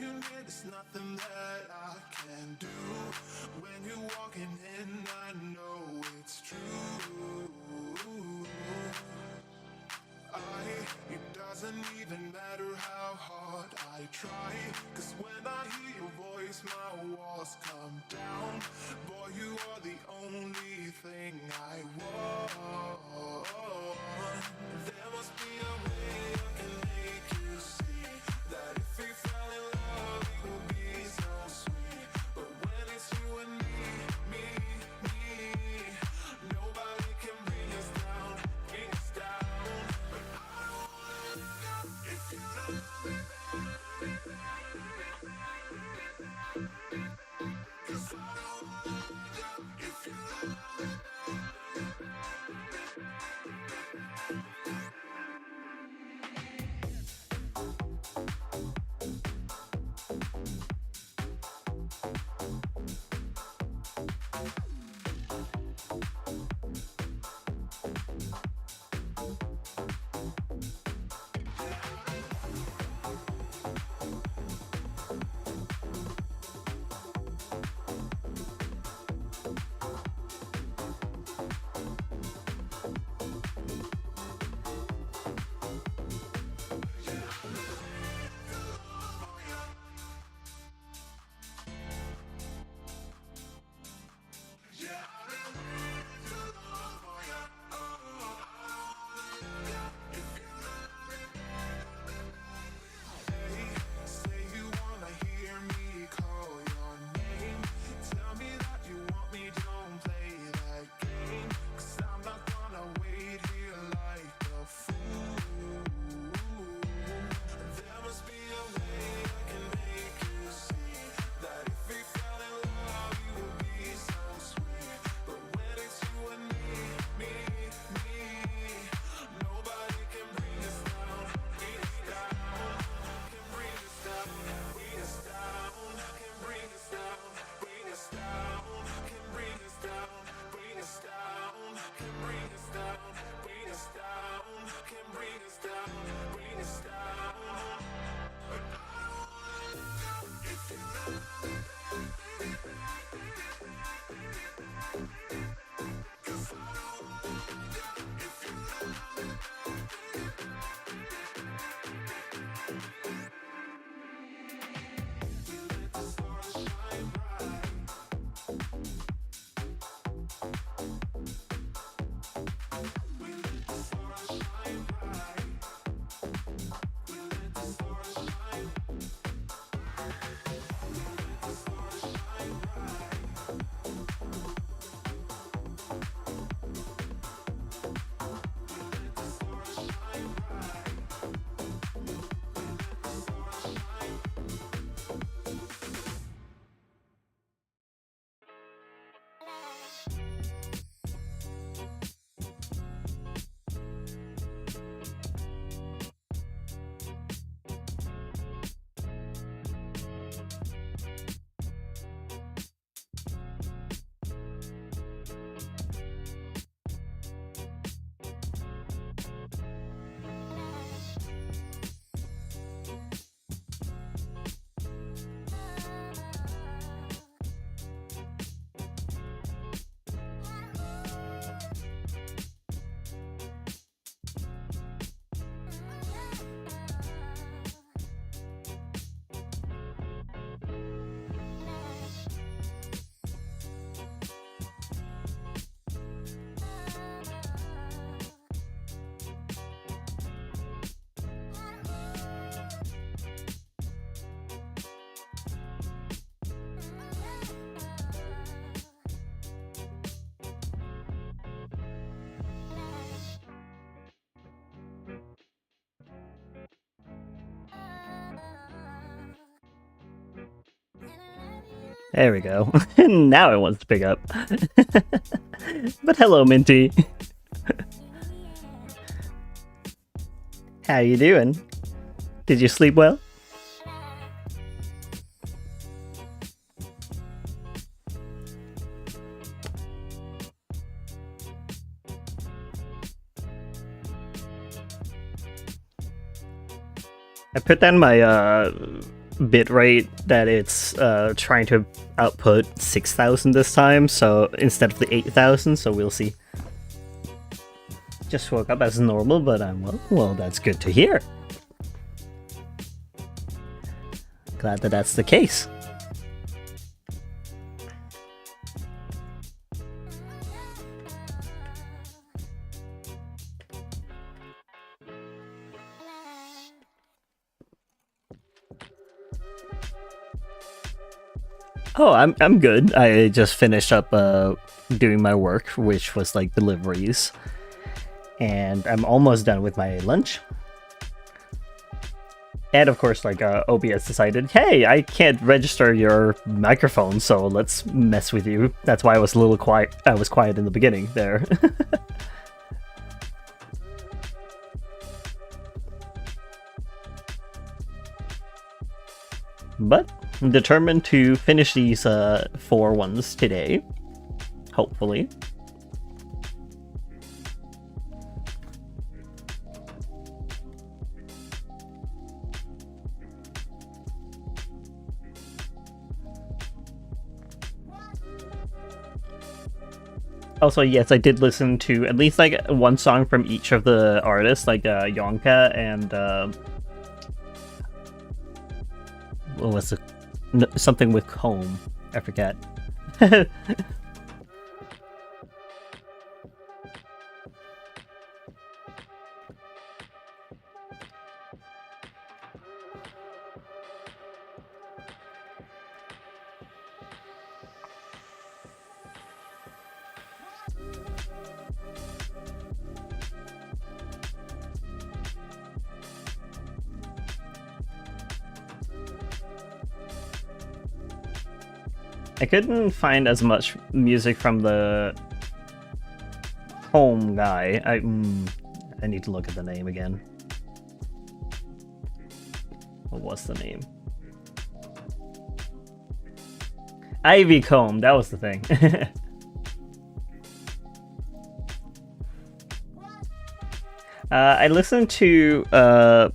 you near, there's nothing that I can do. When you're walking in, I know it's true. It doesn't even matter how hard I try, 'cause when I hear your voice, my walls come down. Boy, you are the only thing I want. There must be a way I can make you see that if we fell in love, it would be so sweet. But when it's you and me, nobody can bring us down, bring us down. But I don't wanna let go if you don't love me back. 'Cause I don't wanna let go if you don't love me There we go. Now it wants to pick up. But hello, Minty. How you doing? Did you sleep well? I put down my bitrate that it's trying to output 6,000 this time, so instead of the 8,000, so we'll see. Just woke up as normal, but I'm well, that's good to hear. Glad that that's the case. Oh, I'm good. I just finished up doing my work, which was like deliveries, and I'm almost done with my lunch. And of course, like OBS decided, hey, I can't register your microphone, so let's mess with you. That's why I was a little quiet. I was quiet in the beginning there. But I'm determined to finish these 4 ones today, hopefully. Also, yes, I did listen to at least like one song from each of the artists, like Yonka and what was it? Something with comb. I forget. I couldn't find as much music from the home guy. I need to look at the name again. What was the name? Ivy Comb, that was the thing. I listened to Are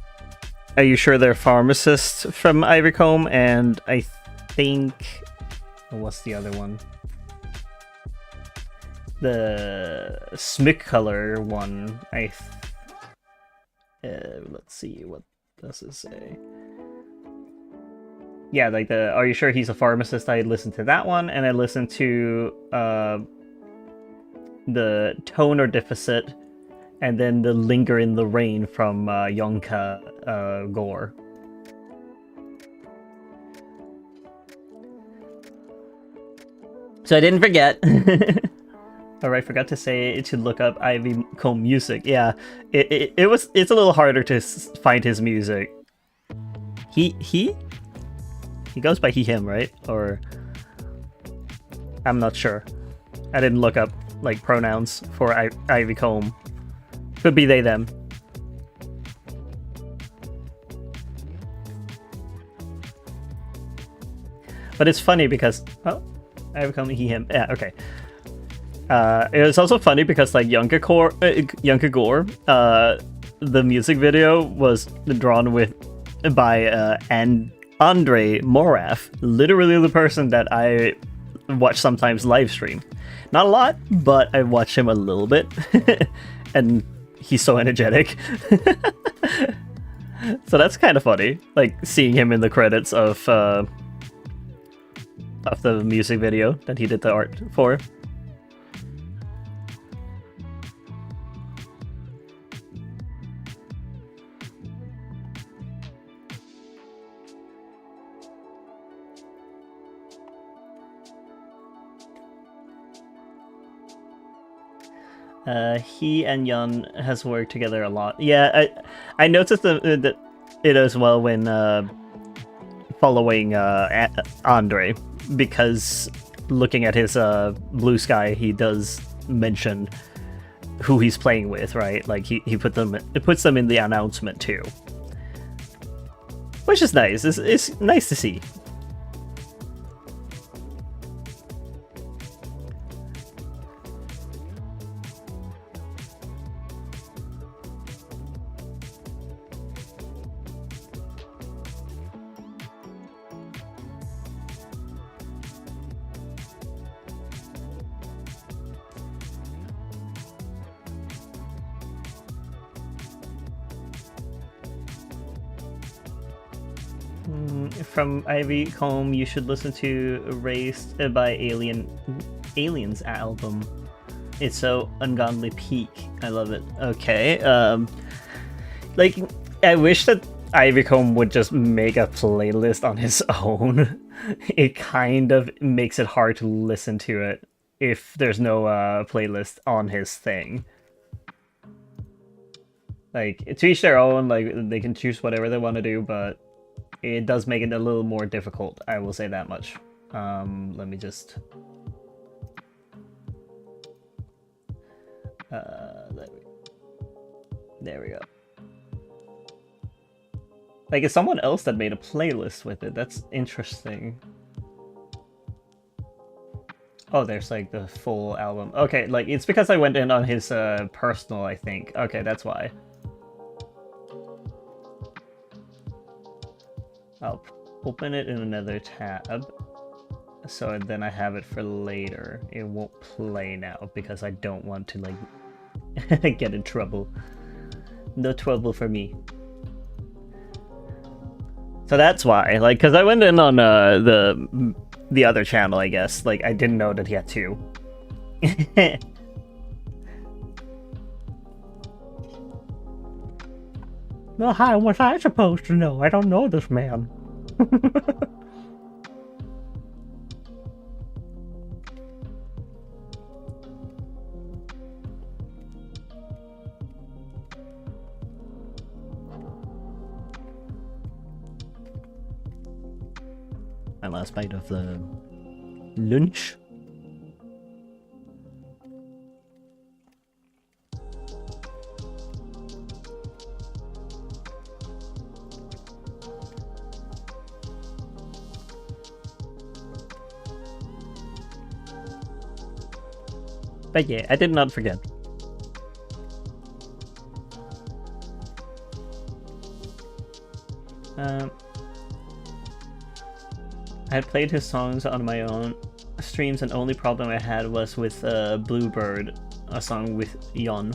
You Sure They're Pharmacists from Ivy Comb, and I think... What's the other one? The Smick Color one. Let's see, what does it say? Yeah, like the Are You Sure He's a Pharmacist? I listened to that one, and I listened to the Toner Deficit, and then the Linger in the Rain from Yonka Gore. So I didn't forget. Alright, forgot to say to look up Ivy Comb music. Yeah, it's a little harder to find his music. He goes by he him, right? Or I'm not sure. I didn't look up like pronouns for Ivy Comb. Could be they them. But it's funny because I become he him. Yeah, okay. It was also funny because like Yonka Gore, the music video was drawn by Andre Moraf, literally the person that I watch sometimes live stream. Not a lot, but I watch him a little bit, and he's so energetic. So that's kind of funny, like seeing him in the credits of the music video that he did the art for. He and Yun has worked together a lot. Yeah, I noticed that it as well when following Andre, because looking at his Blue Sky, he does mention who he's playing with, right? Like he puts them in the announcement too, which is nice. It's nice to see. From Ivy Comb, you should listen to Erased by Aliens album. It's so ungodly peak. I love it. Okay. Like, I wish that Ivy Comb would just make a playlist on his own. It kind of makes it hard to listen to it if there's no playlist on his thing. Like, to each their own, like, they can choose whatever they want to do, but it does make it a little more difficult, I will say that much. Let me just... there we go. Like, it's someone else that made a playlist with it. That's interesting. Oh, there's like the full album. Okay, like, it's because I went in on his personal, I think. Okay, that's why. I'll open it in another tab, so then I have it for later. It won't play now because I don't want to, like, get in trouble. No trouble for me. So that's why, like, because I went in on the other channel, I guess. Like, I didn't know that he had two. Well, how was I supposed to know? I don't know this man. My last bite of the lunch. But yeah, I did not forget. I had played his songs on my own streams, and only problem I had was with Bluebird, a song with Yon.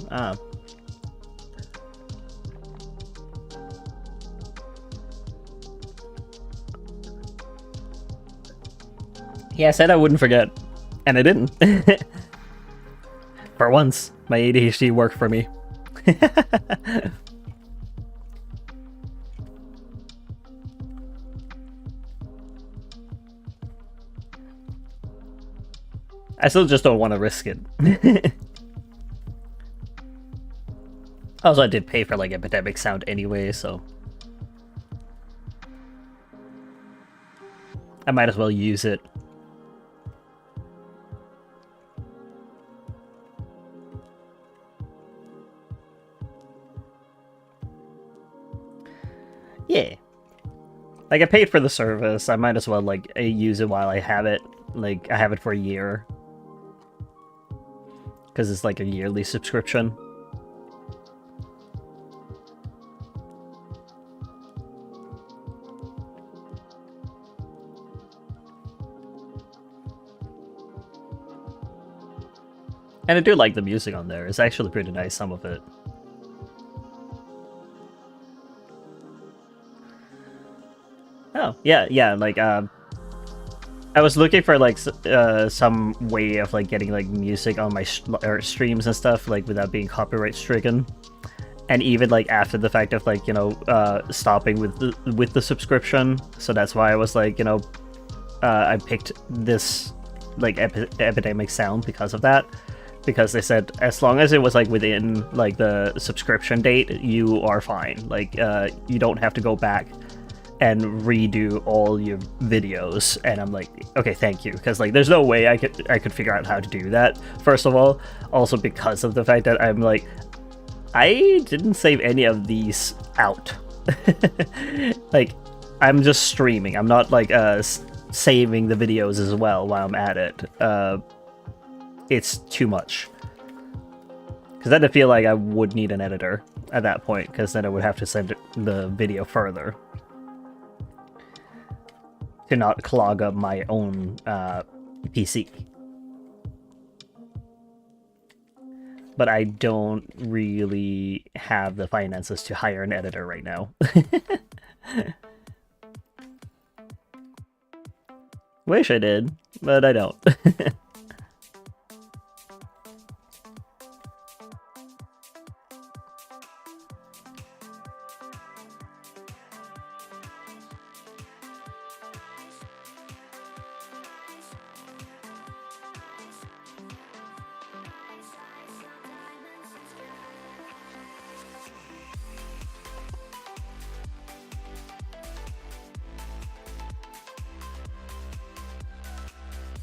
Yeah, I said I wouldn't forget, and I didn't. For once, my ADHD worked for me. I still just don't want to risk it. Also, I did pay for like Epidemic Sound anyway, so I might as well use it. Yeah. Like, I paid for the service, I might as well, like, use it while I have it. Like, I have it for a year. Because it's like a yearly subscription. And I do like the music on there. It's actually pretty nice, some of it. Oh, yeah, like, I was looking for, like, some way of, like, getting, like, music on my streams and stuff, like, without being copyright stricken. And even, like, after the fact of, like, you know, stopping with the subscription. So that's why I was, like, you know, I picked this, like, Epidemic Sound because of that. Because they said, as long as it was, like, within, like, the subscription date, you are fine. Like, you don't have to go back and redo all your videos. And I'm like, okay, thank you, because like there's no way I could figure out how to do that, first of all. Also because of the fact that I'm like, I didn't save any of these out. Like, I'm just streaming, I'm not like saving the videos as well while I'm at it. It's too much, because then I feel like I would need an editor at that point, because then I would have to send the video further to not clog up my own PC. But I don't really have the finances to hire an editor right now. Wish I did, but I don't.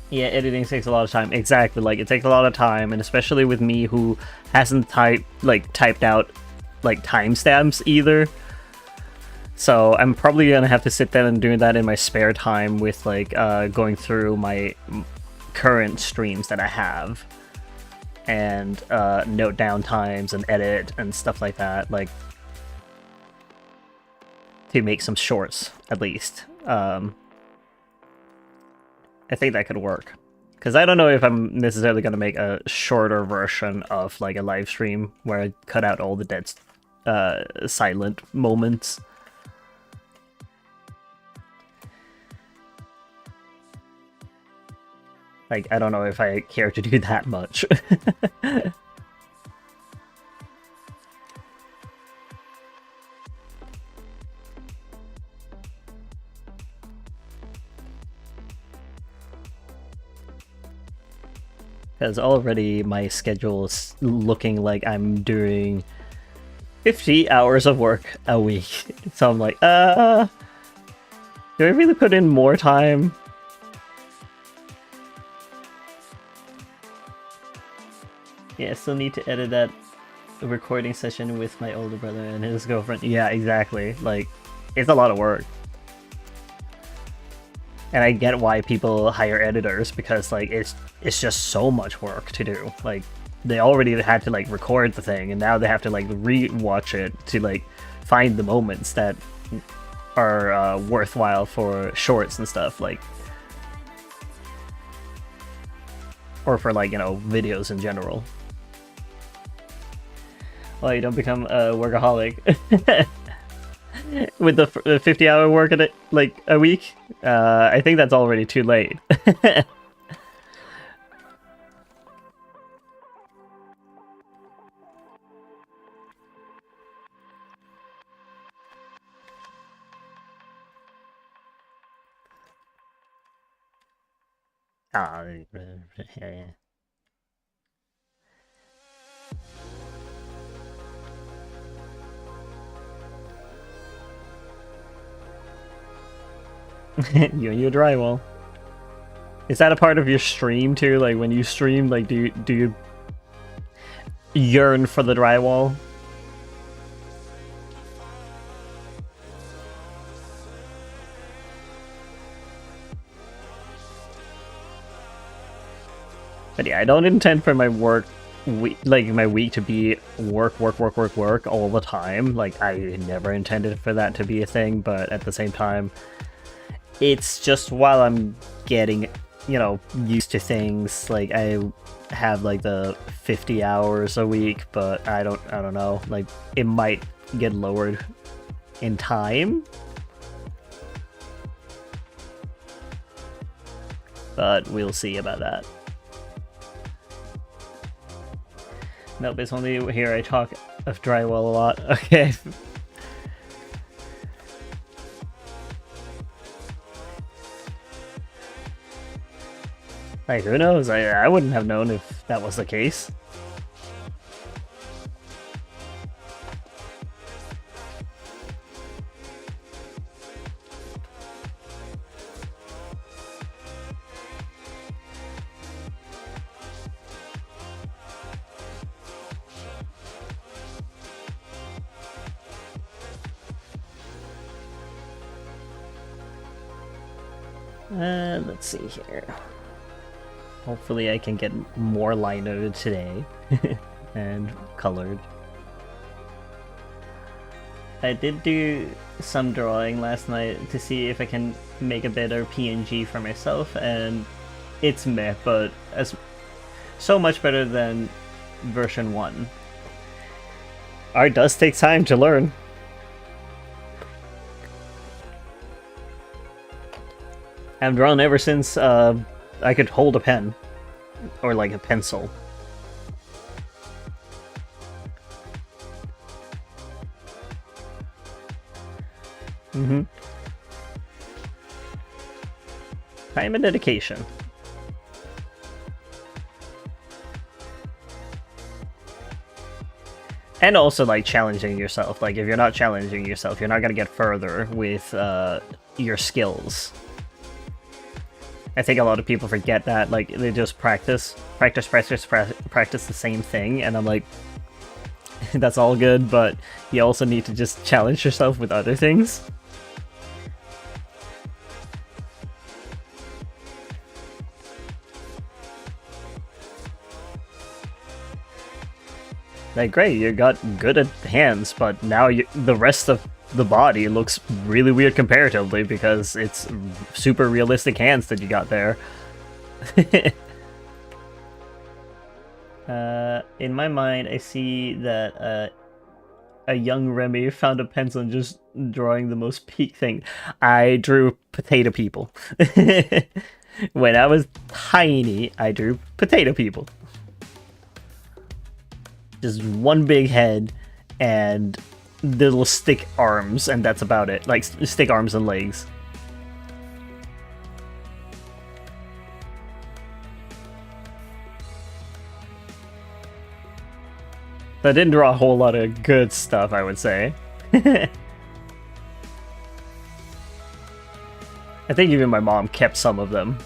Yeah, editing takes a lot of time. Exactly, like it takes a lot of time, and especially with me who hasn't typed out like timestamps either. So I'm probably gonna have to sit down and do that in my spare time with like going through my current streams that I have and note down times and edit and stuff like that, like to make some shorts at least. I think that could work. Because I don't know if I'm necessarily going to make a shorter version of like a live stream where I cut out all the dead silent moments. Like, I don't know if I care to do that much. Because already my schedule is looking like I'm doing 50 hours of work a week. So I'm like, do I really put in more time? Yeah, I still need to edit that recording session with my older brother and his girlfriend. Yeah, exactly. Like, it's a lot of work. And I get why people hire editors, because like it's just so much work to do. Like they already had to like record the thing, and now they have to like re-watch it to like find the moments that are worthwhile for shorts and stuff, like, or for like, you know, videos in general. Well, you don't become a workaholic. With the 50-hour work at it, like a week, I think that's already too late. Yeah. You and your drywall. Is that a part of your stream too? Like when you stream, like do you yearn for the drywall? But yeah, I don't intend for my my week to be work all the time. Like I never intended for that to be a thing, but at the same time, it's just while I'm getting, you know, used to things. Like I have like the 50 hours a week, but I don't know. Like it might get lowered in time. But we'll see about that. Nope, it's only here I talk of drywall a lot. Okay. Like, who knows? I wouldn't have known if that was the case. Let's see here. Hopefully I can get more liner today and colored. I did do some drawing last night to see if I can make a better PNG for myself, and it's meh, but so much better than version 1. Art does take time to learn. I've drawn ever since I could hold a pen or like a pencil. Mm-hmm. Time and dedication. And also, like, challenging yourself. Like, if you're not challenging yourself, you're not gonna get further with your skills. I think a lot of people forget that. Like, they just practice the same thing, and I'm like, that's all good, but you also need to just challenge yourself with other things. Like, great, you got good at hands, but now the rest of the body looks really weird comparatively because it's super realistic hands that you got there. In my mind, I see that a young Remy found a pencil and just drawing the most peak thing. I drew potato people. When I was tiny, I drew potato people. Just one big head and little stick arms, and that's about it. Like, stick arms and legs. So I didn't draw a whole lot of good stuff, I would say. I think even my mom kept some of them.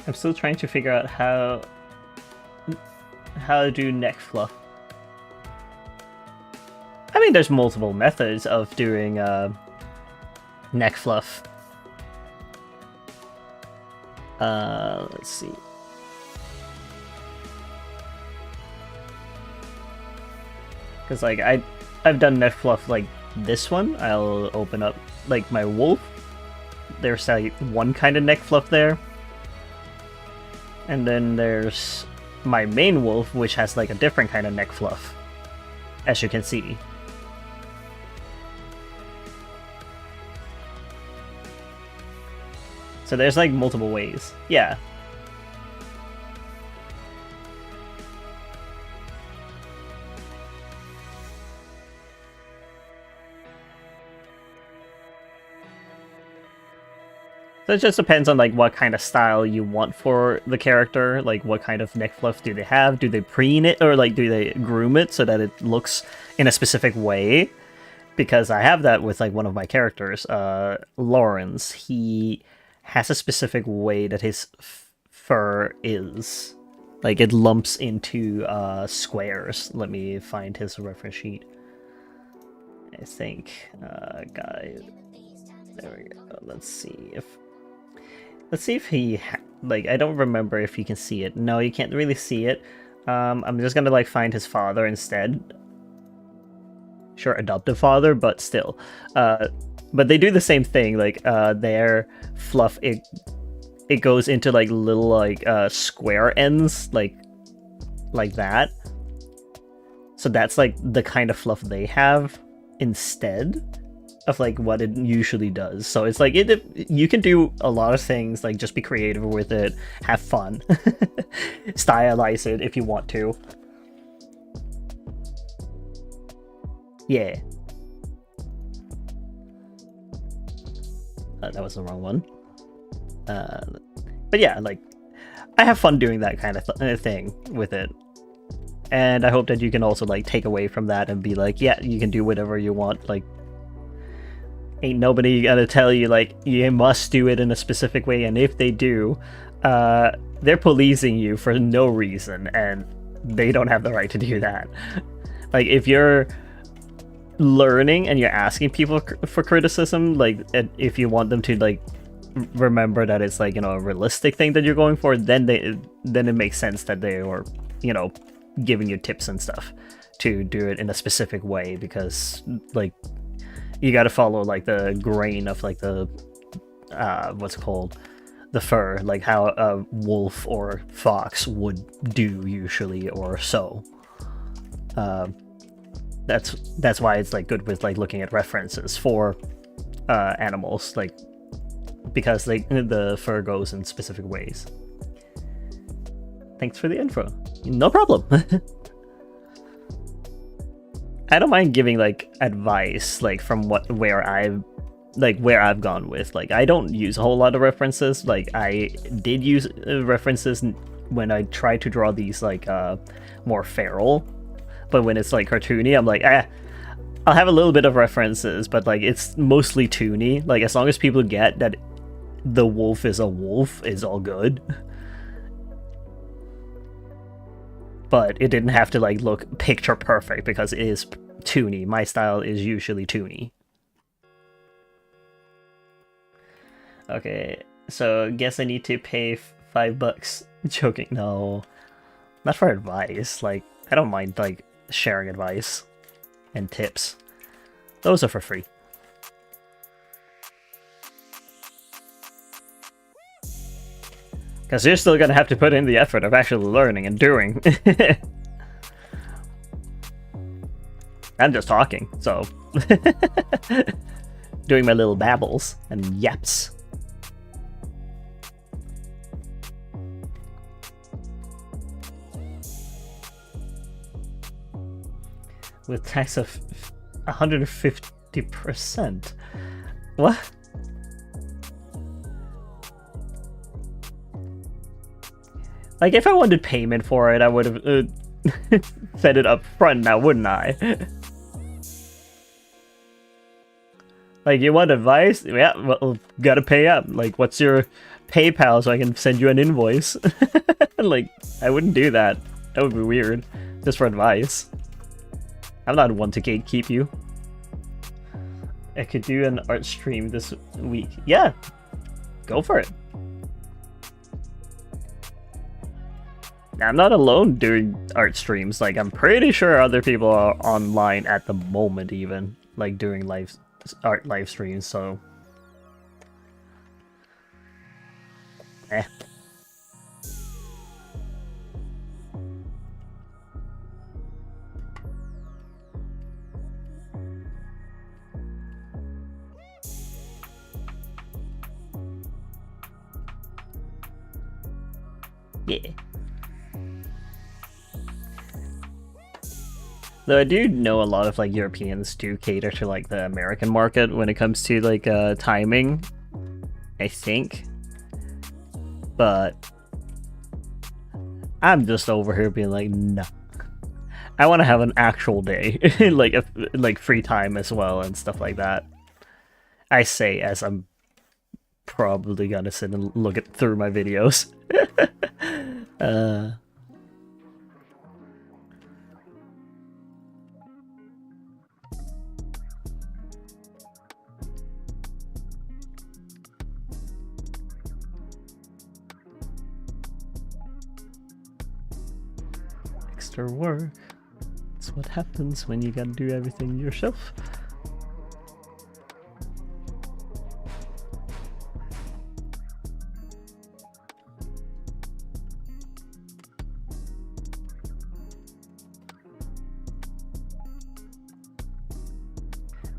I'm still trying to figure out how to do neck fluff. I mean, there's multiple methods of doing neck fluff. Let's see. Because like I've done neck fluff like this one. I'll open up like my wolf. There's like one kind of neck fluff there. And then there's my main wolf, which has like a different kind of neck fluff, as you can see. So there's like multiple ways. Yeah. So it just depends on like what kind of style you want for the character, like what kind of neck fluff do they have? Do they preen it or like do they groom it so that it looks in a specific way? Because I have that with like one of my characters, Lawrence. He has a specific way that his fur is. Like it lumps into squares. Let me find his reference sheet. I think, guide. There we go. Let's see if he like, I don't remember if you can see it. No, you can't really see it. I'm just gonna like find his father instead. Sure, adoptive father, but still. But they do the same thing. Like their fluff, it goes into like little like square ends, like that. So that's like the kind of fluff they have instead of like what it usually does. So it's like you can do a lot of things, like just be creative with it, have fun, stylize it if you want to. Yeah. That was the wrong one. But yeah, like I have fun doing that kind of thing with it. And I hope that you can also like take away from that and be like, yeah, you can do whatever you want. Like, ain't nobody gonna tell you like you must do it in a specific way, and if they do, they're policing you for no reason, and they don't have the right to do that. Like if you're learning and you're asking people for criticism, like if you want them to like remember that it's like, you know, a realistic thing that you're going for, then it makes sense that they are, you know, giving you tips and stuff to do it in a specific way, because like you got to follow like the grain of like the what's it called, the fur, like how a wolf or fox would do usually, or so. That's why it's like good with like looking at references for animals, like because like the fur goes in specific ways. Thanks for the info. No problem. I don't mind giving like advice, like from where I've gone with. Like I don't use a whole lot of references. Like I did use references when I tried to draw these like more feral, but when it's like cartoony, I'm like, I'll have a little bit of references, but like it's mostly toony. Like as long as people get that the wolf is a wolf, is all good. But it didn't have to like look picture perfect because it is toony. My style is usually toony. Okay, so guess I need to pay $5. Joking, no. Not for advice. Like, I don't mind like sharing advice and tips. Those are for free. Because you're still gonna have to put in the effort of actually learning and doing. I'm just talking, so... doing my little babbles and yaps. With tax of 150%. What? Like, if I wanted payment for it, I would have said it up front now, wouldn't I? Like, you want advice? Yeah, well, gotta pay up. Like, what's your PayPal so I can send you an invoice? Like, I wouldn't do that. That would be weird. Just for advice. I'm not one to gatekeep you. I could do an art stream this week. Yeah, go for it. I'm not alone doing art streams. Like, I'm pretty sure other people are online at the moment, even like doing art live streams. So, yeah. Though I do know a lot of like Europeans do cater to like the American market when it comes to like timing, I think. But I'm just over here being like, no. I want to have an actual day, like free time as well and stuff like that. I say as I'm probably gonna sit and look through my videos. Extra work. That's what happens when you gotta do everything yourself.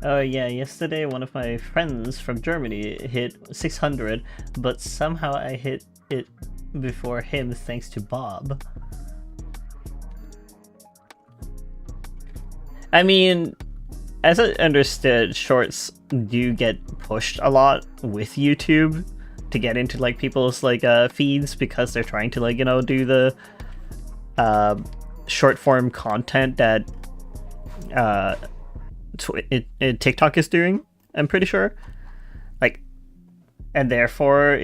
Oh yeah, yesterday one of my friends from Germany hit 600, but somehow I hit it before him thanks to Bob. I mean, as I understood, shorts do get pushed a lot with YouTube to get into like people's like feeds because they're trying to like, you know, do the short form content that TikTok is doing, I'm pretty sure. Like, and therefore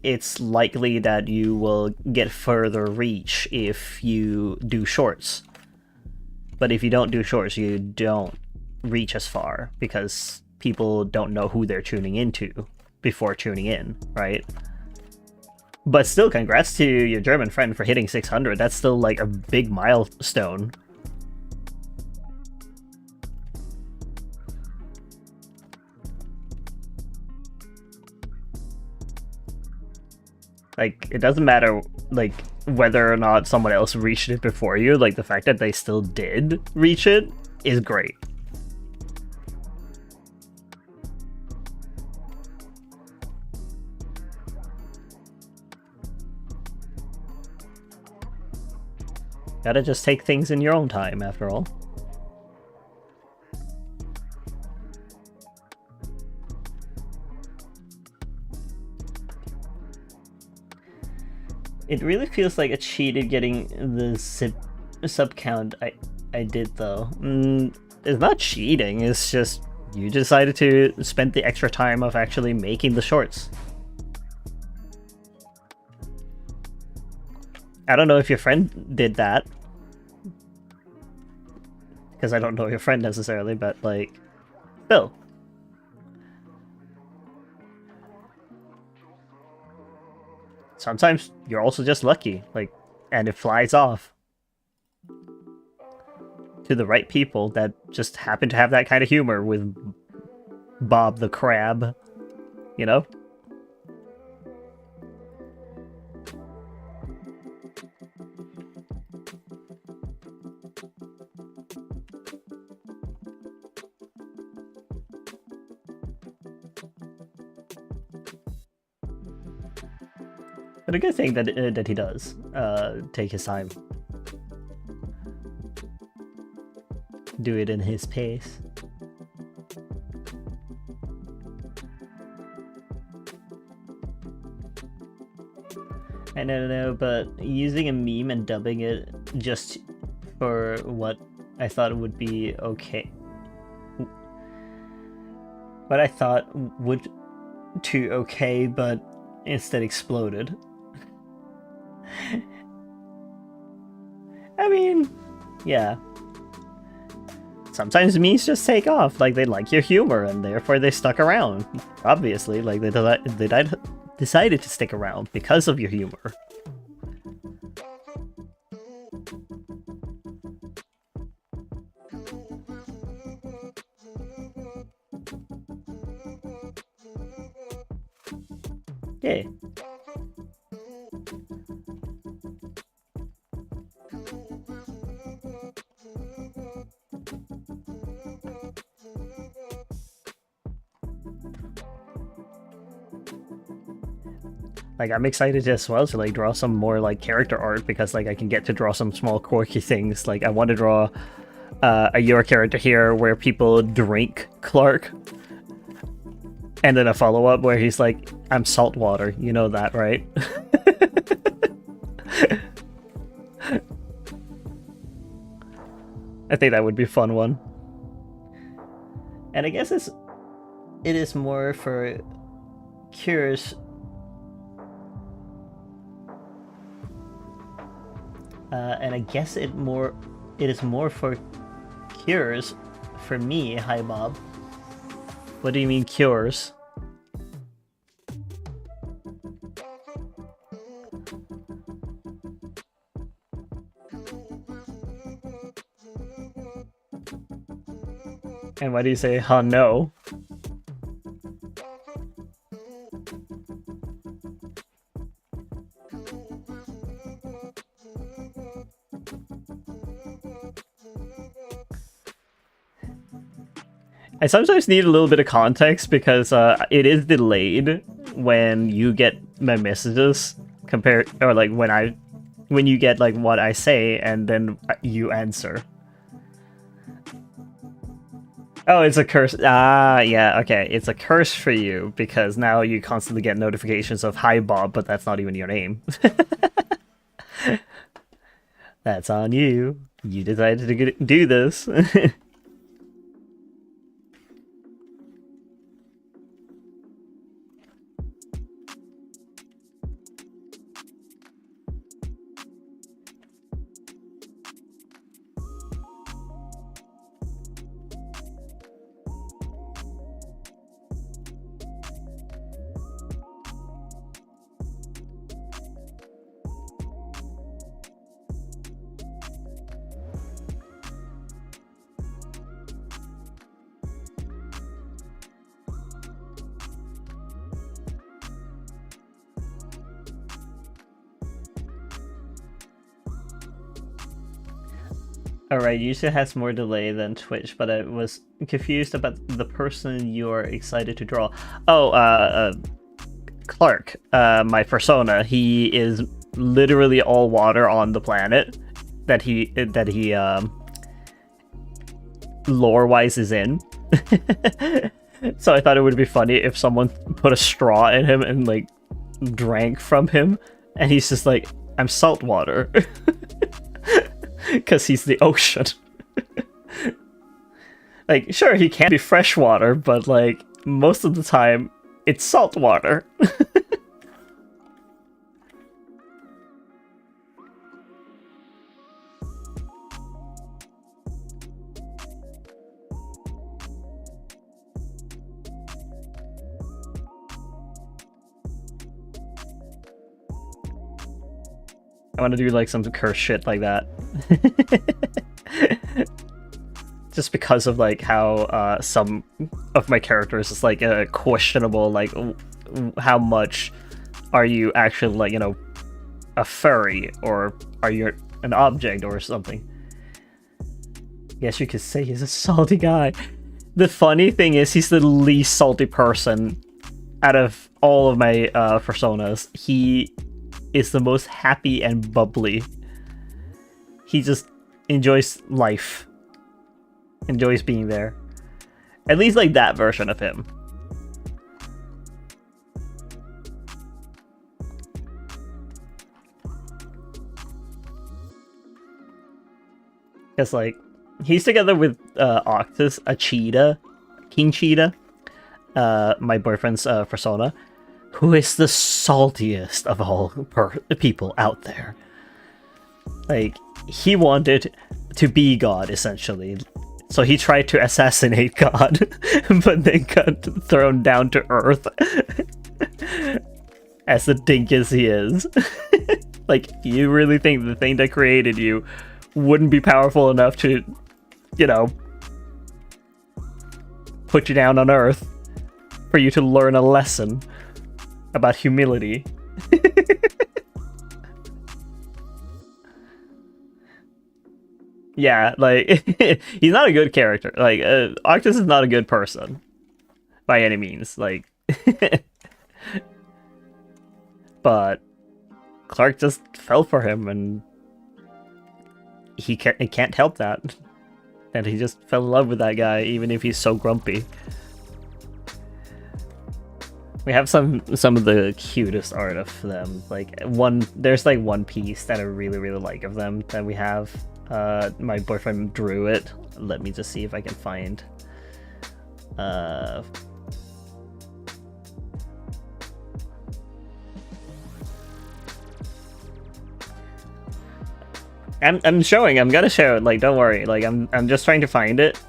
it's likely that you will get further reach if you do shorts. But if you don't do shorts, you don't reach as far because people don't know who they're tuning into before tuning in, right? But still, congrats to your German friend for hitting 600. That's still like a big milestone. Like, it doesn't matter, like, whether or not someone else reached it before you. Like, the fact that they still did reach it is great. Gotta just take things in your own time, after all. It really feels like a cheated getting the sub count I did, though. It's not cheating, it's just you decided to spend the extra time of actually making the shorts. I don't know if your friend did that, because I don't know your friend necessarily, but like, still. Sometimes you're also just lucky, like, and it flies off to the right people that just happen to have that kind of humor with Bob the Crab, you know? But a good thing that that he does take his time, do it in his pace. I don't know, but using a meme and dubbing it just for what I thought would be okay, what I thought would to okay, but instead exploded. I mean, yeah. Sometimes memes just take off, like they like your humor and therefore they stuck around. Obviously, like they decided to stick around because of your humor. Yay. Like, I'm excited as well to like draw some more like character art, because like I can get to draw some small quirky things. Like I want to draw a your character here where people drink Clark, and then a follow-up where he's like, I'm saltwater, you know that, right? I think that would be a fun one. And I guess it is more for curious. And I guess it is more for cures for me. Hi, Bob. What do you mean cures? And why do you say, huh, no? I sometimes need a little bit of context because it is delayed when you get my messages compared, or like when you get like what I say and then you answer. Oh, it's a curse. Ah, yeah, okay. It's a curse for you because now you constantly get notifications of hi Bob, but that's not even your name. That's on you. You decided to do this. Alright, usually has more delay than Twitch, but I was confused about the person you're excited to draw. Oh, Clark, my persona. He is literally all water on the planet that he lore-wise is in. So I thought it would be funny if someone put a straw in him and like drank from him, and he's just like, I'm salt water. Because he's the ocean. Like, sure, he can be freshwater, but like most of the time it's salt water. I want to do like some curse shit like that. Just because of like how some of my characters is like questionable, like how much are you actually like, you know, a furry, or are you an object or something? Guess you could say he's a salty guy. The funny thing is he's the least salty person out of all of my personas. He is the most happy and bubbly. He just enjoys life. Enjoys being there. At least like that version of him. Because like, he's together with Octus, a cheetah, King Cheetah, my boyfriend's persona, who is the saltiest of all people out there. Like, he wanted to be God, essentially. So he tried to assassinate God, but then got thrown down to Earth. As the dinkus he is. Like, you really think the thing that created you wouldn't be powerful enough to, you know, put you down on Earth for you to learn a lesson about humility? Yeah, like, he's not a good character. Like, Octus is not a good person by any means. Like, but Clark just fell for him, and he can't help that. And he just fell in love with that guy, even if he's so grumpy. We have some of the cutest art of them. Like there's like one piece that I really like of them that we have. My boyfriend drew it. Let me just see if I can find. I'm showing. I'm gonna show it. Like, don't worry. Like, I'm just trying to find it.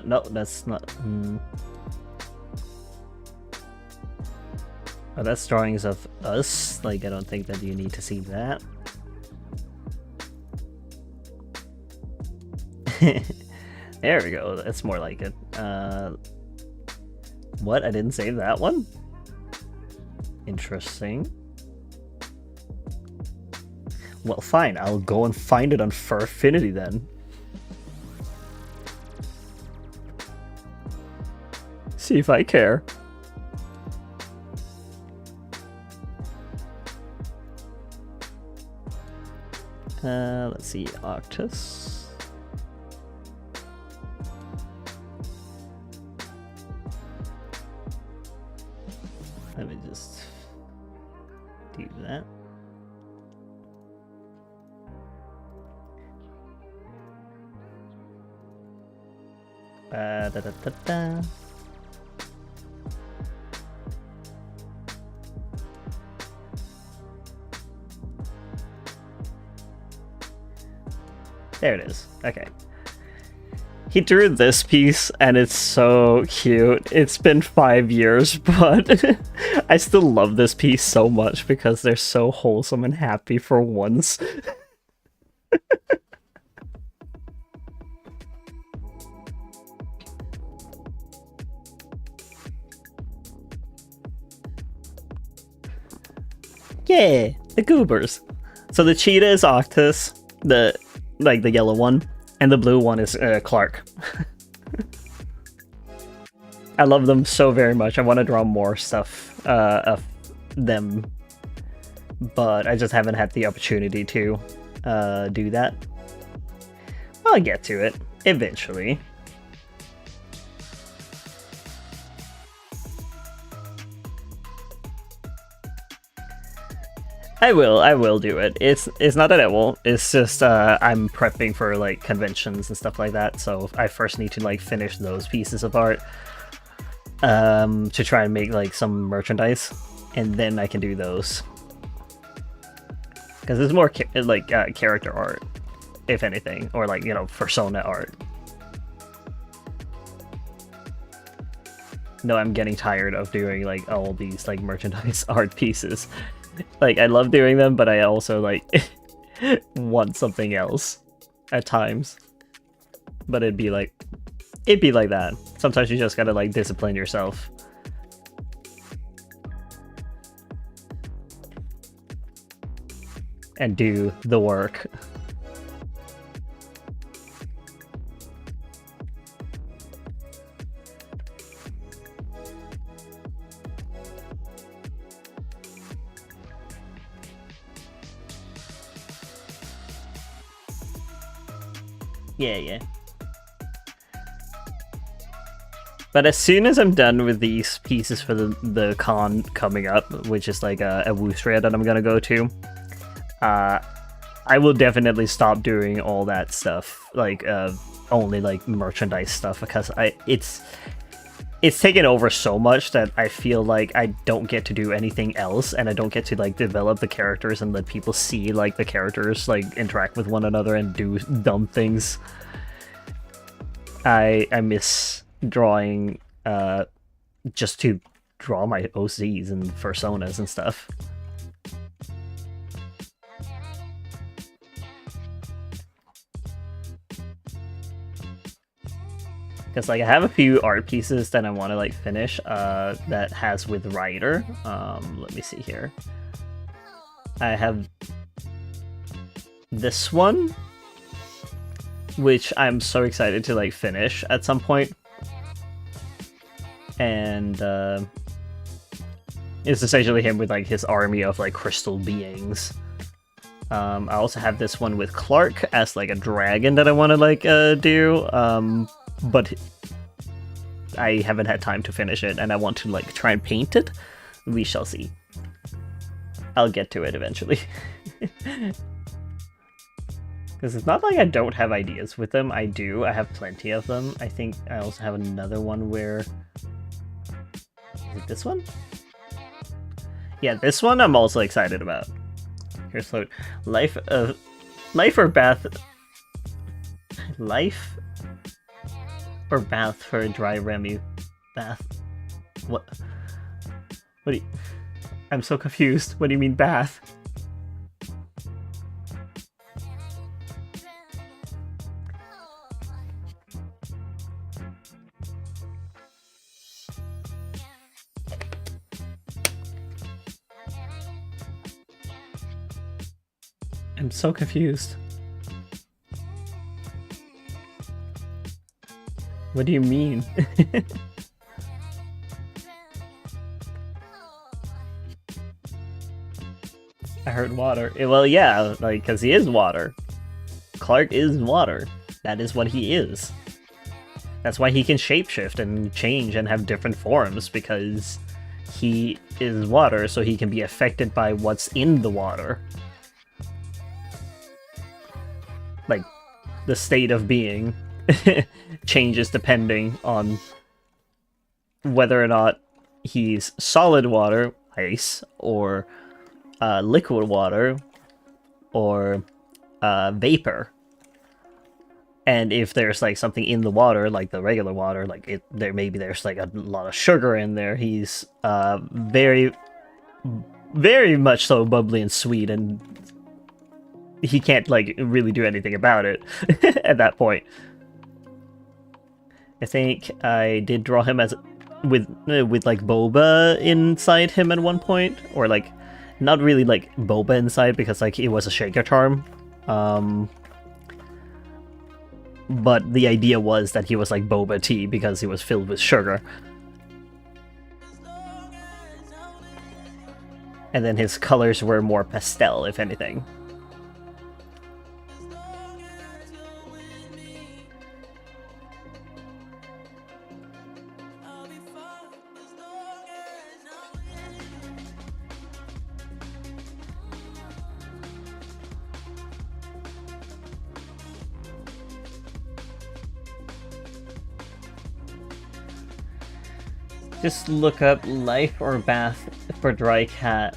No, that's not. Oh, that's drawings of us. Like, I don't think that you need to see that. There we go. That's more like it. What? I didn't save that one? Interesting. Well, fine. I'll go and find it on Furfinity then. See if I care. Let's see, Octus. Let me just do that. Da da da da. There it is. Okay. He drew this piece, and it's so cute. It's been 5 years, but I still love this piece so much because they're so wholesome and happy for once. Yeah, the goobers. So the cheetah is Octus, the yellow one, and the blue one is Clark. I love them so very much. I want to draw more stuff of them, but I just haven't had the opportunity to do that. I'll get to it eventually. I will do it. It's not that I won't. It's just I'm prepping for like conventions and stuff like that. So I first need to like finish those pieces of art to try and make like some merchandise, and then I can do those. Because it's more character art, if anything, or like, you know, persona art. No, I'm getting tired of doing like all these like merchandise art pieces. Like, I love doing them, but I also like want something else at times. But it'd be like that. Sometimes you just gotta like discipline yourself. And do the work. Yeah. But as soon as I'm done with these pieces for the con coming up, which is like a Woostria that I'm gonna go to, I will definitely stop doing all that stuff, like only like merchandise stuff, because it's taken over so much that I feel like I don't get to do anything else, and I don't get to like develop the characters and let people see like the characters like interact with one another and do dumb things. I miss drawing just to draw my OCs and personas and stuff. Because like I have a few art pieces that I want to like finish that has with writer. Let me see here. I have this one, which I'm so excited to like finish at some point. And it's essentially him with like his army of like crystal beings. I also have this one with Clark as like a dragon that I want to like do. But I haven't had time to finish it, and I want to like try and paint it. We shall see. I'll get to it eventually. Because it's not like I don't have ideas with them. I do. I have plenty of them. I think I also have another one where... Is it this one? Yeah, this one I'm also excited about. Here's so Life or Bath... Life... or bath for a dry Remy bath. What do you... I'm so confused. What do you mean bath? I'm so confused. What do you mean? I heard water. Well, yeah, like, because he is water. Clark is water. That is what he is. That's why he can shapeshift and change and have different forms, because he is water, so he can be affected by what's in the water. Like, the state of being changes depending on whether or not he's solid water, ice, or liquid water, or vapor. And if there's like something in the water, like the regular water, like there's like a lot of sugar in there, he's very, very much so bubbly and sweet, and he can't like really do anything about it at that point. I think I did draw him as with like boba inside him at one point, or like not really like boba inside because like it was a shaker charm. But the idea was that he was like boba tea because he was filled with sugar. And then his colors were more pastel, if anything. Just look up life or bath for dry cat.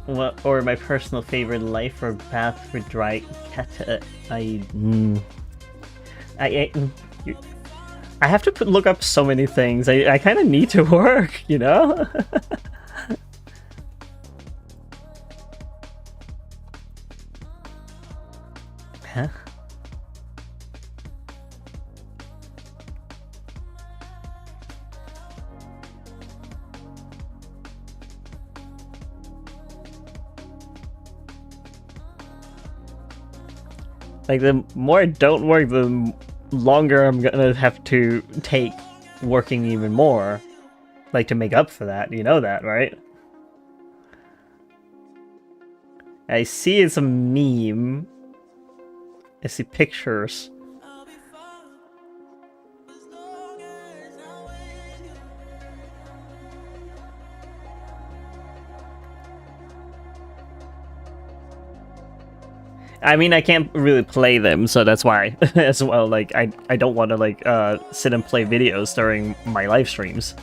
What, or my personal favorite, life or bath for dry cat. I have to look up so many things. I kind of need to work, you know? Huh? Like, the more I don't work, the longer I'm gonna have to take working even more. Like, to make up for that, you know that, right? I see it's a meme. I see pictures. I mean, I can't really play them, so that's why as well. Like, I don't want to like sit and play videos during my live streams.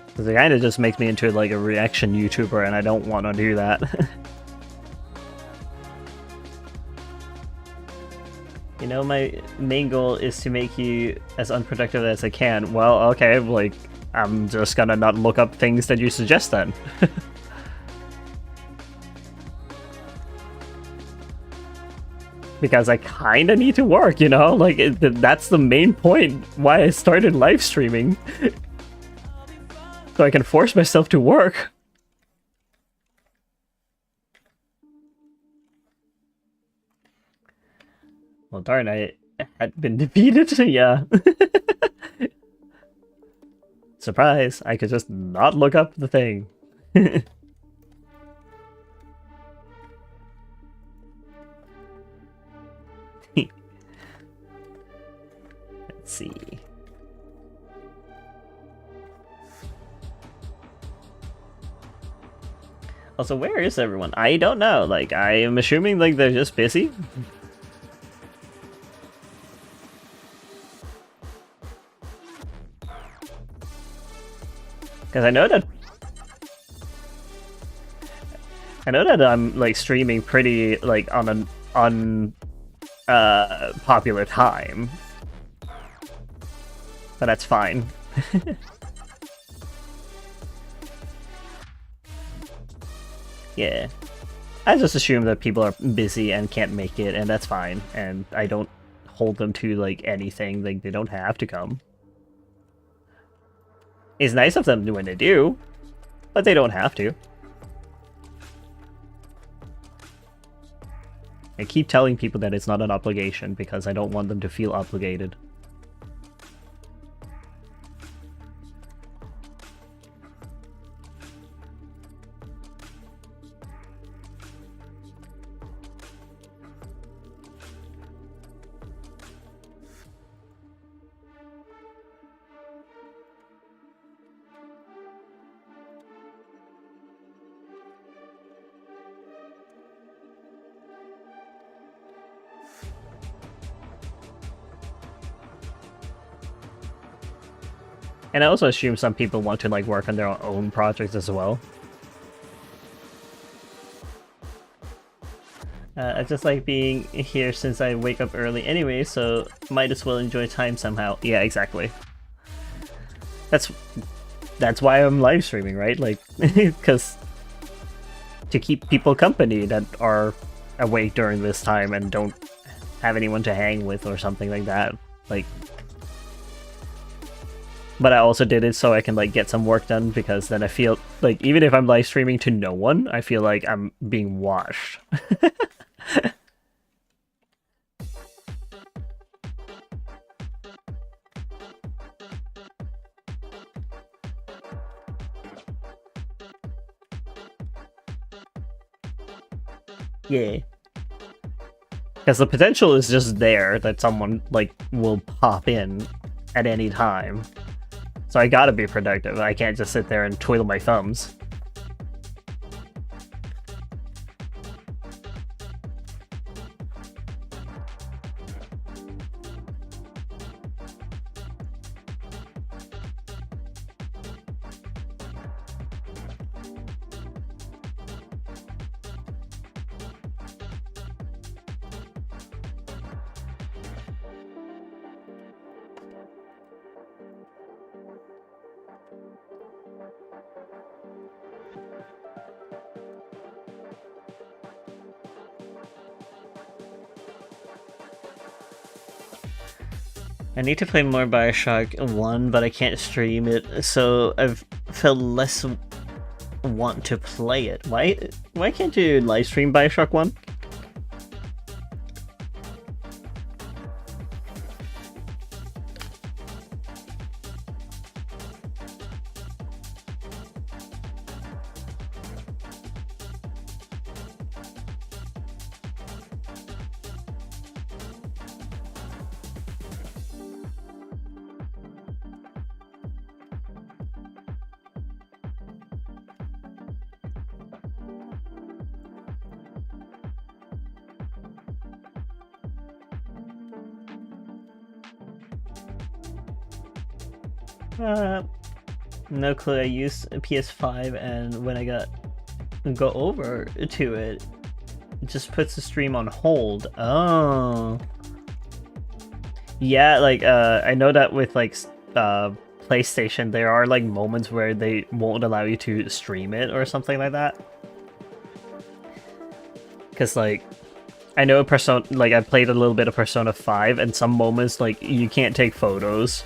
Because it kind of just makes me into like a reaction YouTuber, and I don't want to do that. You know, my main goal is to make you as unproductive as I can. Well, okay, like, I'm just gonna not look up things that you suggest then. Because I kinda need to work, you know? Like, that's the main point why I started live streaming. So I can force myself to work. Well, darn, I had been defeated, yeah. Surprise, I could just not look up the thing. Let's see. Also, where is everyone? I don't know. Like, I am assuming like they're just busy. Because I know that I'm like streaming pretty like on an popular time, but that's fine. Yeah, I just assume that people are busy and can't make it, and that's fine. And I don't hold them to like anything. Like, they don't have to come. It's nice of them when they do, but they don't have to. I keep telling people that it's not an obligation because I don't want them to feel obligated. And I also assume some people want to like work on their own projects as well. I just like being here since I wake up early anyway, so might as well enjoy time somehow. Yeah, exactly. That's why I'm live streaming, right? Like, because to keep people company that are awake during this time and don't have anyone to hang with or something like that. Like, but I also did it so I can like get some work done, because then I feel like even if I'm live streaming to no one, I feel like I'm being watched. Yeah. Because the potential is just there that someone like will pop in at any time. So I gotta be productive. I can't just sit there and twiddle my thumbs. I need to play more Bioshock 1, but I can't stream it, so I've felt less want to play it. Why can't you live stream Bioshock 1? No clue. I used PS5, and when I go over to it, it just puts the stream on hold. Oh, yeah. Like I know that with like PlayStation, there are like moments where they won't allow you to stream it or something like that. Because like I know Persona, like I played a little bit of Persona 5, and some moments like you can't take photos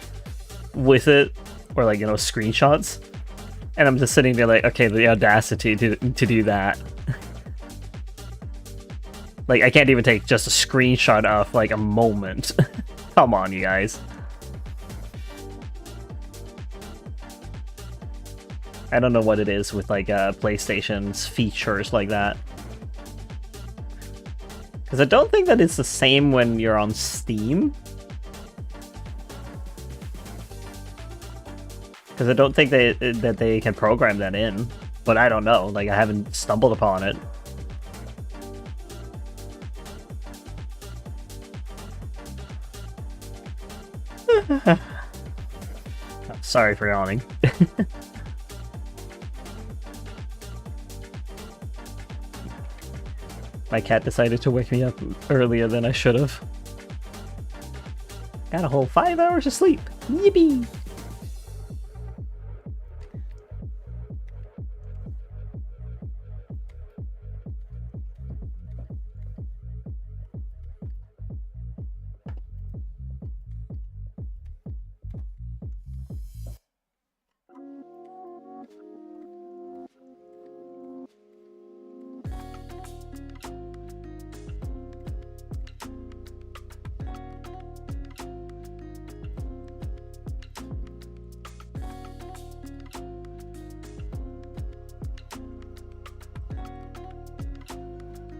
with it, or like, you know, screenshots, and I'm just sitting there like, okay, the audacity to do that. Like, I can't even take just a screenshot of like a moment. Come on, you guys. I don't know what it is with like PlayStation's features like that, because I don't think that it's the same when you're on Steam. Because I don't think that they can program that in, but I don't know. Like, I haven't stumbled upon it. Sorry for yawning. My cat decided to wake me up earlier than I should have. Got a whole 5 hours of sleep. Yippee!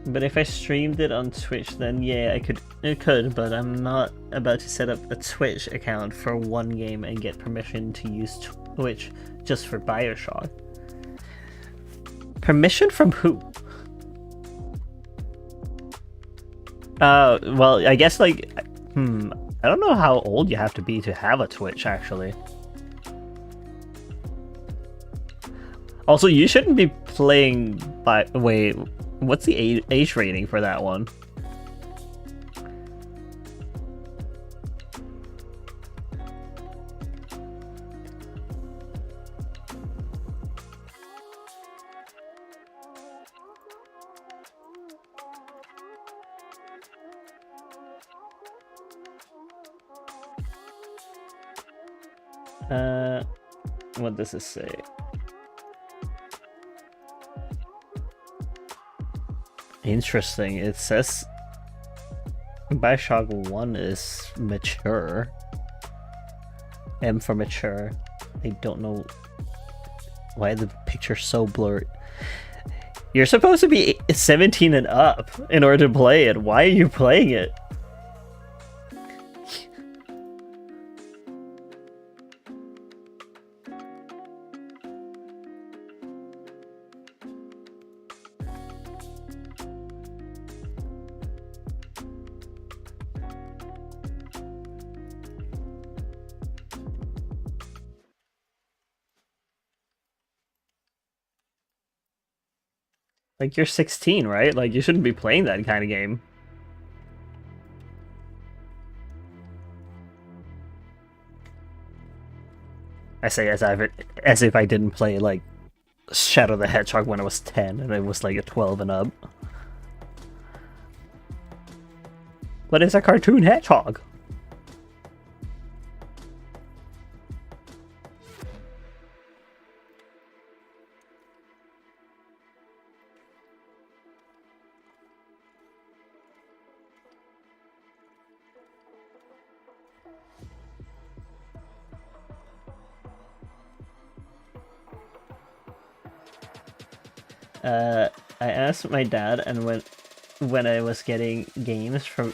But if I streamed it on Twitch, then yeah, it could, but I'm not about to set up a Twitch account for one game and get permission to use Twitch just for Bioshock. Permission from who? Well, I guess like, I don't know how old you have to be to have a Twitch, actually. Also, you shouldn't be playing What's the age rating for that one? What does it say? Interesting. It says Bioshock 1 is mature. M for mature. I don't know why the picture's so blurred. You're supposed to be 17 and up in order to play it. Why are you playing it? Like, you're 16, right? Like, you shouldn't be playing that kind of game. I say as if I didn't play, like, Shadow the Hedgehog when I was 10, and it was, like, a 12 and up. But it's a cartoon hedgehog. I asked my dad, and when I was getting games from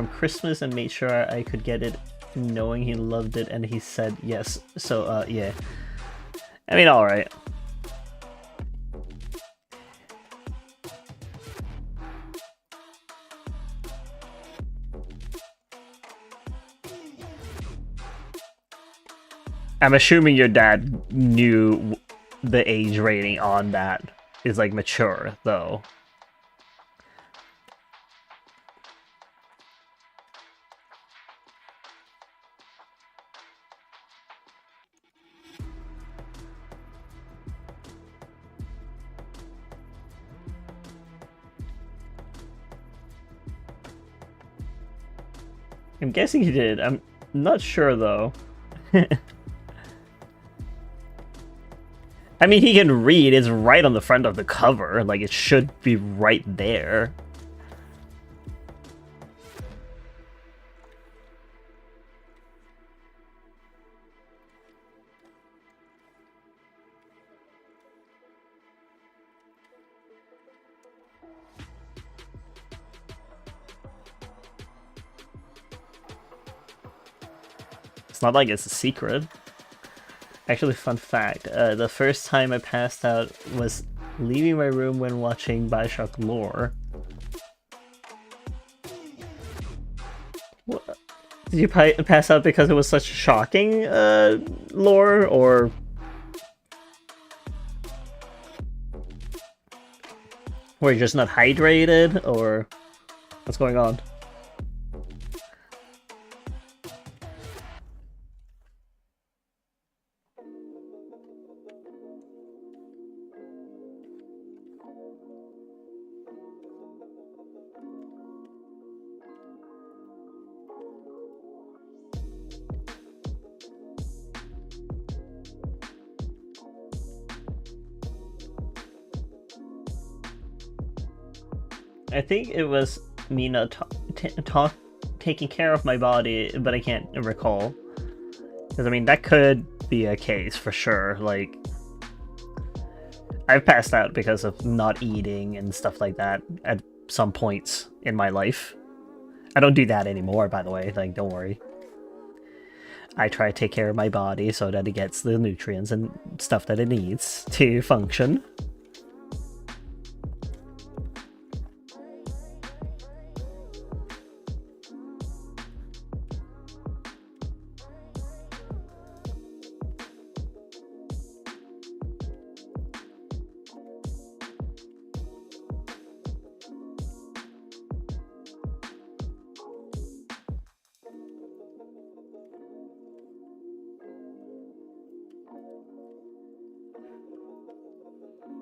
Christmas, and made sure I could get it, knowing he loved it, and he said yes. So yeah. I mean, all right. I'm assuming your dad knew the age rating on that is like mature, though. I'm guessing he did. I'm not sure, though. I mean, he can read. It's right on the front of the cover. Like, it should be right there. It's not like it's a secret. Actually, fun fact, the first time I passed out was leaving my room when watching Bioshock lore. What? Did you pass out because it was such shocking lore, or... were you just not hydrated, or what's going on? I think it was me not taking care of my body, but I can't recall. Because, I mean, that could be a case for sure. Like, I've passed out because of not eating and stuff like that at some points in my life. I don't do that anymore, by the way. Like, don't worry. I try to take care of my body so that it gets the nutrients and stuff that it needs to function.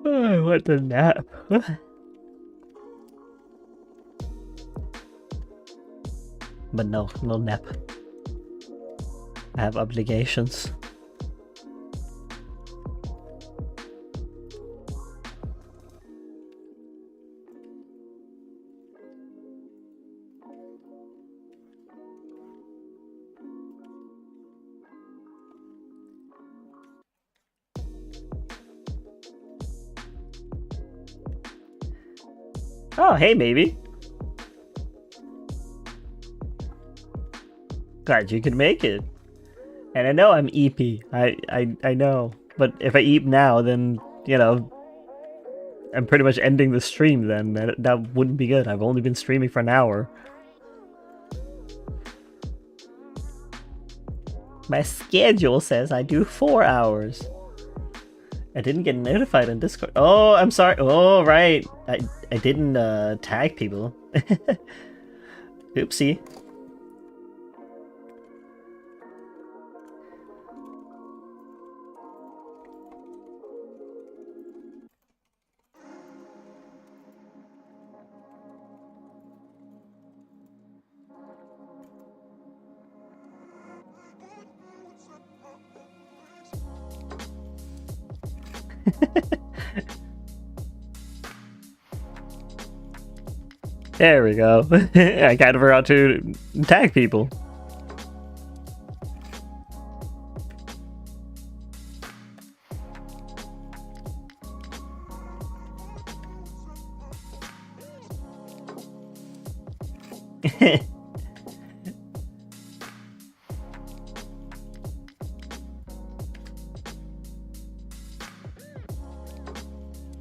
I want a nap. But no nap. I have obligations. Oh, hey, maybe. Glad you could make it. And I know I'm EP. I know. But if I eat now, then, you know, I'm pretty much ending the stream then. That wouldn't be good. I've only been streaming for an hour. My schedule says I do 4 hours. I didn't get notified on Discord. Oh, I'm sorry. Oh, right. I didn't tag people. Oopsie. There we go. I kind of forgot to tag people.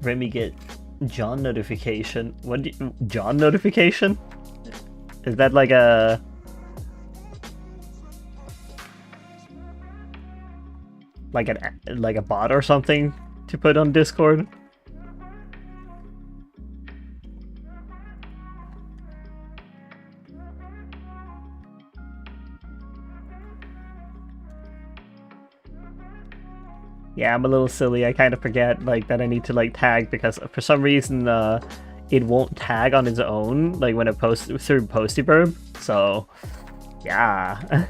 Let me get John notification. What do you, John notification? Is that like a like a bot or something to put on Discord? Yeah, I'm a little silly. I kind of forget like that I need to like tag because for some reason it won't tag on its own like when it posts through Postyburb. So yeah.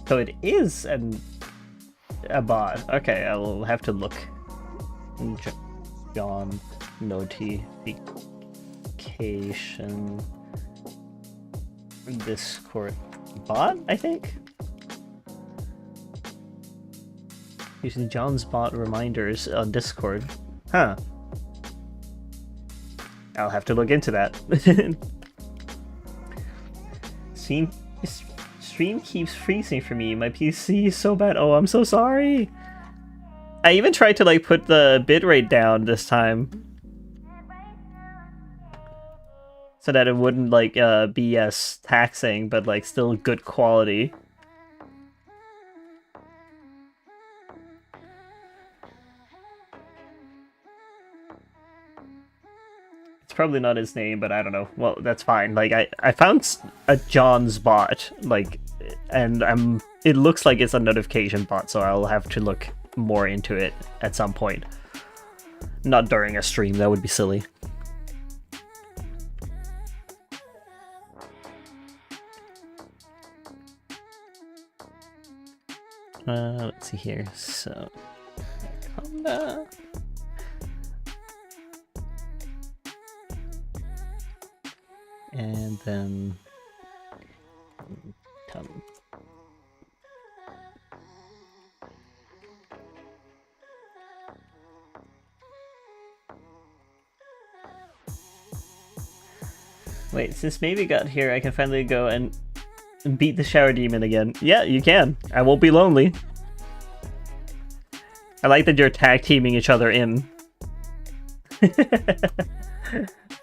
So it is a bot. Okay, I'll have to look. John notification. Discord bot, I think? Using John's bot reminders on Discord. Huh. I'll have to look into that. Stream keeps freezing for me. My PC is so bad. Oh, I'm so sorry. I even tried to like put the bitrate down this time. So that it wouldn't like be as taxing, but like still good quality. It's probably not his name, but I don't know. Well, that's fine. Like I found a John's bot, like, and it looks like it's a notification bot, so I'll have to look more into it at some point. Not during a stream, that would be silly. Let's see here. So, and then wait, since Maybe got here, I can finally go and beat the shower demon again. Yeah, you can. I won't be lonely. I like that you're tag teaming each other in.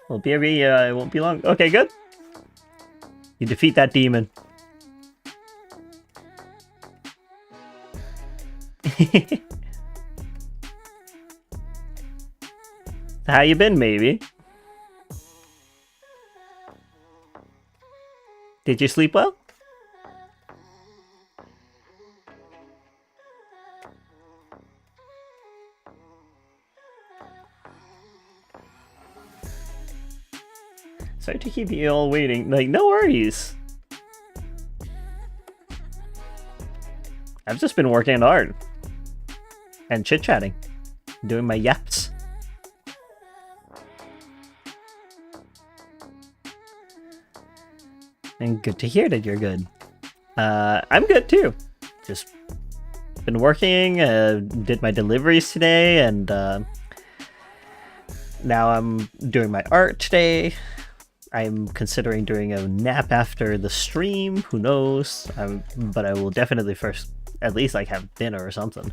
Well, BRB, it won't be long. Okay, good. You defeat that demon. How you been, Maybe? Did you sleep well? to keep you all waiting. Like, no worries. I've just been working on art. And chit-chatting. Doing my yaps. And good to hear that you're good. I'm good too. Just been working, did my deliveries today, and now I'm doing my art today. I'm considering doing a nap after the stream, who knows, but I will definitely first at least like have dinner or something.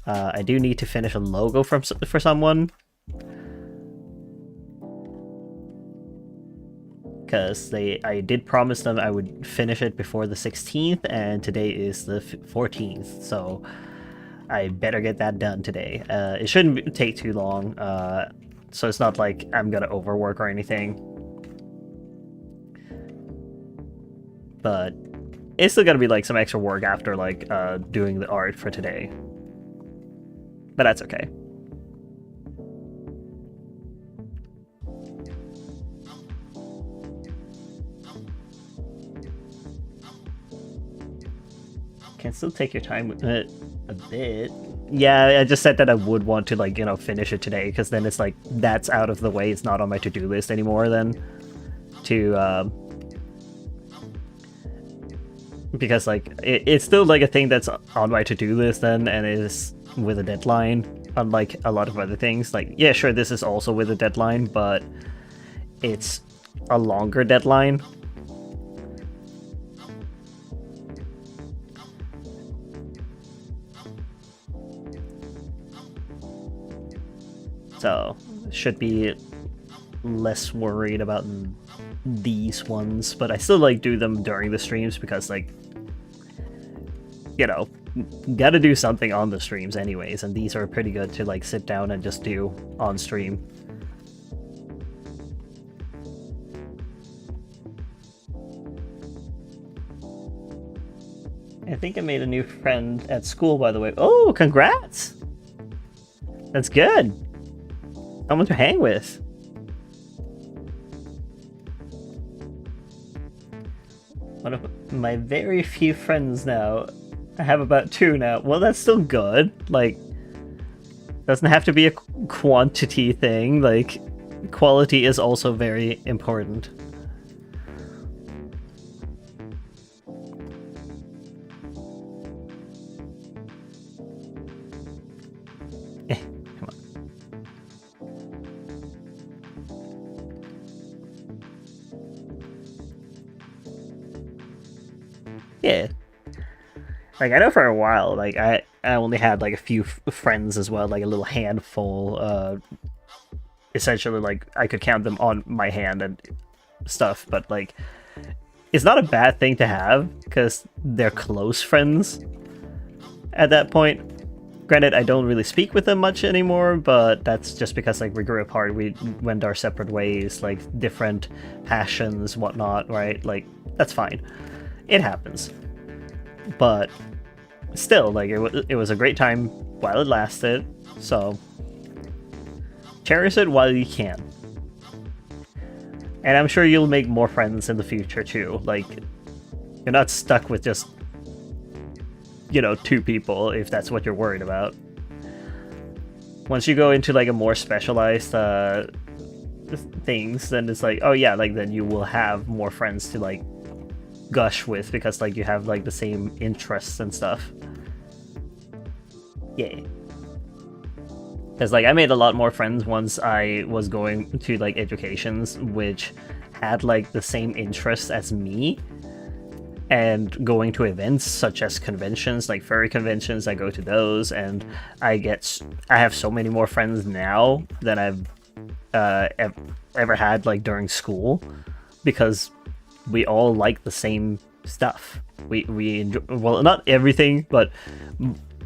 I do need to finish a logo for someone, because I did promise them I would finish it before the 16th, and today is the 14th, so I better get that done today. It shouldn't take too long, so it's not like I'm gonna overwork or anything. But it's still gonna be like some extra work after like doing the art for today. But that's okay. Can still take your time with it a bit. Yeah, I just said that I would want to, like, you know, finish it today, because then it's like that's out of the way. It's not on my to-do list anymore then. Because like it's still like a thing that's on my to-do list then, and it is with a deadline, unlike a lot of other things. Like, yeah, sure, this is also with a deadline, but it's a longer deadline. So should be less worried about these ones, but I still like do them during the streams because, like, you know, gotta do something on the streams anyways, and these are pretty good to like sit down and just do on stream. I think I made a new friend at school, by the way. Oh, congrats! That's good. Someone to hang with. One of my very few friends now. I have about 2 now. Well, that's still good. Like, doesn't have to be a quantity thing. Like, quality is also very important. Come on. Yeah. Like, I know for a while, like, I only had, like, a few friends as well, like, a little handful, essentially, like, I could count them on my hand and stuff, but, like, it's not a bad thing to have, because they're close friends at that point. Granted, I don't really speak with them much anymore, but that's just because, like, we grew apart, we went our separate ways, like, different passions, whatnot, right? Like, that's fine. It happens. But still, like, it was a great time while it lasted, so cherish it while you can. And I'm sure you'll make more friends in the future too. Like, you're not stuck with just, you know, 2 people if that's what you're worried about. Once you go into like a more specialized things, then it's like, oh yeah, like then you will have more friends to like gush with, because like you have like the same interests and stuff. Yeah. Because like I made a lot more friends once I was going to like educations which had like the same interests as me, and going to events such as conventions, like furry conventions. I go to those, and I have so many more friends now than I've ever had like during school, because we all like the same stuff. We enjoy, well, not everything, but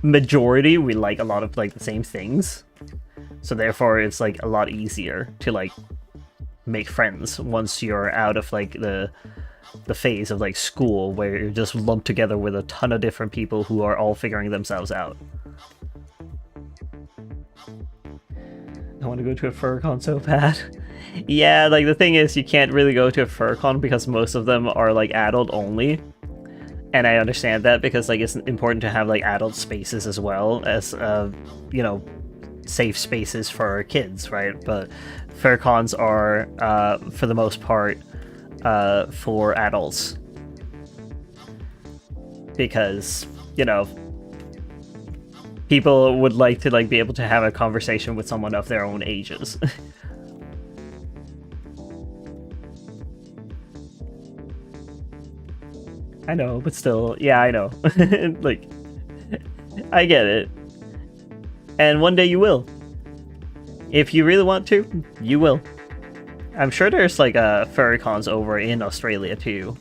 majority, we like a lot of like the same things. So therefore it's like a lot easier to like make friends once you're out of like the phase of like school, where you're just lumped together with a ton of different people who are all figuring themselves out. I want to go to a FurCon so bad. Yeah, like the thing is, you can't really go to a FurCon because most of them are like adult only. And I understand that because like it's important to have like adult spaces as well as you know, safe spaces for kids, right? But FurCons are for the most part for adults because, you know, people would like to like be able to have a conversation with someone of their own ages. I know, but still, yeah, I know. Like, I get it. And one day you will. If you really want to, you will. I'm sure there's like furry cons over in Australia too.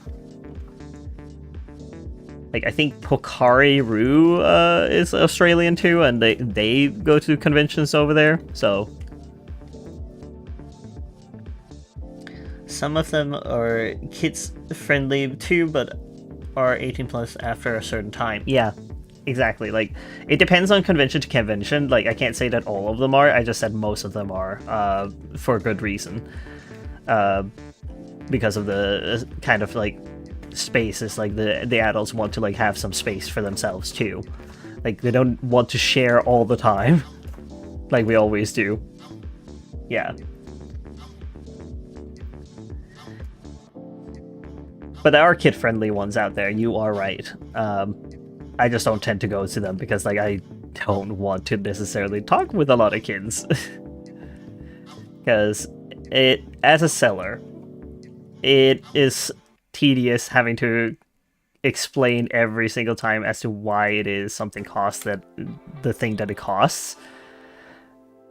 Like, I think Pocari Roo is Australian too, and they go to conventions over there, so... Some of them are kids-friendly too, but are 18 plus after a certain time. Yeah, exactly. Like, it depends on convention to convention. Like, I can't say that all of them are, I just said most of them are, for good reason. Because of the kind of, like, spaces, like, the adults want to, like, have some space for themselves, too. Like, they don't want to share all the time, like we always do. Yeah. But there are kid-friendly ones out there, you are right. I just don't tend to go to them because, like, I don't want to necessarily talk with a lot of kids. Because as a seller, it is tedious having to explain every single time as to why it is something costs that the thing that it costs.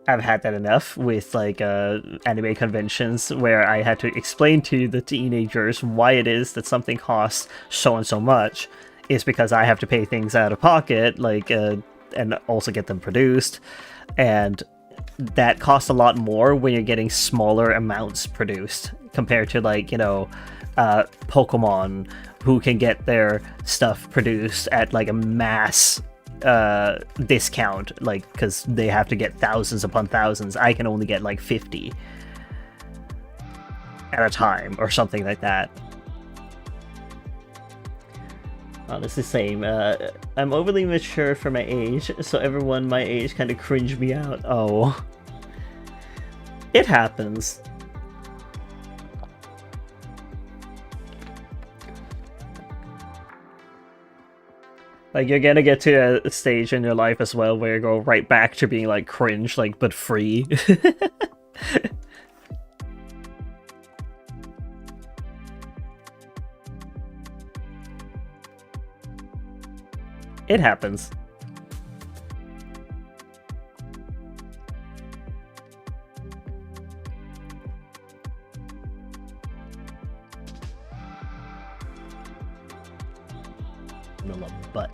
I've had that enough with like anime conventions where I had to explain to the teenagers why it is that something costs so and so much is because I have to pay things out of pocket, like and also get them produced, and that costs a lot more when you're getting smaller amounts produced compared to, like, you know, Pokemon, who can get their stuff produced at like a mass discount, like, because they have to get thousands upon thousands. I can only get like 50 at a time or something like that. Oh, this is the same. I'm overly mature for my age, so everyone my age kind of cringe me out. Oh. It happens. Like, you're gonna get to a stage in your life as well where you go right back to being, like, cringe, like, but free. It happens. I love butt.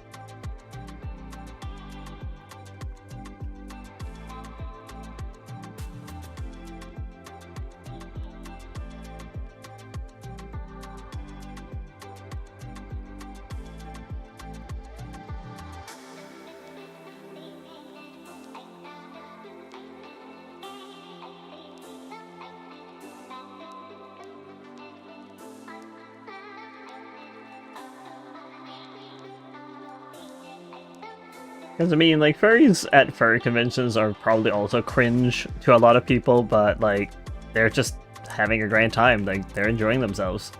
Because, I mean, like, furries at furry conventions are probably also cringe to a lot of people, but, like, they're just having a grand time. Like, they're enjoying themselves.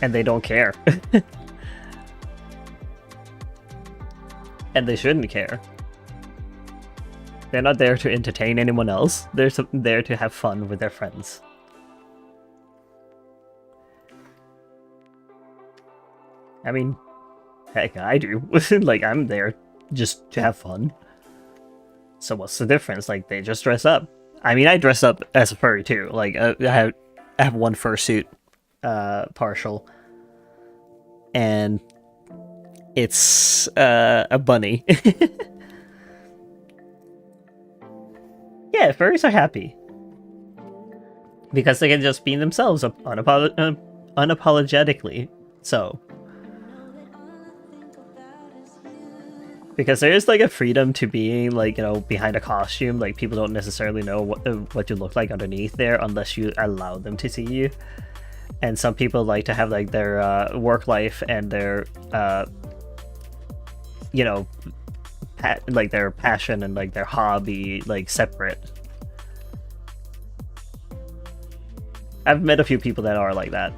And they don't care. And they shouldn't care. They're not there to entertain anyone else. They're there to have fun with their friends. I mean, heck, I do. Like, I'm there just to have fun. So what's the difference? Like, they just dress up. I mean, I dress up as a furry too. Like, I have one fursuit, partial, and it's a bunny. Yeah, furries are happy because they can just be themselves unapologetically. So. because there is like a freedom to being like, you know, behind a costume. Like people don't necessarily know what you look like underneath there unless you allow them to see you. And some people like to have like their work life and their you know, like their passion and like their hobby like separate. I've met a few people that are like that,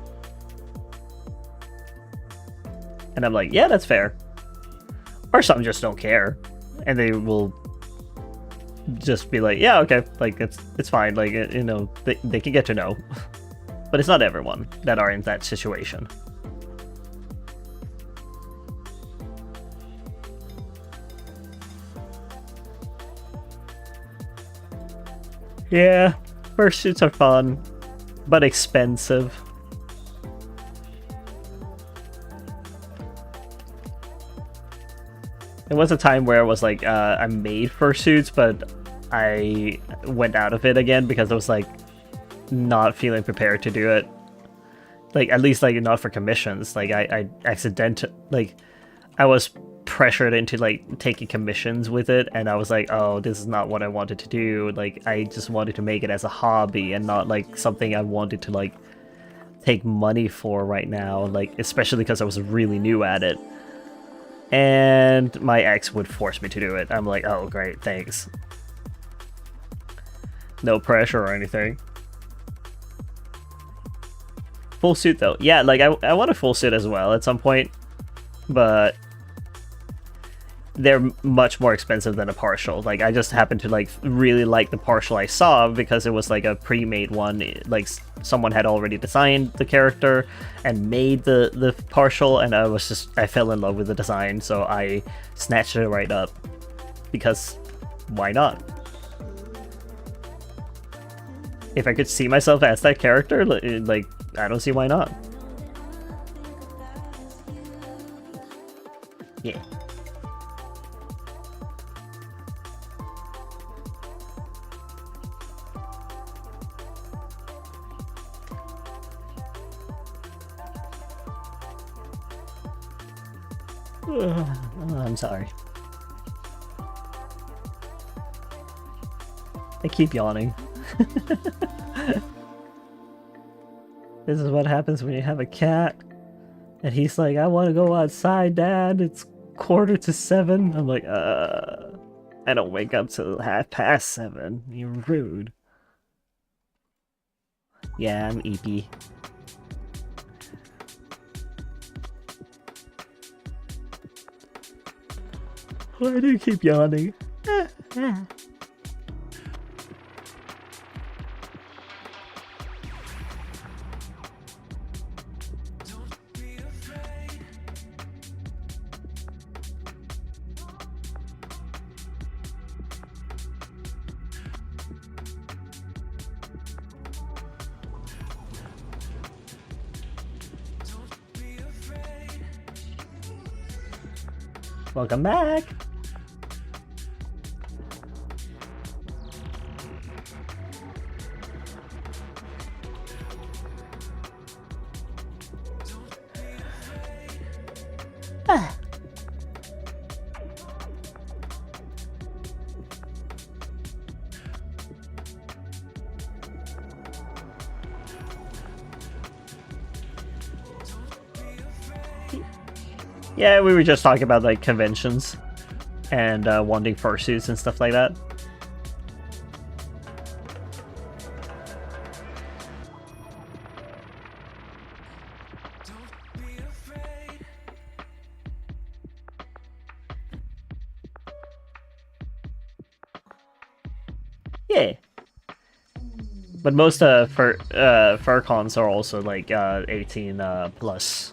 and I'm like, yeah, that's fair. Or some just don't care, and they will just be like, yeah, okay, like it's fine, like, you know, they can get to know. But it's not everyone that are in that situation. Yeah, fursuits are fun, but expensive. There was a time where it was like, I made fursuits, but I went out of it again because I was like not feeling prepared to do it. Like, at least like not for commissions. Like I like I was pressured into like taking commissions with it, and I was like, oh, this is not what I wanted to do. Like I just wanted to make it as a hobby and not like something I wanted to like take money for right now, like especially because I was really new at it. And my ex would force me to do it. I'm like, oh great, thanks. No pressure or anything. Full suit though. Yeah, like I want a full suit as well at some point, but they're much more expensive than a partial. Like I just happened to like really like the partial I saw because it was like a pre-made one. Like someone had already designed the character and made the partial, and I fell in love with the design, so I snatched it right up because why not? If I could see myself as that character, like I don't see why not. Yeah. I'm sorry. I keep yawning. This is what happens when you have a cat and he's like, I want to go outside, Dad. It's 6:45. I'm like, I don't wake up till 7:30. You're rude. Yeah, I'm EP. Why do you keep yawning? Welcome back! Yeah, we were just talking about like conventions and wanting fursuits and stuff like that. Yeah. But most fur cons are also like 18 plus.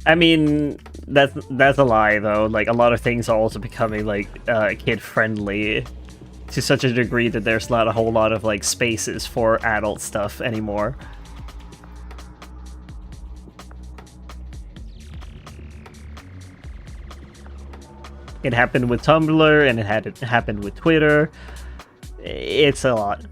I mean, that's a lie though. Like a lot of things are also becoming like kid friendly to such a degree that there's not a whole lot of like spaces for adult stuff anymore. It happened with Tumblr, and it happened with Twitter. It's a lot.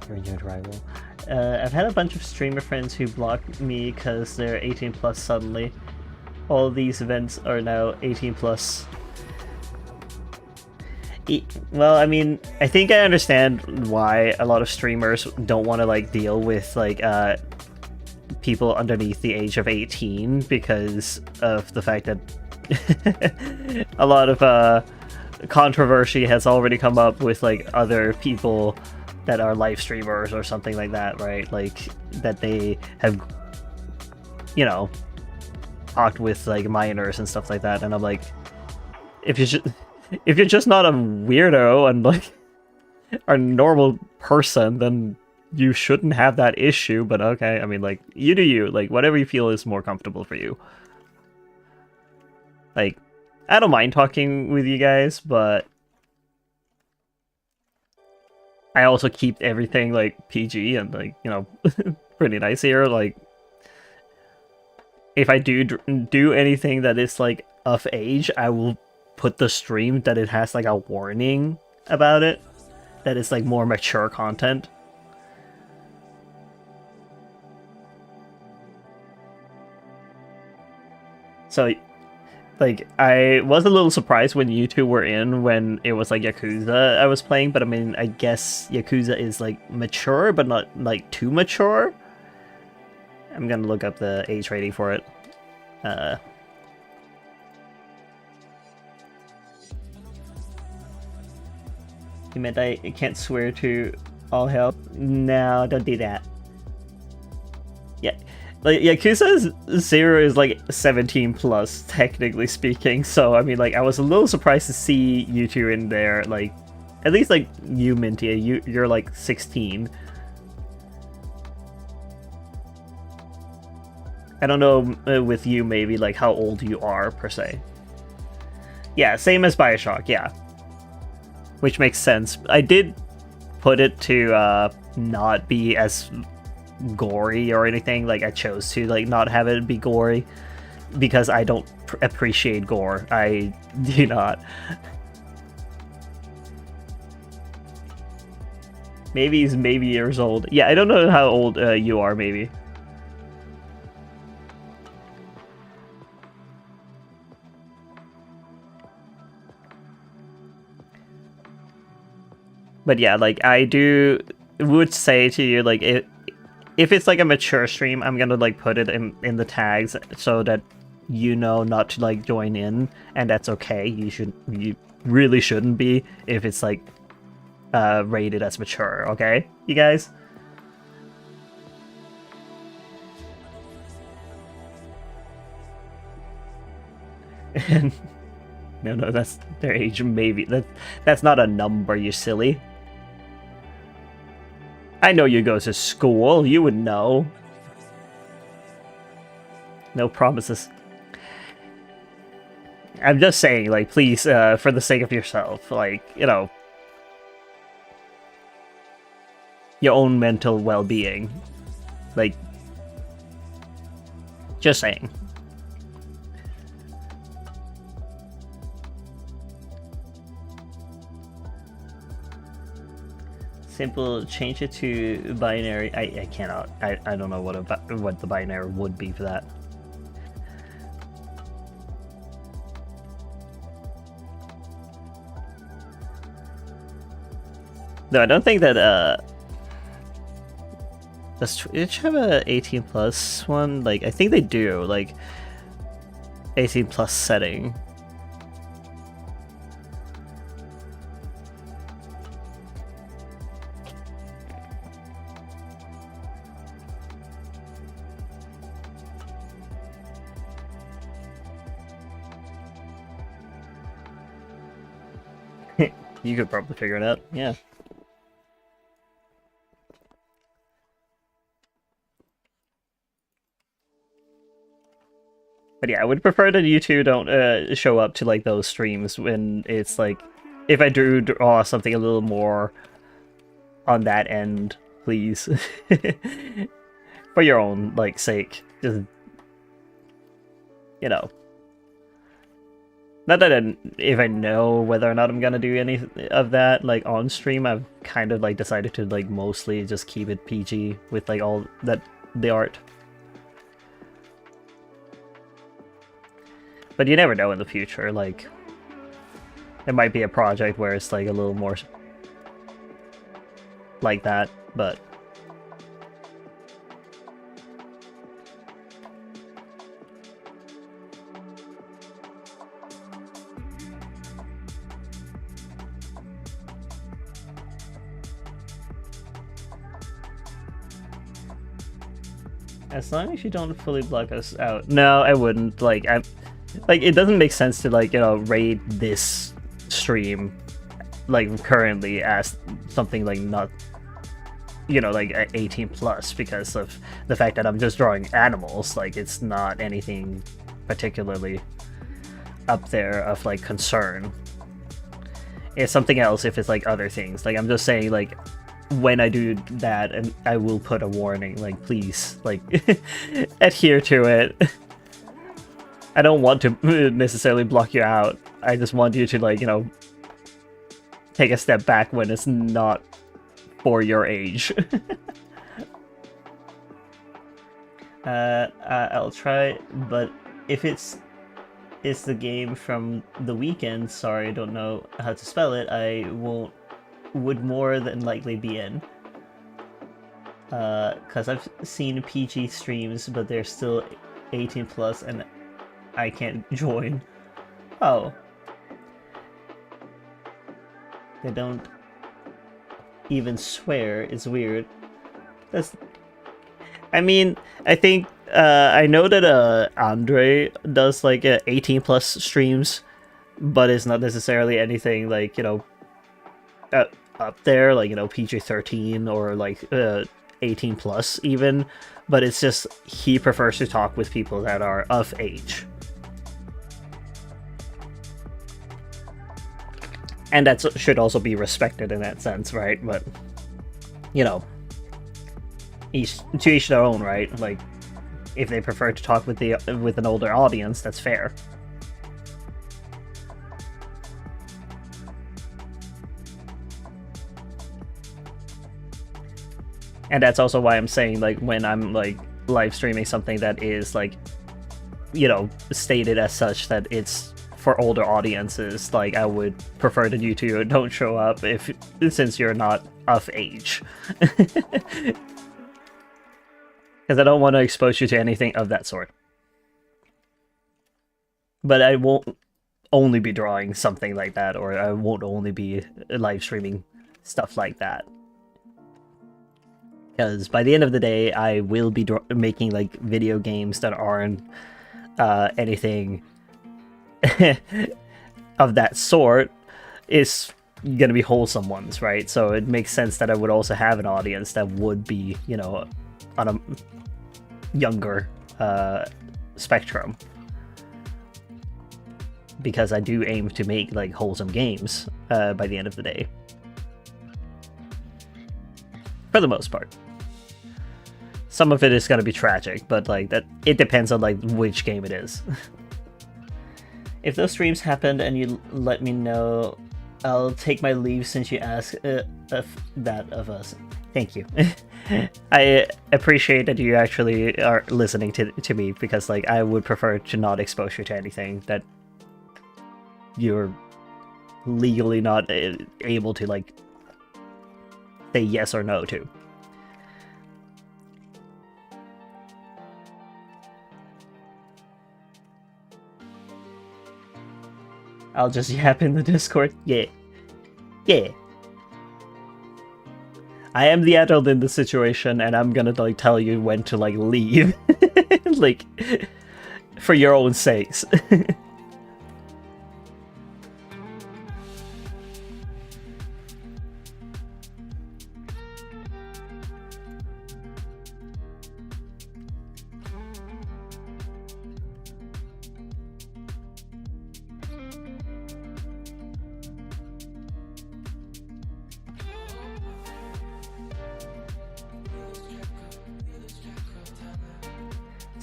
You're a new rival. I've had a bunch of streamer friends who blocked me because they're 18 plus suddenly. All these events are now 18 plus. Well, I mean, I think I understand why a lot of streamers don't want to like deal with like people underneath the age of 18 because of the fact that a lot of controversy has already come up with like other people that are live streamers or something like that, right? Like that they have, you know, talked with like minors and stuff like that, and I'm like, if you're just not a weirdo and like a normal person, then you shouldn't have that issue. But okay, I mean, like, you do you, like whatever you feel is more comfortable for you. Like, I don't mind talking with you guys, but I also keep everything like PG and like, you know, pretty nice here. Like, if I do anything that is like of age, I will put the stream that it has like a warning about it, that is like more mature content. So, like, I was a little surprised when you two were in when it was like Yakuza I was playing, but I mean, I guess Yakuza is like mature, but not like too mature. I'm gonna look up the age rating for it. You meant I can't swear to all help? No, don't do that. Yeah, like Yakuza 0 is like 17 plus, technically speaking. So I mean, like, I was a little surprised to see you two in there. Like, at least like you, Minty, you're like 16. I don't know with you maybe like how old you are per se. Yeah, same as Bioshock. Yeah. Which makes sense. I did put it to not be as gory or anything. Like, I chose to like not have it be gory because I don't appreciate gore. I do not. Maybe he's maybe years old. Yeah, I don't know how old you are. Maybe. But yeah, like, I would say to you, like, if it's like a mature stream, I'm gonna like put it in the tags so that you know not to like join in, and that's okay. You really shouldn't be if it's like rated as mature, okay, you guys? No, that's their age. Maybe that's not a number, you silly. I know you go to school. You would know. No promises. I'm just saying, like, please, for the sake of yourself, like, you know, your own mental well-being. Like, just saying. Simple, change it to binary. I cannot. I don't know what the binary would be for that. No, I don't think that does Twitch have a 18 plus one? Like, I think they do, like 18 plus setting. You could probably figure it out. Yeah. But yeah, I would prefer that you two don't show up to like those streams when it's like, if I do draw something a little more on that end, please, for your own like sake, just you know. Not that if I know whether or not I'm gonna do any of that like on stream, I've kind of like decided to like mostly just keep it PG with like all that the art. But you never know in the future, like, it might be a project where it's, like, a little more like that, but... As long as you don't fully block us out. No, I wouldn't. Like, it doesn't make sense to, like, you know, rate this stream, like, currently as something, like, not, you know, like, 18 plus because of the fact that I'm just drawing animals. Like, it's not anything particularly up there of, like, concern. It's something else if it's, like, other things. Like, I'm just saying, like, when I do that, and I will put a warning, like, please, like, adhere to it. I don't want to necessarily block you out. I just want you to, like, you know, take a step back when it's not for your age. I'll try, but if it's the game from the weekend, sorry, I don't know how to spell it, I would more than likely be in. Because I've seen PG streams, but they're still 18 plus, and I can't join. Oh. They don't even swear. It's weird. That's... I mean, I think, I know that, Andre does, like, 18 plus streams, but it's not necessarily anything, like, you know, up there, like, you know, PG-13 or, like, 18 plus even, but it's just he prefers to talk with people that are of age. And that should also be respected in that sense, right? But, you know, to each their own, right? Like, if they prefer to talk with an older audience, that's fair. And that's also why I'm saying, like, when I'm, like, live streaming something that is, like, you know, stated as such that it's for older audiences, like, I would prefer that you two don't show up since you're not of age. Because I don't want to expose you to anything of that sort. But I won't only be drawing something like that, or I won't only be live streaming stuff like that. Because by the end of the day, I will be making, like, video games that aren't anything of that sort. Is gonna be wholesome ones, right? So it makes sense that I would also have an audience that would be, you know, on a younger spectrum. Because I do aim to make, like, wholesome games by the end of the day. For the most part. Some of it is going to be tragic, but, like, that it depends on, like, which game it is. If those streams happened and you let me know, I'll take my leave since you asked that of us. Thank you. I appreciate that you actually are listening to me, because, like, I would prefer to not expose you to anything that you're legally not able to, like, say yes or no to. I'll just yap in the Discord. Yeah. Yeah. I am the adult in this situation, and I'm gonna, like, tell you when to, like, leave. Like, for your own sakes.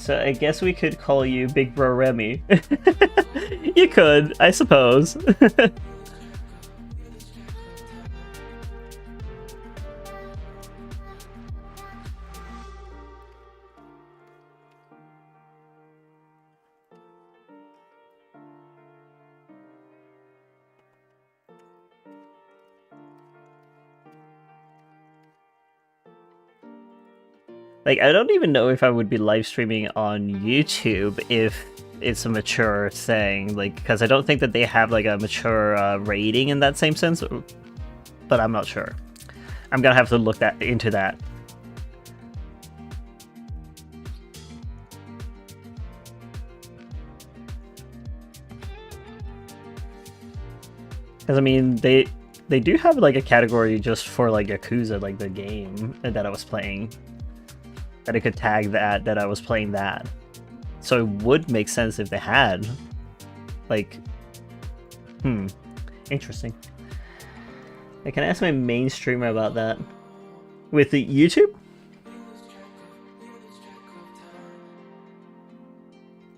So I guess we could call you Big Bro Remy. You could, I suppose. Like, I don't even know if I would be live streaming on YouTube if it's a mature thing, like, because I don't think that they have like a mature rating in that same sense, but I'm not sure. I'm gonna have to look into that. Because I mean, they do have like a category just for like Yakuza, like the game that I was playing, that I could tag that I was playing that. So it would make sense if they had, like, interesting. I can ask my main streamer about that. With the YouTube?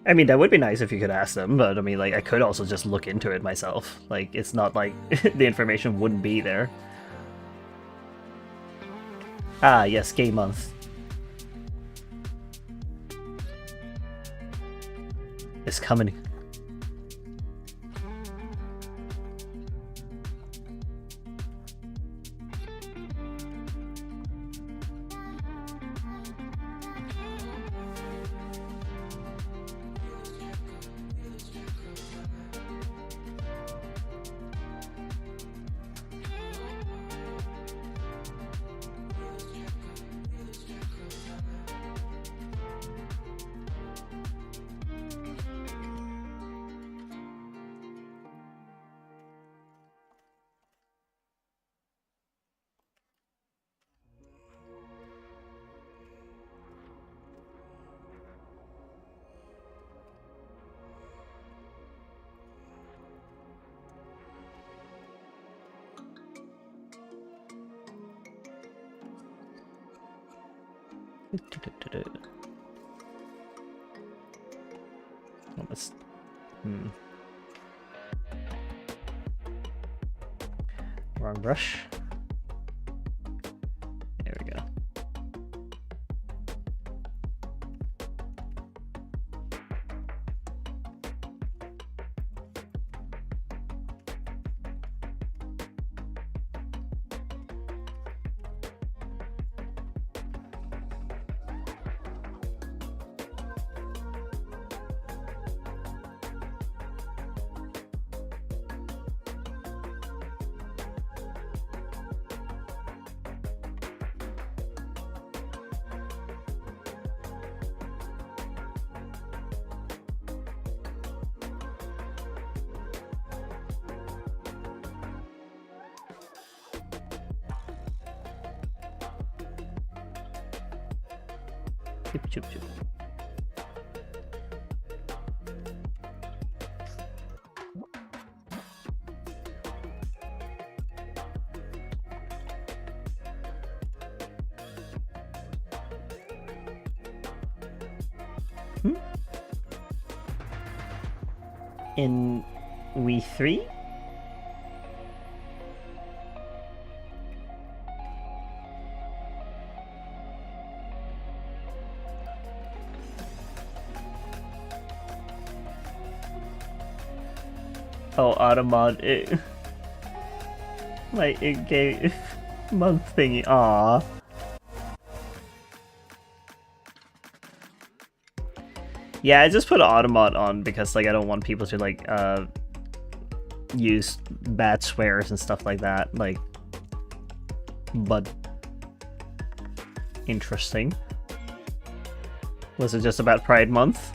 I mean, that would be nice if you could ask them, but I mean, like, I could also just look into it myself. Like, it's not like the information wouldn't be there. Ah, yes, Game Month. Is coming. Almost. Wrong brush. There we go. Chip, chip, chip. In we 3? Oh, Automod, like, it gave month thingy, aww. Yeah, I just put Automod on because, like, I don't want people to, like, use bad swears and stuff like that, like, but interesting. Was it just about Pride Month?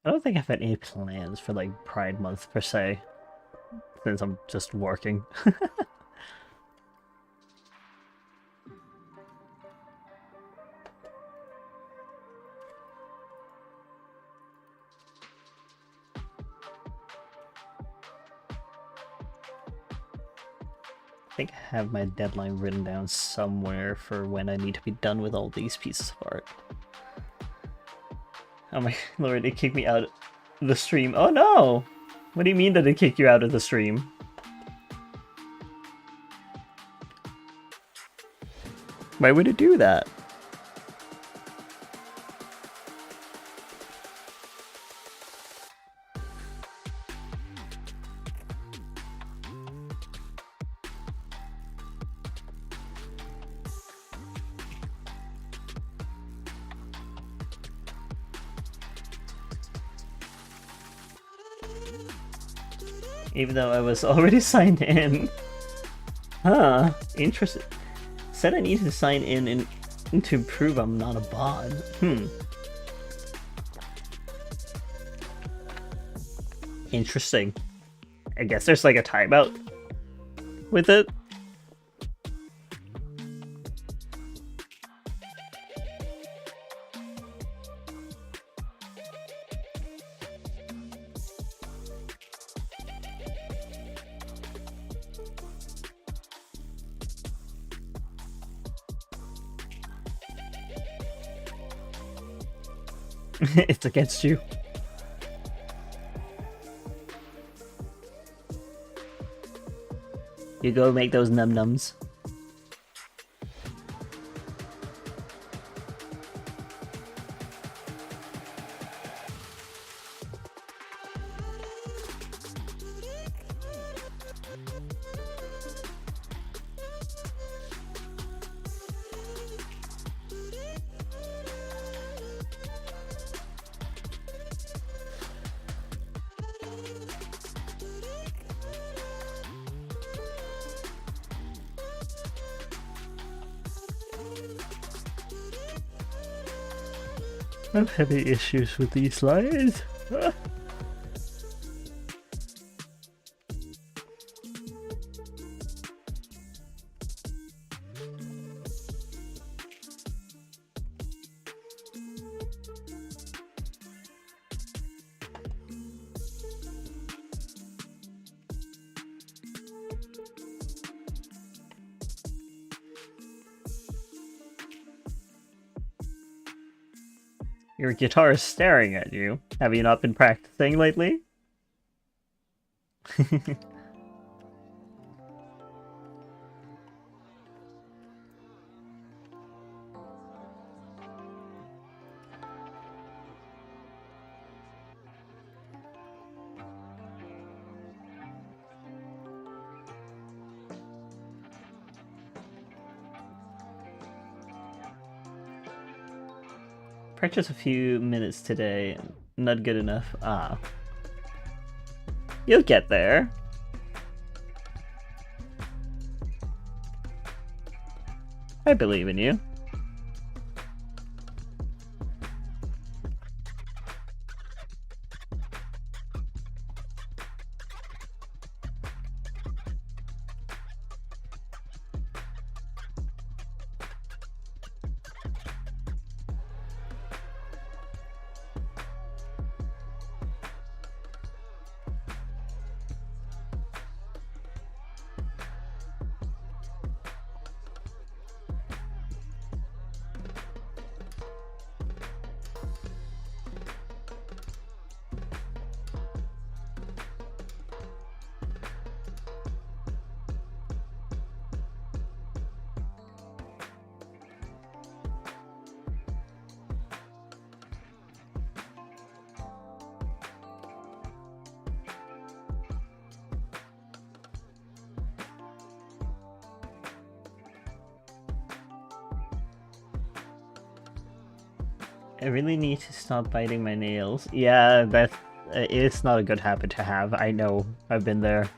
I don't think I have any plans for like Pride Month per se, since I'm just working. I think I have my deadline written down somewhere for when I need to be done with all these pieces of art. Oh my lord, it kicked me out of the stream. Oh no! What do you mean that it kicked you out of the stream? Why would it do that? Even though I was already signed in. Huh, interesting. Said I needed to sign in to prove I'm not a bot. Interesting. I guess there's like a timeout with it. It's against you. You go make those num-nums. I'm having issues with these slides. Your guitar is staring at you. Have you not been practicing lately? Practice a few minutes today. Not good enough. Ah. You'll get there. I believe in you. I really need to stop biting my nails. Yeah, that it's not a good habit to have. I know. I've been there.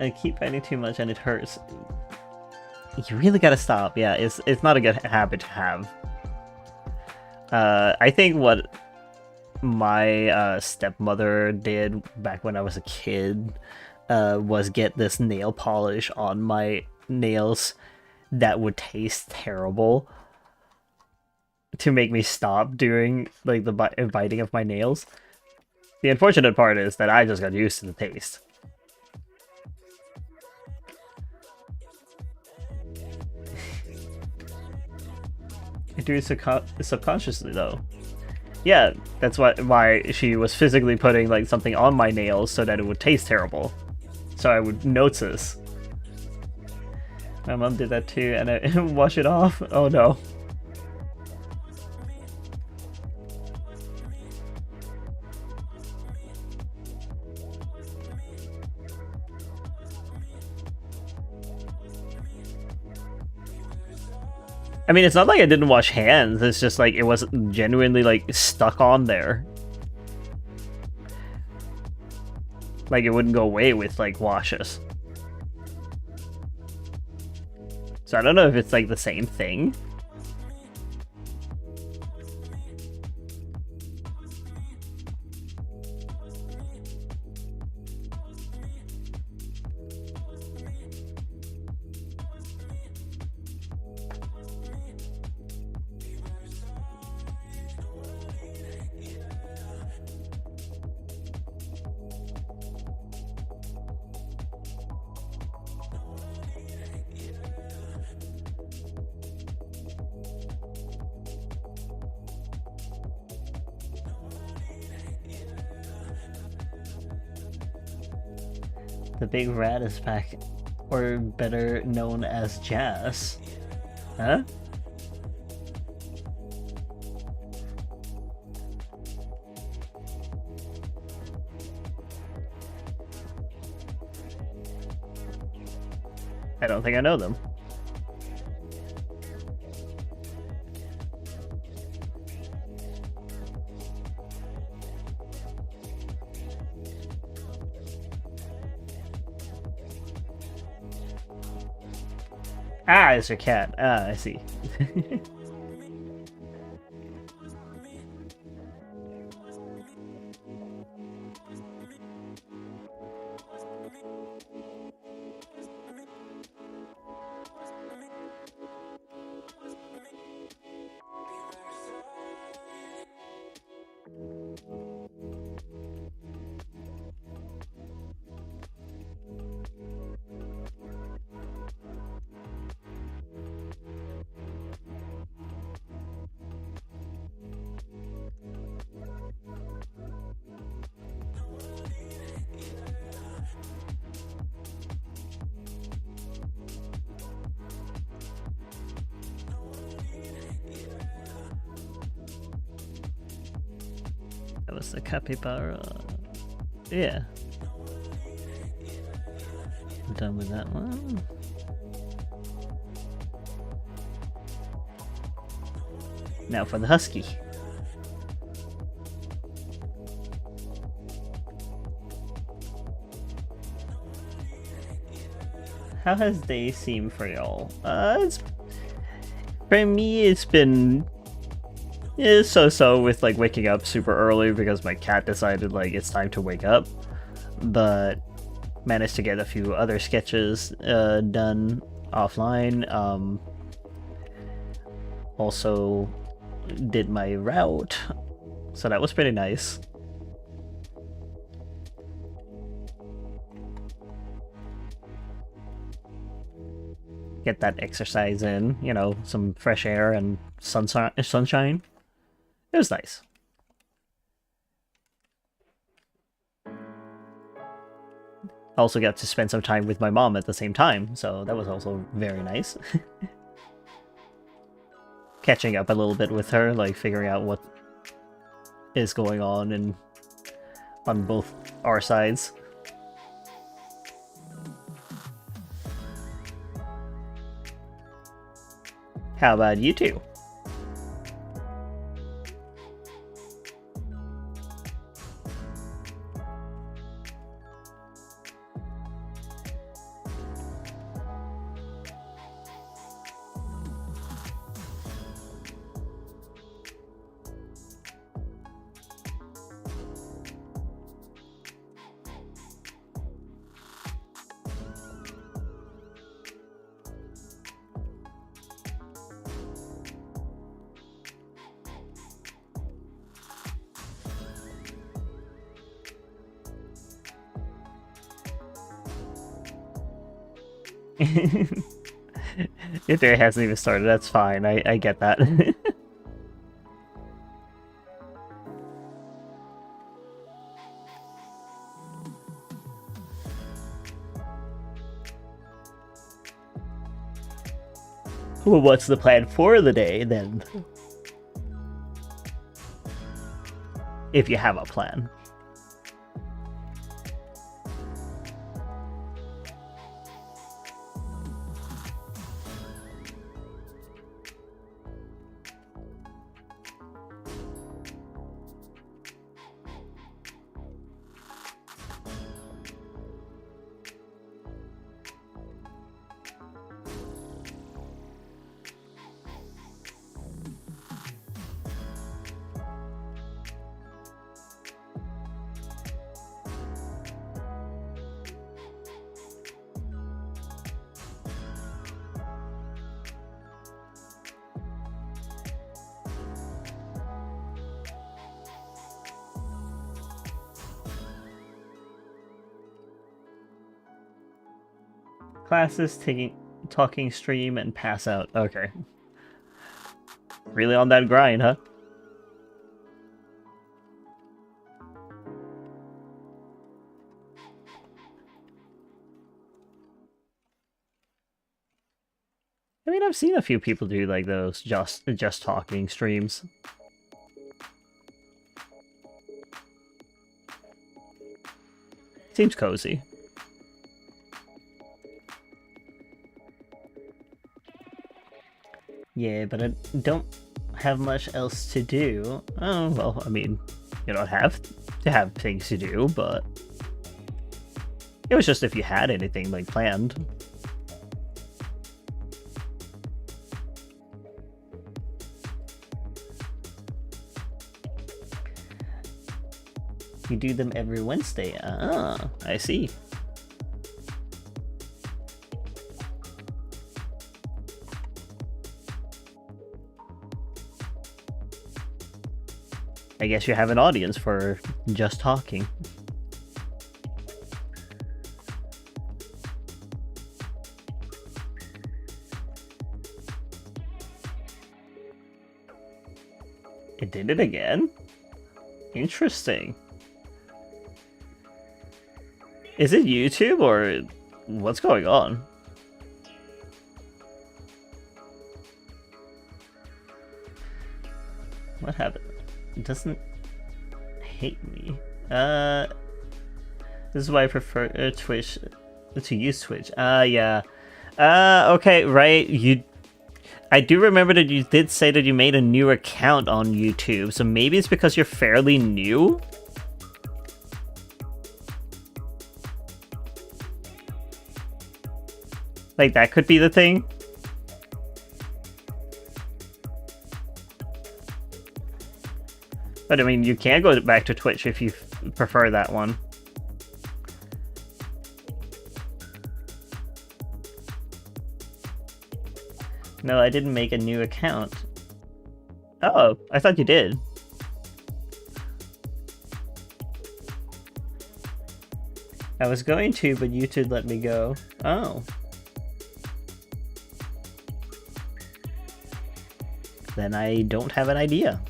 I keep biting too much and it hurts. You really gotta stop. Yeah, it's not a good habit to have. I think what my stepmother did back when I was a kid was get this nail polish on my nails that would taste terrible to make me stop doing like the biting of my nails. The unfortunate part is that I just got used to the taste. I do it subconsciously though. Yeah, that's why she was physically putting like something on my nails so that it would taste terrible, so I would notice. My mom did that too, and I wash it off. Oh no. I mean, it's not like I didn't wash hands, it's just like it was genuinely like stuck on there. Like it wouldn't go away with like washes. So I don't know if it's like the same thing. The big rat is back, or better known as Jazz. Huh? I don't think I know them. Ah, it's your cat. Ah, I see. That was the capybara. Yeah. Done with that one. Now for the husky. How has day seemed for y'all? For me, it's been so-so with like waking up super early because my cat decided like it's time to wake up, but managed to get a few other sketches done offline. Also did my route, so that was pretty nice. Get that exercise in, you know, some fresh air and sunshine. It was nice. Also got to spend some time with my mom at the same time, so that was also very nice. Catching up a little bit with her, like figuring out what is going on and on both our sides. How about you two? Your day hasn't even started. That's fine. I get that. Well, what's the plan for the day then? If you have a plan. Classes, talking stream, and pass out. Okay. Really on that grind, huh? I mean, I've seen a few people do like those just talking streams. Seems cozy. Yeah, but I don't have much else to do. Oh, well, I mean, you don't have to have things to do, but it was just if you had anything, like, planned. You do them every Wednesday. Ah, I see. I guess you have an audience for just talking. It did it again? Interesting. Is it YouTube or what's going on? What happened? It doesn't hate me. This is why I prefer Twitch to use Twitch. Yeah. Okay, right. I do remember that you did say that you made a new account on YouTube, so maybe it's because you're fairly new? Like, that could be the thing? But I mean, you can go back to Twitch if you prefer that one. No, I didn't make a new account. Oh, I thought you did. I was going to, but YouTube let me go. Oh. Then I don't have an idea.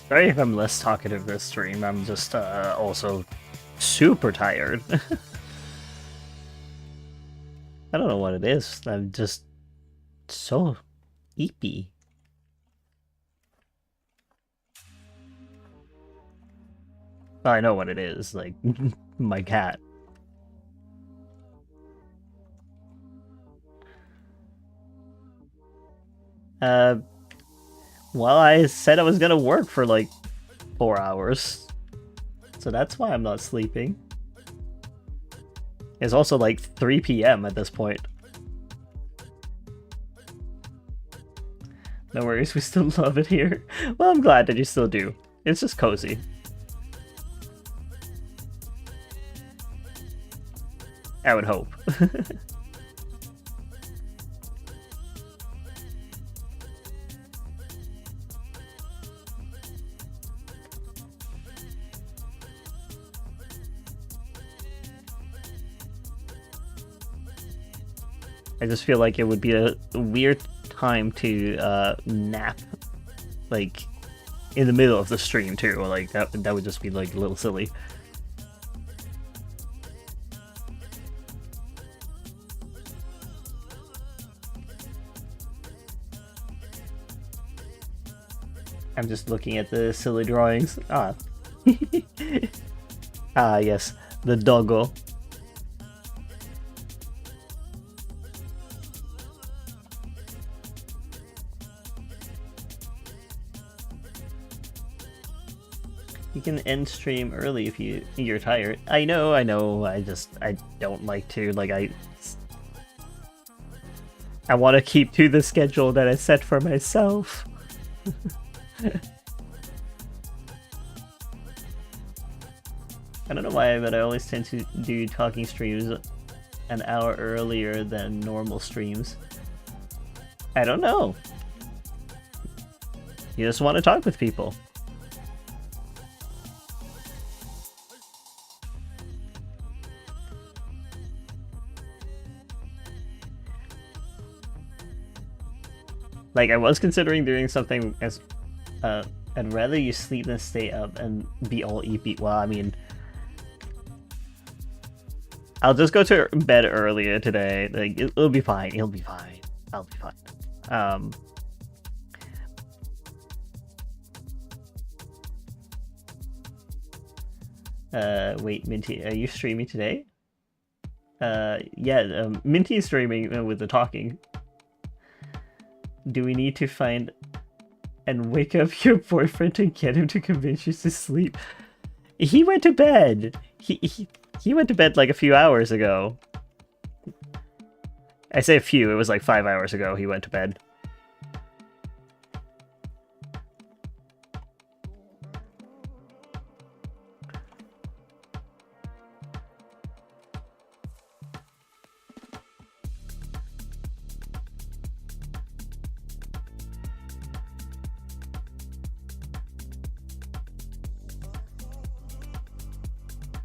Sorry if I'm less talkative this stream. I'm just also super tired. I don't know what it is. I'm just so eepy. Well, I know what it is. Like my cat. Well, I said I was gonna work for like 4 hours. So that's why I'm not sleeping. It's also like 3 p.m. at this point. No worries, we still love it here. Well, I'm glad that you still do. It's just cozy. I would hope. I just feel like it would be a weird time to nap, like in the middle of the stream too. Like that would just be like a little silly. I'm just looking at the silly drawings. Ah. Ah, yes, the doggo. You can end stream early if you're tired. I know. I don't like to. Like I want to keep to the schedule that I set for myself. I don't know why, but I always tend to do talking streams an hour earlier than normal streams. I don't know. You just want to talk with people. Like, I was considering doing something as, I'd rather you sleep than stay up and be all eepy. Well, I mean, I'll just go to bed earlier today. Like, it'll be fine. It'll be fine. I'll be fine. Wait, Minty, are you streaming today? Yeah, Minty is streaming with the talking. Do we need to find and wake up your boyfriend to get him to convince you to sleep? He went to bed. He went to bed like a few hours ago. I say a few, it was like 5 hours ago he went to bed.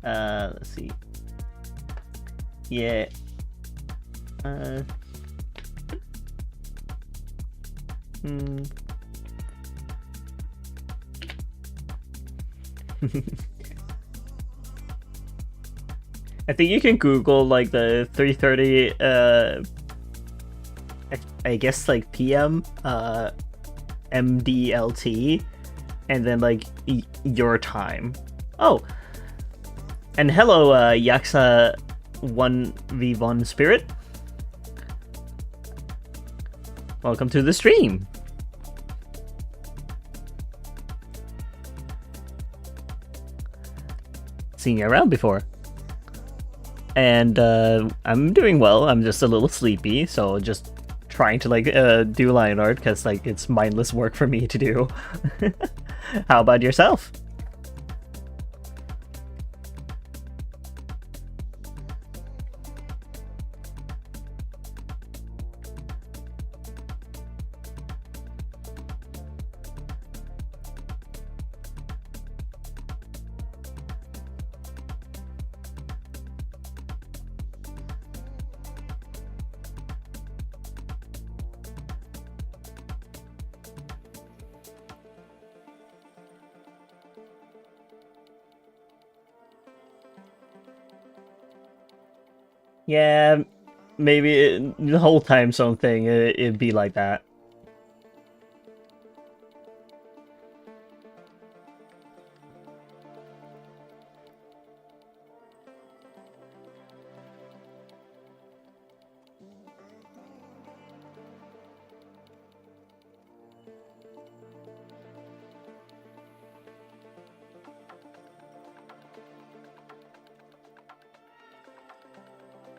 Let's see. Yeah. I think you can Google like the 3:30 I guess like PM MDLT and then like your time. Oh. And hello, Yaksa 1v1 Spirit. Welcome to the stream. Seen you around before. And I'm doing well. I'm just a little sleepy, so just trying to like do line art because like it's mindless work for me to do. How about yourself? Yeah, maybe the whole time zone thing, it'd be like that.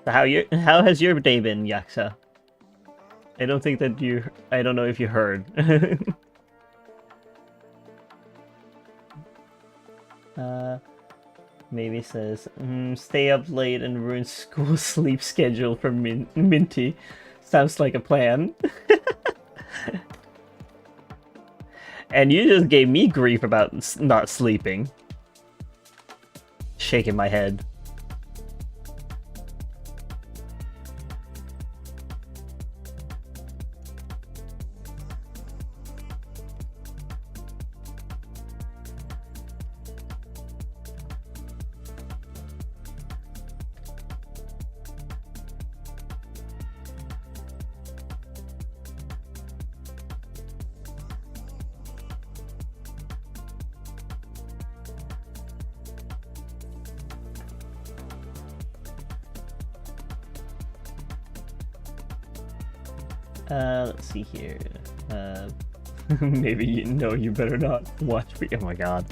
So how has your day been, Yaksa? I don't think that I don't know if you heard. Maybe says, stay up late and ruin school sleep schedule for Minty. Sounds like a plan. And you just gave me grief about not sleeping. Shaking my head. Let's see here. Maybe you better not watch me. Oh my god.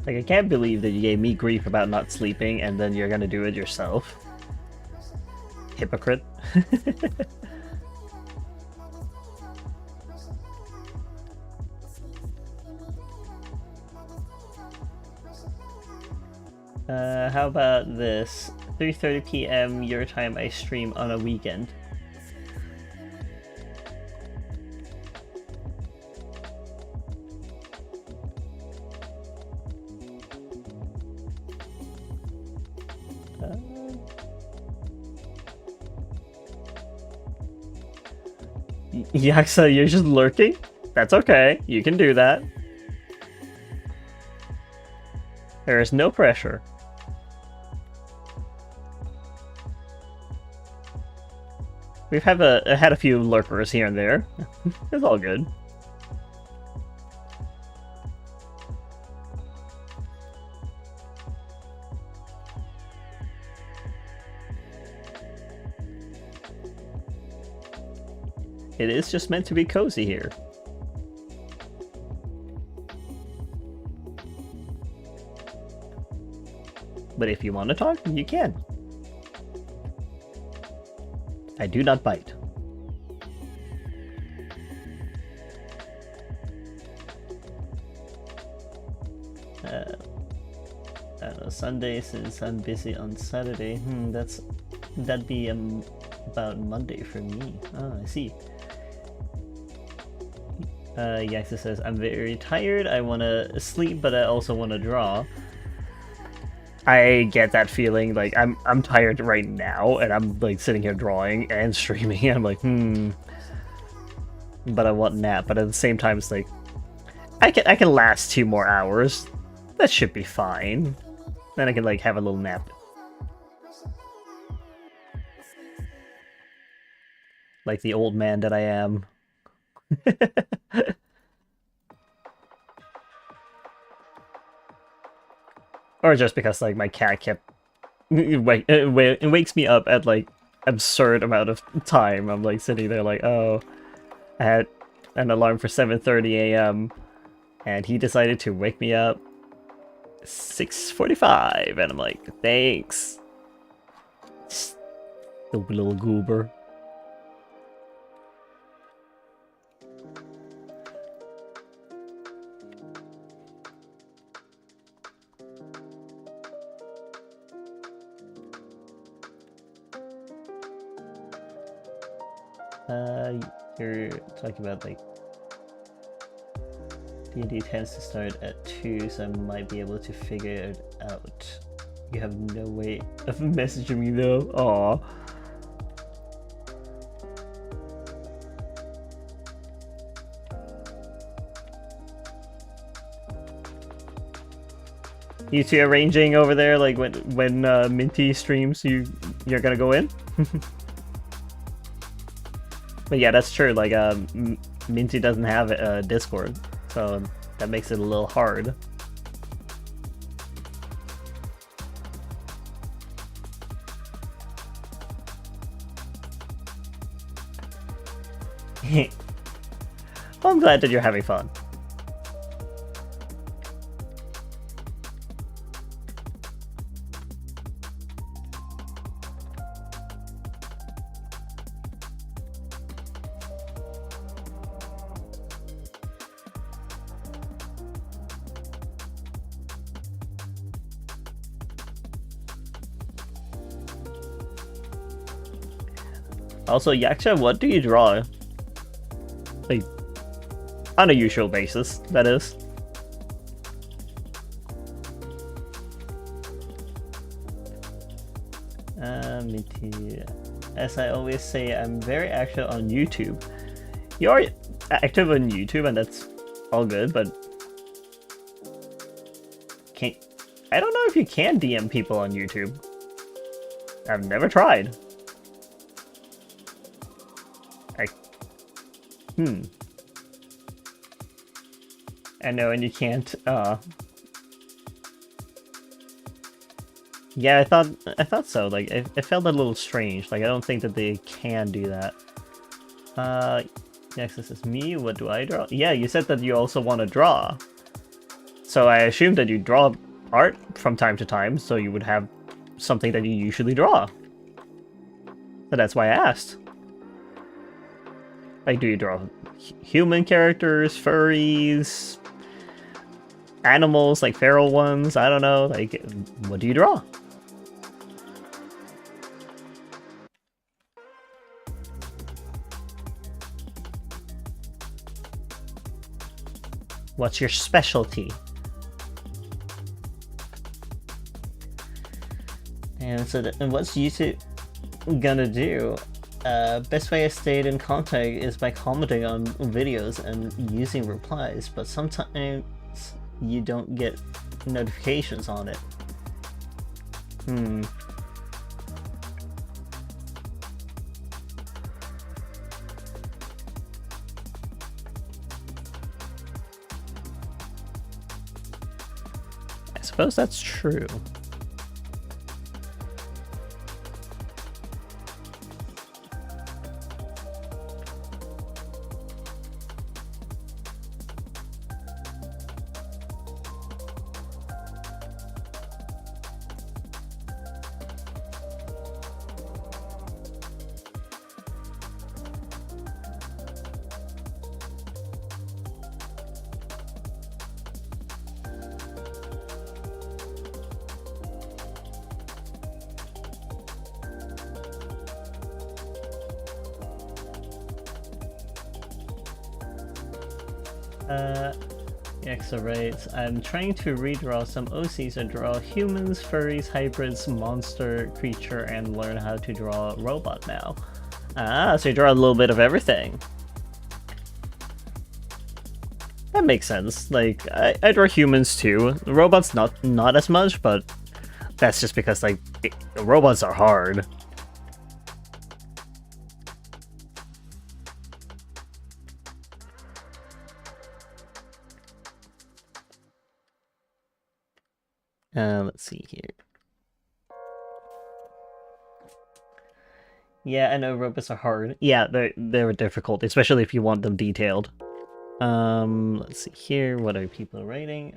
Like, I can't believe that you gave me grief about not sleeping and then you're gonna do it yourself. Hypocrite. How about this? 3:30 p.m. your time I stream on a weekend. Yaksa, you're just lurking? That's okay. You can do that. There is no pressure. We've had a few lurkers here and there. It's all good. It is just meant to be cozy here. But if you want to talk, you can. I do not bite. I don't know, Sunday since I'm busy on Saturday. That'd be about Monday for me. Oh, I see. Yaxa says, I'm very tired, I want to sleep, but I also want to draw. I get that feeling, like, I'm tired right now, and I'm, like, sitting here drawing and streaming, and I'm like, but I want a nap, but at the same time, it's like, I can last 2 more hours. That should be fine. Then I can, like, have a little nap. Like the old man that I am. Or just because, like, my cat kept... It wakes me up at, like, absurd amount of time. I'm, like, sitting there like, oh, I had an alarm for 7:30 a.m. and he decided to wake me up 6:45, and I'm like, thanks. Stupid little goober. You're talking about like D&D tends to start at 2, so I might be able to figure it out. You have no way of messaging me though. Aw. You two arranging over there, like when Minty streams, you're gonna go in. But yeah, that's true. Like Minty doesn't have a Discord, so that makes it a little hard. Well, I'm glad that you're having fun. Also, Yaksha, what do you draw? Like, on a usual basis, that is. As I always say, I'm very active on YouTube. You're active on YouTube, and that's all good, but I don't know if you can DM people on YouTube. I've never tried. I know, and you can't. Yeah, I thought so. Like, it felt a little strange. Like, I don't think that they can do that. Next, this is me. What do I draw? Yeah, you said that you also want to draw. So I assumed that you draw art from time to time, so you would have something that you usually draw. So that's why I asked. Like, do you draw human characters, furries, animals, like feral ones? I don't know. Like, what do you draw? What's your specialty? And so, and what's YouTube gonna do? Best way I stayed in contact is by commenting on videos and using replies, but sometimes you don't get notifications on it. I suppose that's true. Yeah, so right. I'm trying to redraw some OCs and draw humans, furries, hybrids, monster, creature, and learn how to draw a robot now. Ah, so you draw a little bit of everything. That makes sense. Like, I draw humans too. Robots not as much, but that's just because, like, robots are hard. Let's see here. Yeah, I know robots are hard. Yeah, they're difficult, especially if you want them detailed. Let's see here. What are people writing?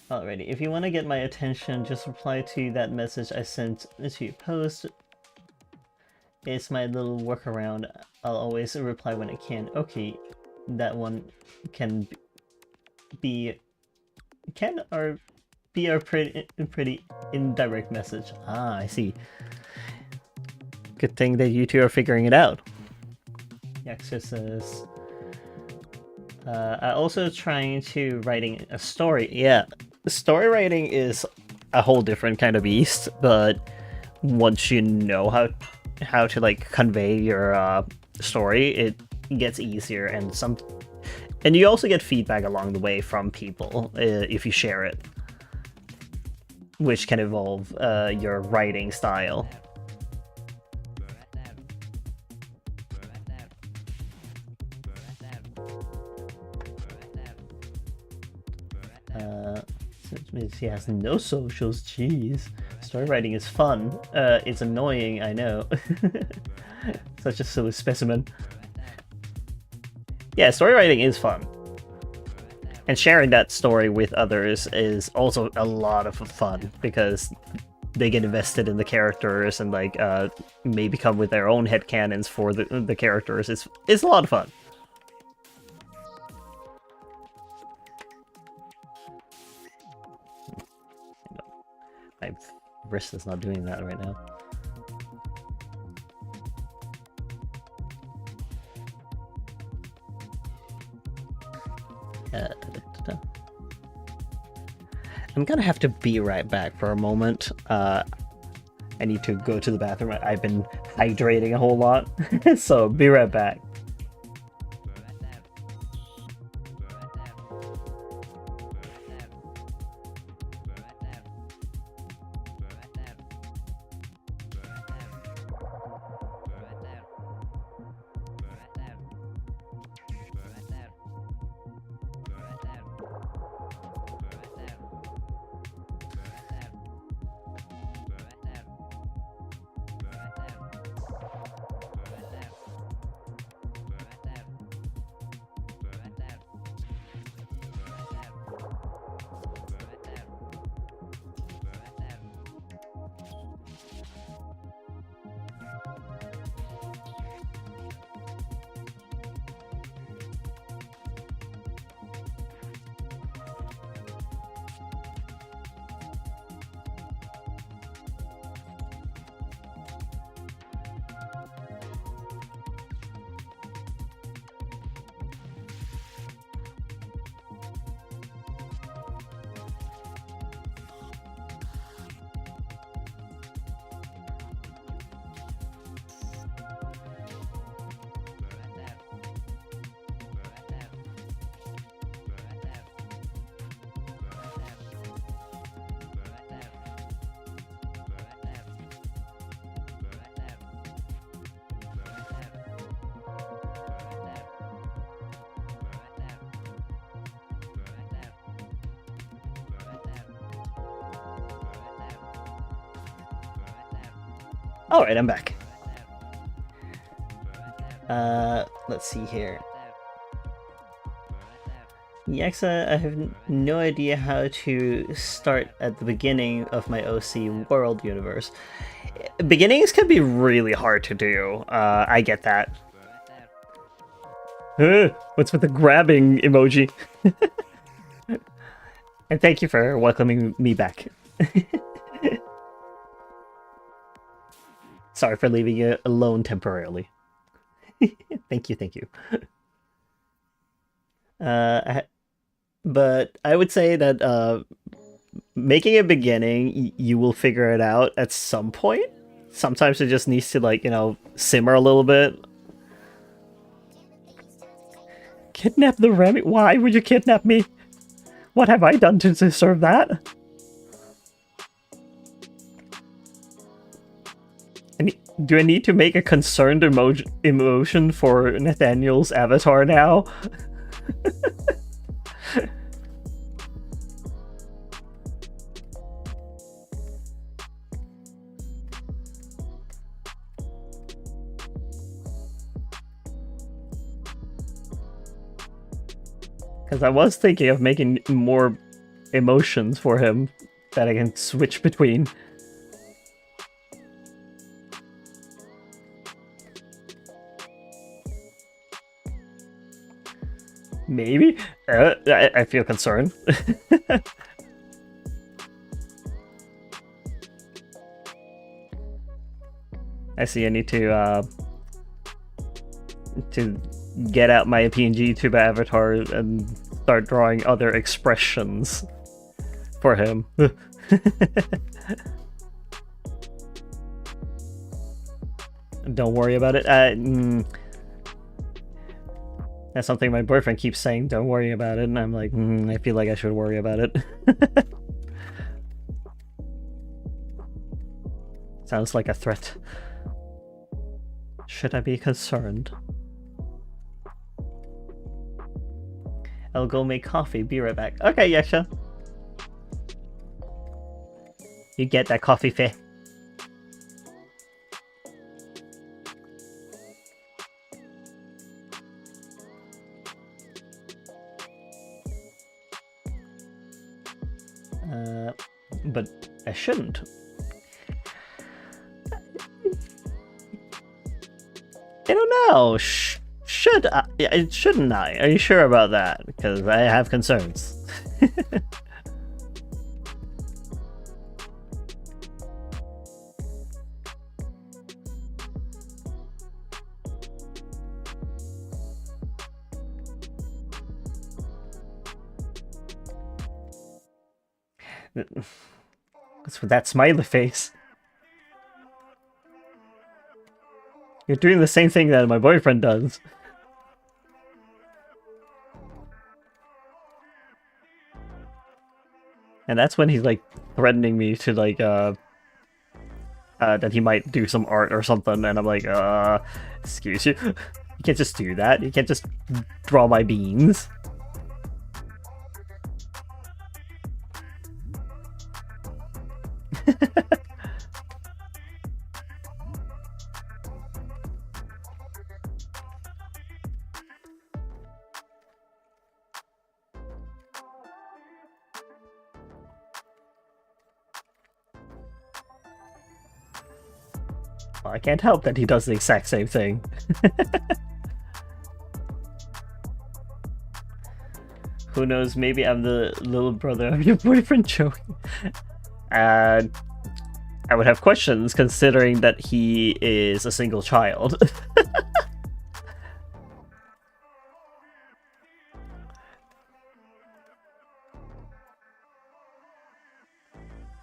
Alrighty. If you want to get my attention, just reply to that message I sent to your post. It's my little workaround. I'll always reply when I can. Okay, that one can be or be a pretty indirect message. Ah, I see. Good thing that you two are figuring it out. Yaxa says, I also trying to writing a story. Yeah, story writing is a whole different kind of beast, but once you know how to like convey your story, it gets easier, and you also get feedback along the way from people if you share it, which can evolve your writing style. She has no socials, jeez. Story writing is fun. It's annoying, I know. Such a silly specimen. Yeah, story writing is fun. And sharing that story with others is also a lot of fun, because they get invested in the characters and like maybe come with their own headcanons for the characters. It's a lot of fun. My wrist is not doing that right now. I'm gonna have to be right back for a moment. I need to go to the bathroom. I've been hydrating a whole lot, so be right back. Alright, I'm back. Let's see here. Yaxa, I have no idea how to start at the beginning of my OC world universe. Beginnings can be really hard to do. I get that. What's with the grabbing emoji? And thank you for welcoming me back. Sorry for leaving you alone temporarily. Thank you. But I would say that making a beginning, you will figure it out at some point. Sometimes it just needs to, like, you know, simmer a little bit. Kidnap the Remy? Why would you kidnap me? What have I done to deserve that? Do I need to make a concerned emotion for Nathaniel's avatar now? Because I was thinking of making more emotions for him that I can switch between. Maybe? I feel concerned. I see I need to get out my PNG Tube avatar and start drawing other expressions for him. Don't worry about it. That's something my boyfriend keeps saying, don't worry about it, and I'm like, I feel like I should worry about it. Sounds like a threat. Should I be concerned? I'll go make coffee, be right back. Okay, Yasha. You get that coffee, Faye. But I shouldn't. I don't know. Should I? Shouldn't I? Are you sure about that? Because I have concerns. What's with that smiley face? You're doing the same thing that my boyfriend does. And that's when he's like threatening me to like that he might do some art or something, and I'm like, excuse you. You can't just do that. You can't just draw my beans. Well, I can't help that he does the exact same thing. Who knows, maybe I'm the little brother of your boyfriend, Joey. And I would have questions considering that he is a single child.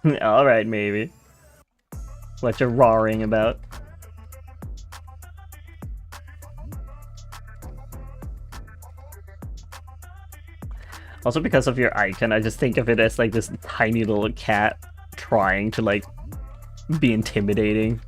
Alright, maybe. What you're roaring about. Also, because of your icon, I just think of it as like this tiny little cat trying to like be intimidating.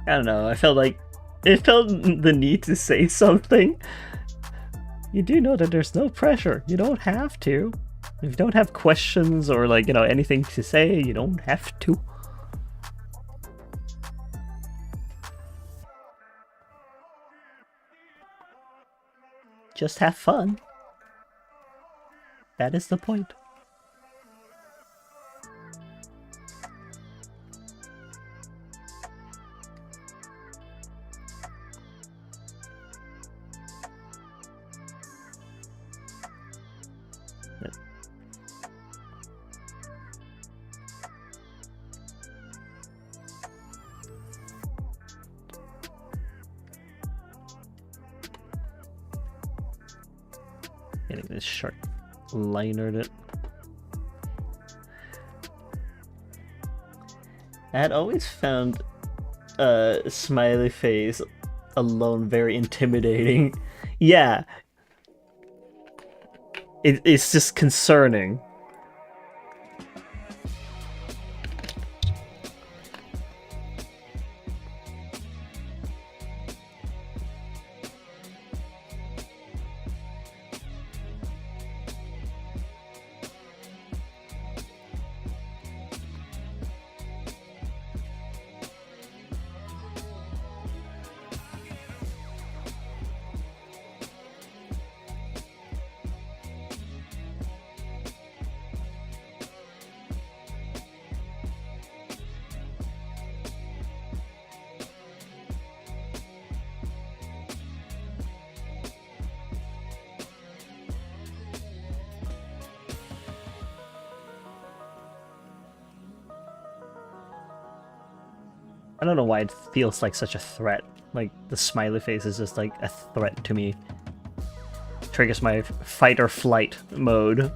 I don't know, I felt the need to say something. You do know that there's no pressure. You don't have to. If you don't have questions or like, you know, anything to say, you don't have to. Just have fun. That is the point. Getting this sharp linered it. I had always found a smiley face alone very intimidating. Yeah. It's just concerning. don't know why it feels like such a threat. Like, the smiley face is just like a threat to me. Triggers my fight or flight mode.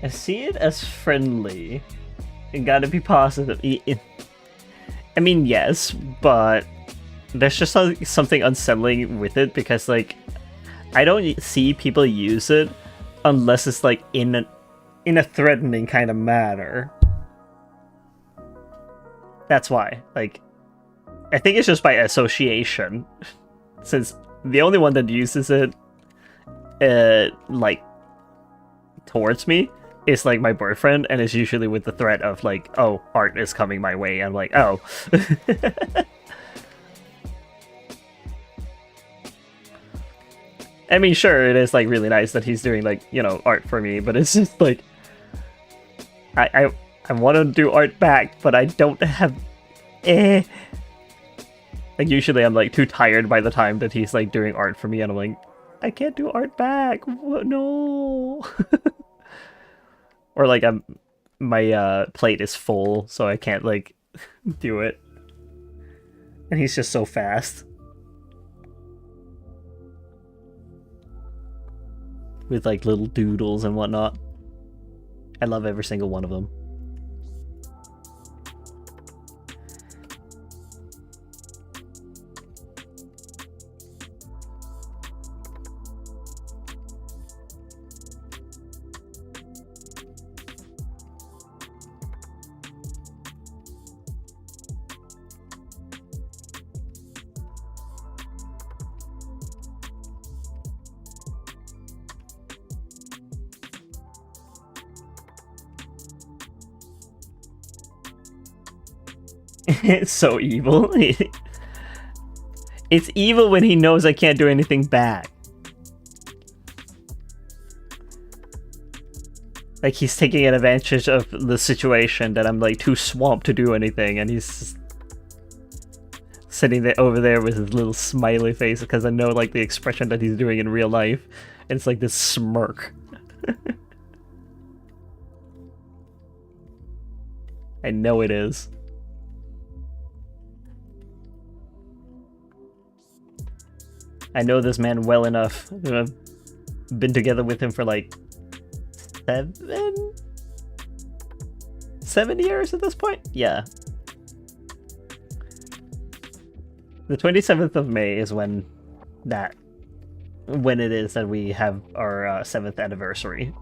I see it as friendly. It gotta be positive. I mean, yes, but there's just something unsettling with it because, like, I don't see people use it unless it's like in a threatening kind of manner. That's why. Like, I think it's just by association, since the only one that uses it, like, towards me is like my boyfriend, and it's usually with the threat of like, oh, art is coming my way. I'm like, oh. I mean, sure, it is like really nice that he's doing like, you know, art for me, but it's just like, I want to do art back, but I don't have, like, usually I'm like too tired by the time that he's like doing art for me, and I'm like, I can't do art back. No. Or like my plate is full, so I can't like do it. And he's just so fast. With like little doodles and whatnot. I love every single one of them. It's so evil. It's evil when he knows I can't do anything back. Like, he's taking advantage of the situation that I'm like too swamped to do anything, and he's just sitting there over there with his little smiley face because I know like the expression that he's doing in real life. And it's like this smirk. I know it is. I know this man well enough. I've been together with him for like 7 years at this point? Yeah. The 27th of May is when it is that we have our 7th anniversary.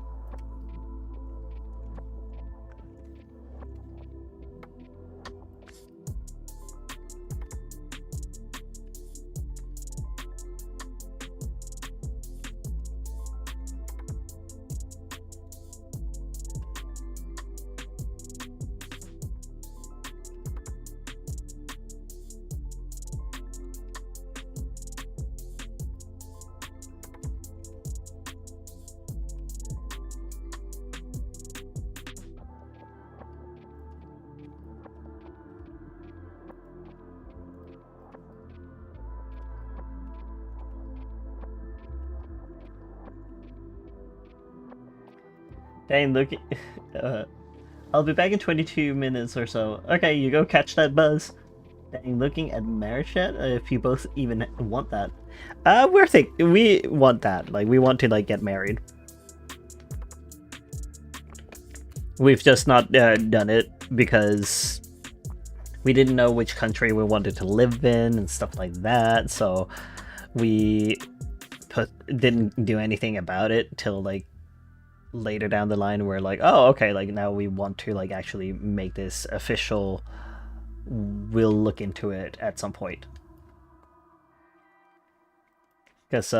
Dang, look. I'll be back in 22 minutes or so. Okay, you go catch that buzz. Dang, looking at marriage yet? If you both even want that. We want that. Like, we want to, like, get married. We've just not done it because we didn't know which country we wanted to live in and stuff like that, so we didn't do anything about it till, like, later down the line. We're like, oh, okay, like, now we want to, like, actually make this official. We'll look into it at some point. Because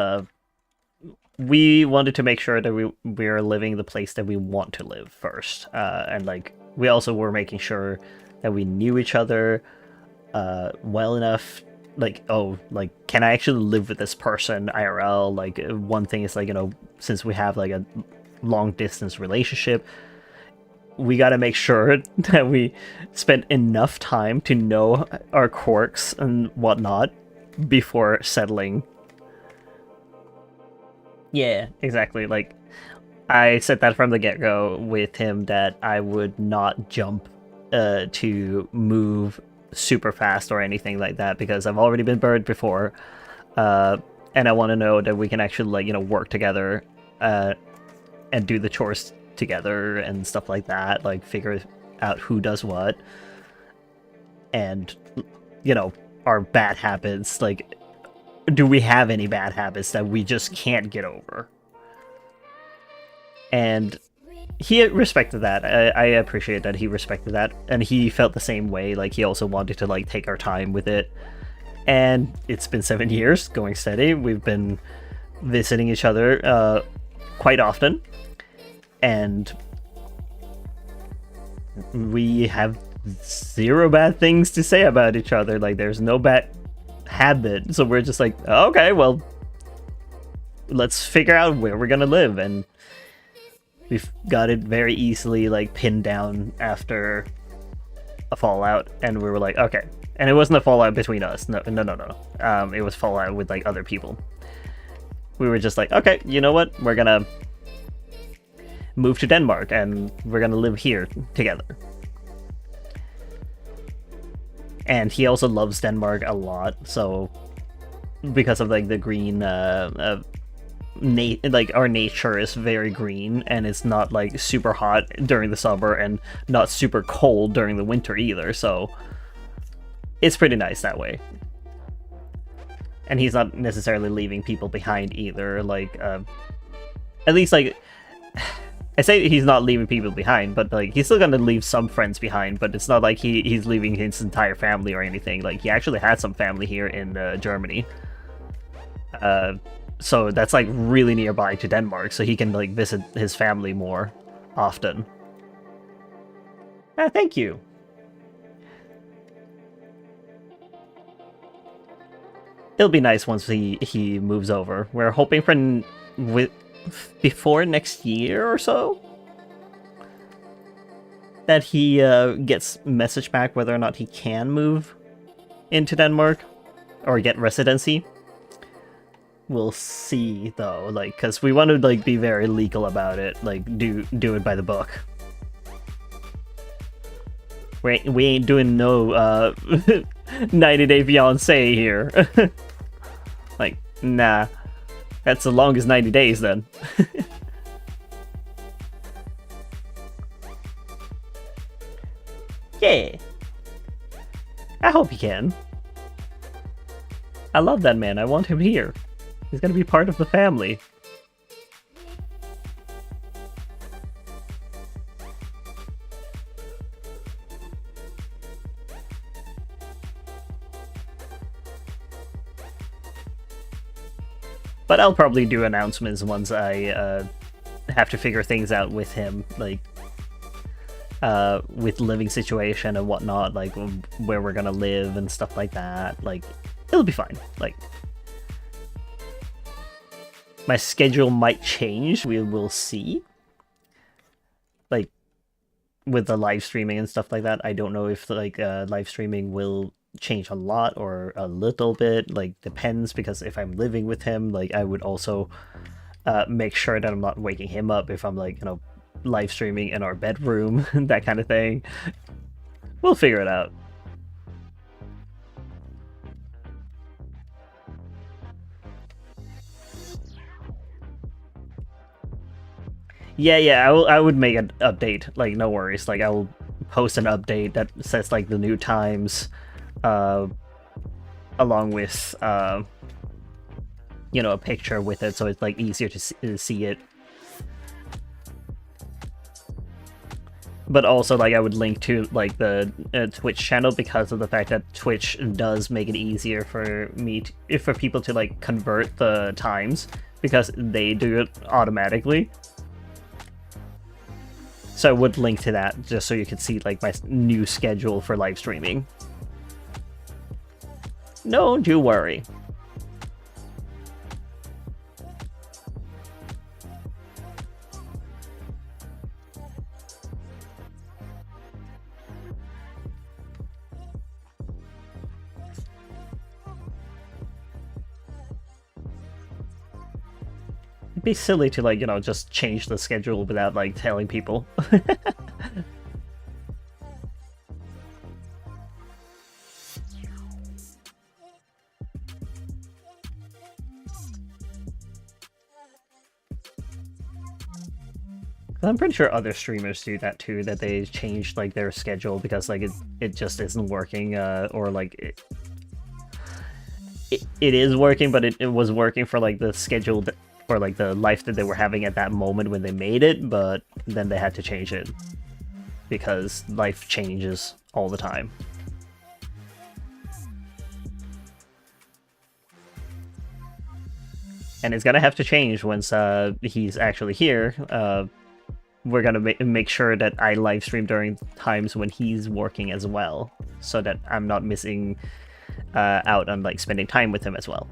we wanted to make sure that we're living the place that we want to live first, and like we also were making sure that we knew each other well enough. Like, oh, like, can I actually live with this person IRL? Like, one thing is like, you know, since we have like a long distance relationship, we got to make sure that we spend enough time to know our quirks and whatnot before settling. Yeah, exactly. Like, I said that from the get-go with him that I would not jump to move super fast or anything like that, because I've already been burned before, and I want to know that we can actually, like, you know, work together and do the chores together and stuff like that, like figure out who does what, and, you know, our bad habits, like, do we have any bad habits that we just can't get over? And he respected that. I appreciate that he respected that, and he felt the same way. Like, he also wanted to, like, take our time with it. And it's been 7 years, going steady. We've been visiting each other quite often, and we have zero bad things to say about each other. Like, there's no bad habit, so we're just like, okay, well, let's figure out where we're gonna live. And we've got it very easily, like, pinned down after a fallout, and we were like, okay. And it wasn't a fallout between us. No. It was fallout with, like, other people. We were just like, okay, you know what? We're gonna move to Denmark, and we're gonna live here together. And he also loves Denmark a lot, so because of, like, the green like, our nature is very green, and it's not, like, super hot during the summer and not super cold during the winter either, so it's pretty nice that way. And he's not necessarily leaving people behind either, like, at least, like, I say he's not leaving people behind, but, like, he's still gonna leave some friends behind, but it's not like he's leaving his entire family or anything. Like, he actually had some family here in Germany. So that's, like, really nearby to Denmark, so he can, like, visit his family more often. Thank you. It'll be nice once he moves over. We're hoping for before next year or so that he gets message back whether or not he can move into Denmark or get residency. We'll see, though, like, because we want to, like, be very legal about it, like, do it by the book. We ain't doing no 90 Day Fiancé here. Like, nah, that's the longest 90 days then. Yeah, I hope he can. I love that man. I want him here. He's gonna be part of the family. But I'll probably do announcements once I have to figure things out with him, like with living situation and whatnot, like where we're gonna live and stuff like that. Like, it'll be fine. Like, my schedule might change. We will see. Like, with the live streaming and stuff like that, I don't know if, like, live streaming will change a lot or a little bit. Like, depends, because if I'm living with him, like, I would also make sure that I'm not waking him up if I'm, like, you know, live streaming in our bedroom, that kind of thing. We'll figure it out. Yeah, I would make an update, like, no worries. Like, I will post an update that says, like, the new times, along with, you know, a picture with it, so it's, like, easier to see it. But also, like, I would link to, like, the Twitch channel, because of the fact that Twitch does make it easier for me for people to, like, convert the times because they do it automatically. So I would link to that just so you can see like my new schedule for live streaming. Don't you worry. It'd be silly to, like, you know, just change the schedule without, like, telling people. I'm pretty sure other streamers do that too, that they change, like, their schedule because, like, it just isn't working, or, like, it is working, but it was working for, like, the schedule or like the life that they were having at that moment when they made it, but then they had to change it because life changes all the time. And it's gonna have to change once he's actually here. We're gonna make sure that I live stream during times when he's working as well, so that I'm not missing out on like spending time with him as well.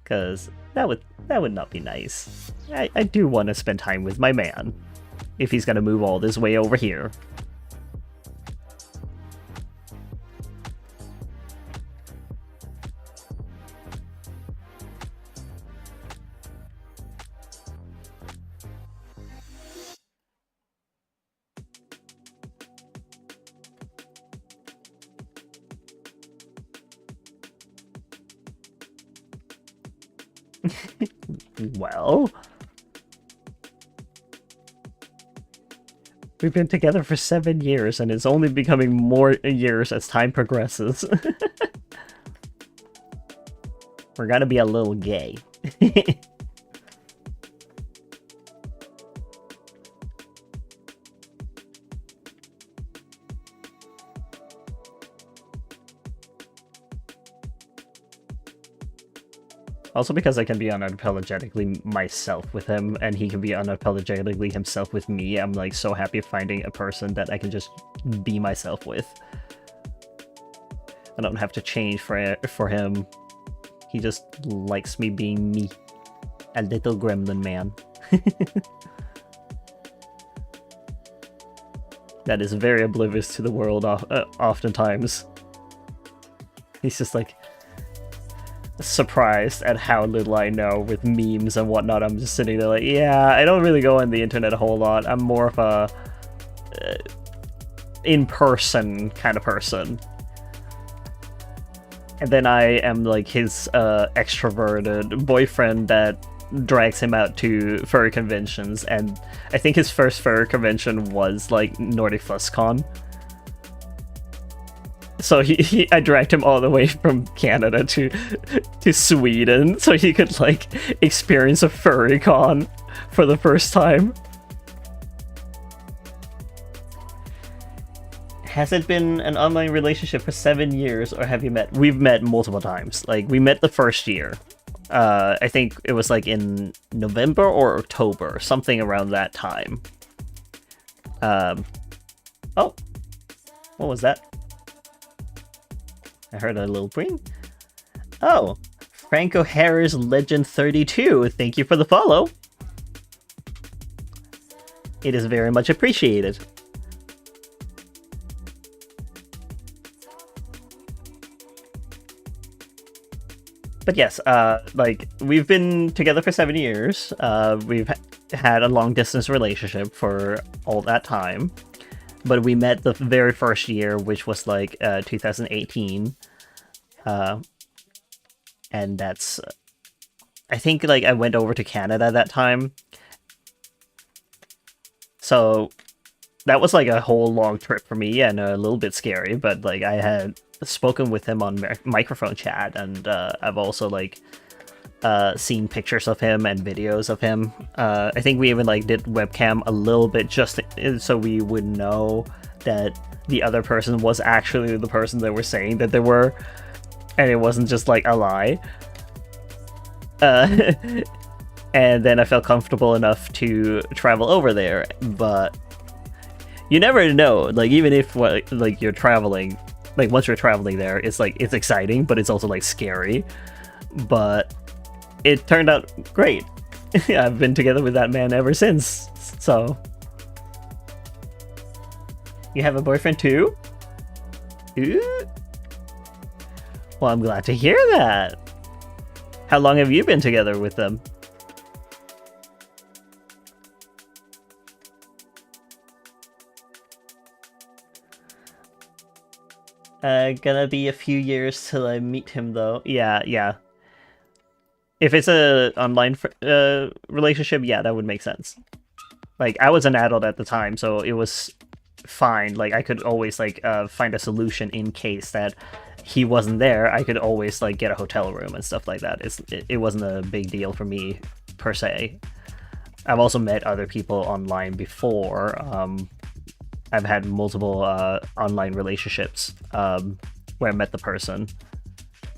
Because that would not be nice. I do want to spend time with my man, if he's gonna move all this way over here. Well, we've been together for 7 years, and it's only becoming more years as time progresses. We're gonna be a little gay. Also because I can be unapologetically myself with him, and he can be unapologetically himself with me. I'm like so happy finding a person that I can just be myself with. I don't have to change for him. He just likes me being me. A little gremlin man. That is very oblivious to the world oftentimes. He's just like surprised at how little I know with memes and whatnot. I'm just sitting there like, yeah, I don't really go on the internet a whole lot. I'm more of a in-person kind of person. And then I am like his extroverted boyfriend that drags him out to furry conventions, and I think his first furry convention was like Nordic FuzzCon. So I dragged him all the way from Canada to Sweden so he could like experience a furry con for the first time. Has it been an online relationship for 7 years, or have you met? We've met multiple times. Like, we met the first year. I think it was like in November or October, something around that time. Oh, what was that? I heard a little bring. Oh, Franco Harris Legend 32. Thank you for the follow. It is very much appreciated. But yes, like, we've been together for 7 years. We've had a long distance relationship for all that time. But we met the very first year, which was like 2018. And that's, I think, like, I went over to Canada that time. So that was like a whole long trip for me and a little bit scary, but like I had spoken with him on microphone chat, and I've also like seen pictures of him and videos of him. I think we even like did webcam a little bit just so we would know that the other person was actually the person they were saying that they were, and it wasn't just like a lie. Uh, and then I felt comfortable enough to travel over there. But you never know. Like even if like you're traveling, like once you're traveling there, it's like it's exciting, but it's also like scary. But it turned out great. I've been together with that man ever since. So you have a boyfriend too? Ooh. Well, I'm glad to hear that. How long have you been together with them? Gonna be a few years till I meet him, though. Yeah, yeah. If it's a online relationship, yeah, that would make sense. Like, I was an adult at the time, so it was fine. Like, I could always, like, find a solution in case that he wasn't there. I could always, like, get a hotel room and stuff like that. It wasn't a big deal for me, per se. I've also met other people online before. I've had multiple online relationships where I met the person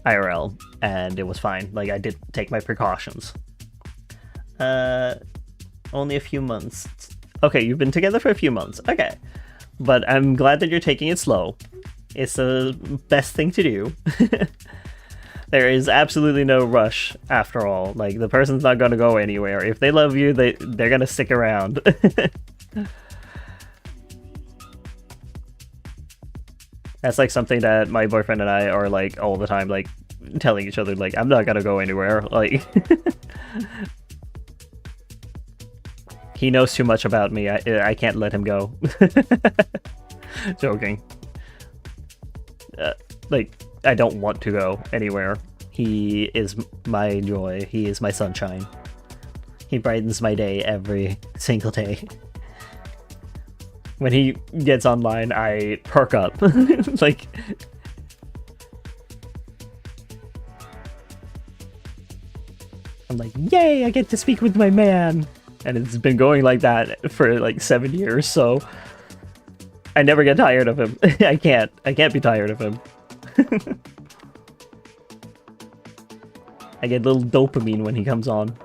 IRL, and it was fine. Like, I did take my precautions. Only a few months. Okay, you've been together for a few months. Okay. But I'm glad that you're taking it slow. It's the best thing to do. There is absolutely no rush after all. Like, the person's not going to go anywhere. If they love you, they're going to stick around. That's like something that my boyfriend and I are like all the time, like telling each other, like, I'm not gonna go anywhere. Like, he knows too much about me. I can't let him go. Joking. Like, I don't want to go anywhere. He is my joy. He is my sunshine. He brightens my day every single day. When he gets online, I perk up. Like, I'm like, yay, I get to speak with my man. And it's been going like that for like 7 years, so I never get tired of him. I can't be tired of him. I get a little dopamine when he comes on.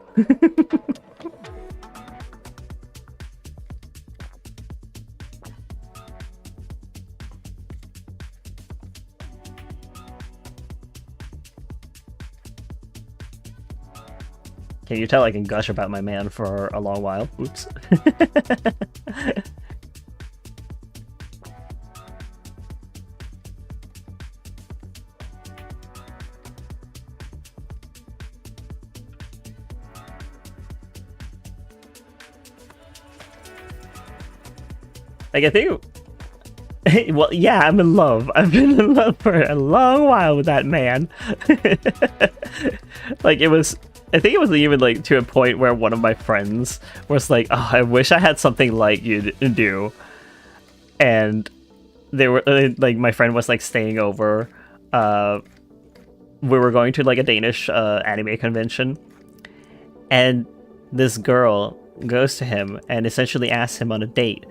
Can you tell I can gush about my man for a long while? Oops. Like, I think... Well, yeah, I'm in love. I've been in love for a long while with that man. Like, it was... I think it was even, like, to a point where one of my friends was like, oh, I wish I had something like you do. And they were, like, my friend was, like, staying over. We were going to, like, a Danish anime convention. And this girl goes to him and essentially asks him on a date.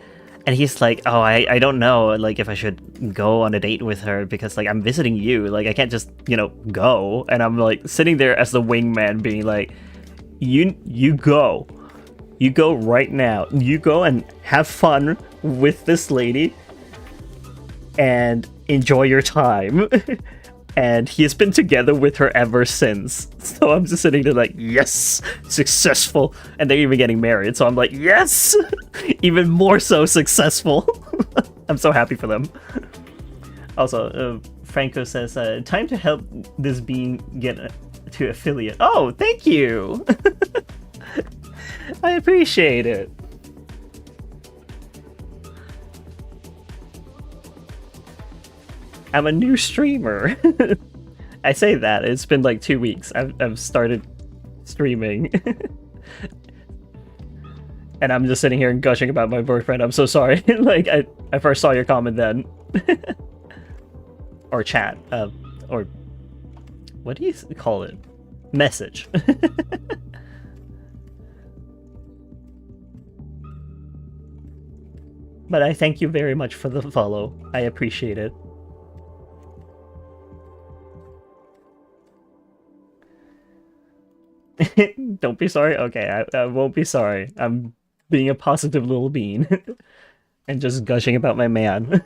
And he's like, oh, I don't know, like, if I should go on a date with her because, like, I'm visiting you. Like, I can't just, you know, go. And I'm, like, sitting there as the wingman being like, you go. You go right now. You go and have fun with this lady and enjoy your time. And he's been together with her ever since. So I'm just sitting there like, yes, successful. And they're even getting married. So I'm like, yes, even more so successful. I'm so happy for them. Also, Franco says, time to help this being get to affiliate. Oh, thank you. I appreciate it. I'm a new streamer. I say that, it's been like 2 weeks. I've started streaming. And I'm just sitting here and gushing about my boyfriend. I'm so sorry. Like, I first saw your comment then. Or chat. Or... what do you call it? Message. But I thank you very much for the follow. I appreciate it. Don't be sorry. Okay, I won't be sorry. I'm being a positive little bean and just gushing about my man.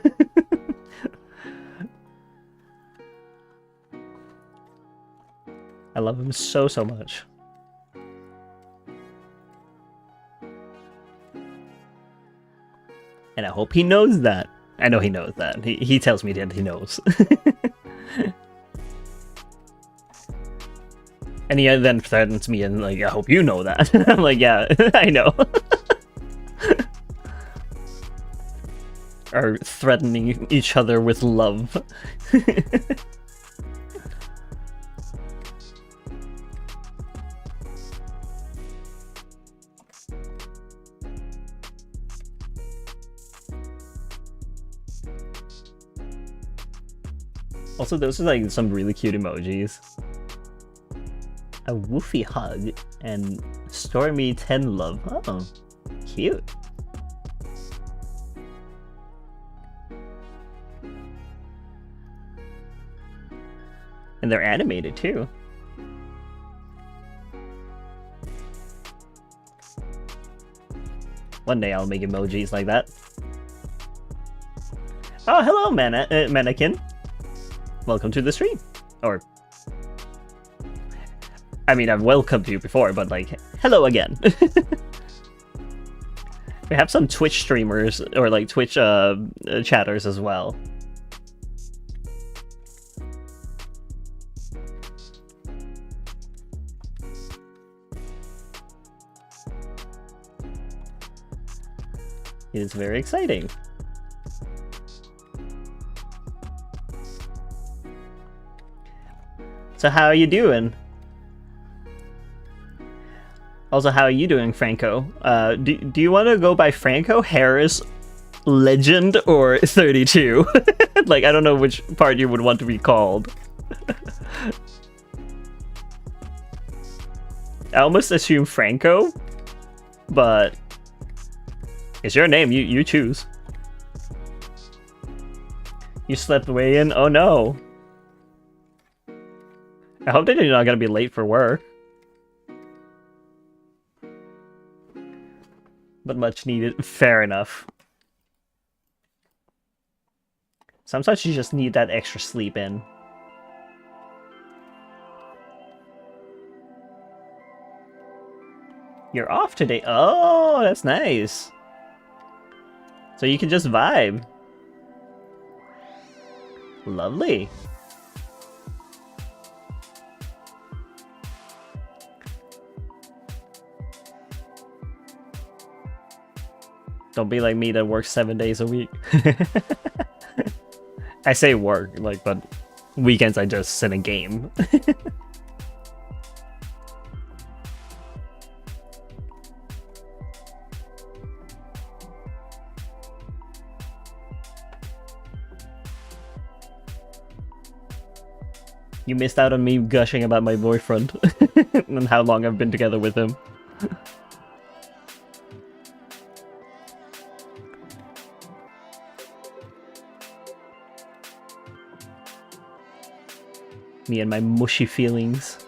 I love him so much. And I hope he knows that. I know he knows that. He tells me that he knows. And he then threatens me and like, I hope you know that. I'm like, yeah, I know. Are threatening each other with love. Also, those are like some really cute emojis. A woofy hug and Stormy 10 love. Oh, cute. And they're animated too. One day I'll make emojis like that. Oh, hello, mannequin. Welcome to the stream. Or, I mean, I've welcomed you before, but like, hello again. We have some Twitch streamers, or like Twitch chatters as well. It is very exciting. So how are you doing? Also, how are you doing, Franco? Do you want to go by Franco, Harris, Legend, or 32? Like, I don't know which part you would want to be called. I almost assume Franco, but it's your name. You choose. You slept way in? Oh no. I hope that you're not gonna be late for work. But much needed. Fair enough. Sometimes you just need that extra sleep in. You're off today. Oh, that's nice. So you can just vibe. Lovely. Don't be like me that works 7 days a week. I say work, like, but weekends I just sit and game. You missed out on me gushing about my boyfriend and how long I've been together with him. Me and my mushy feelings.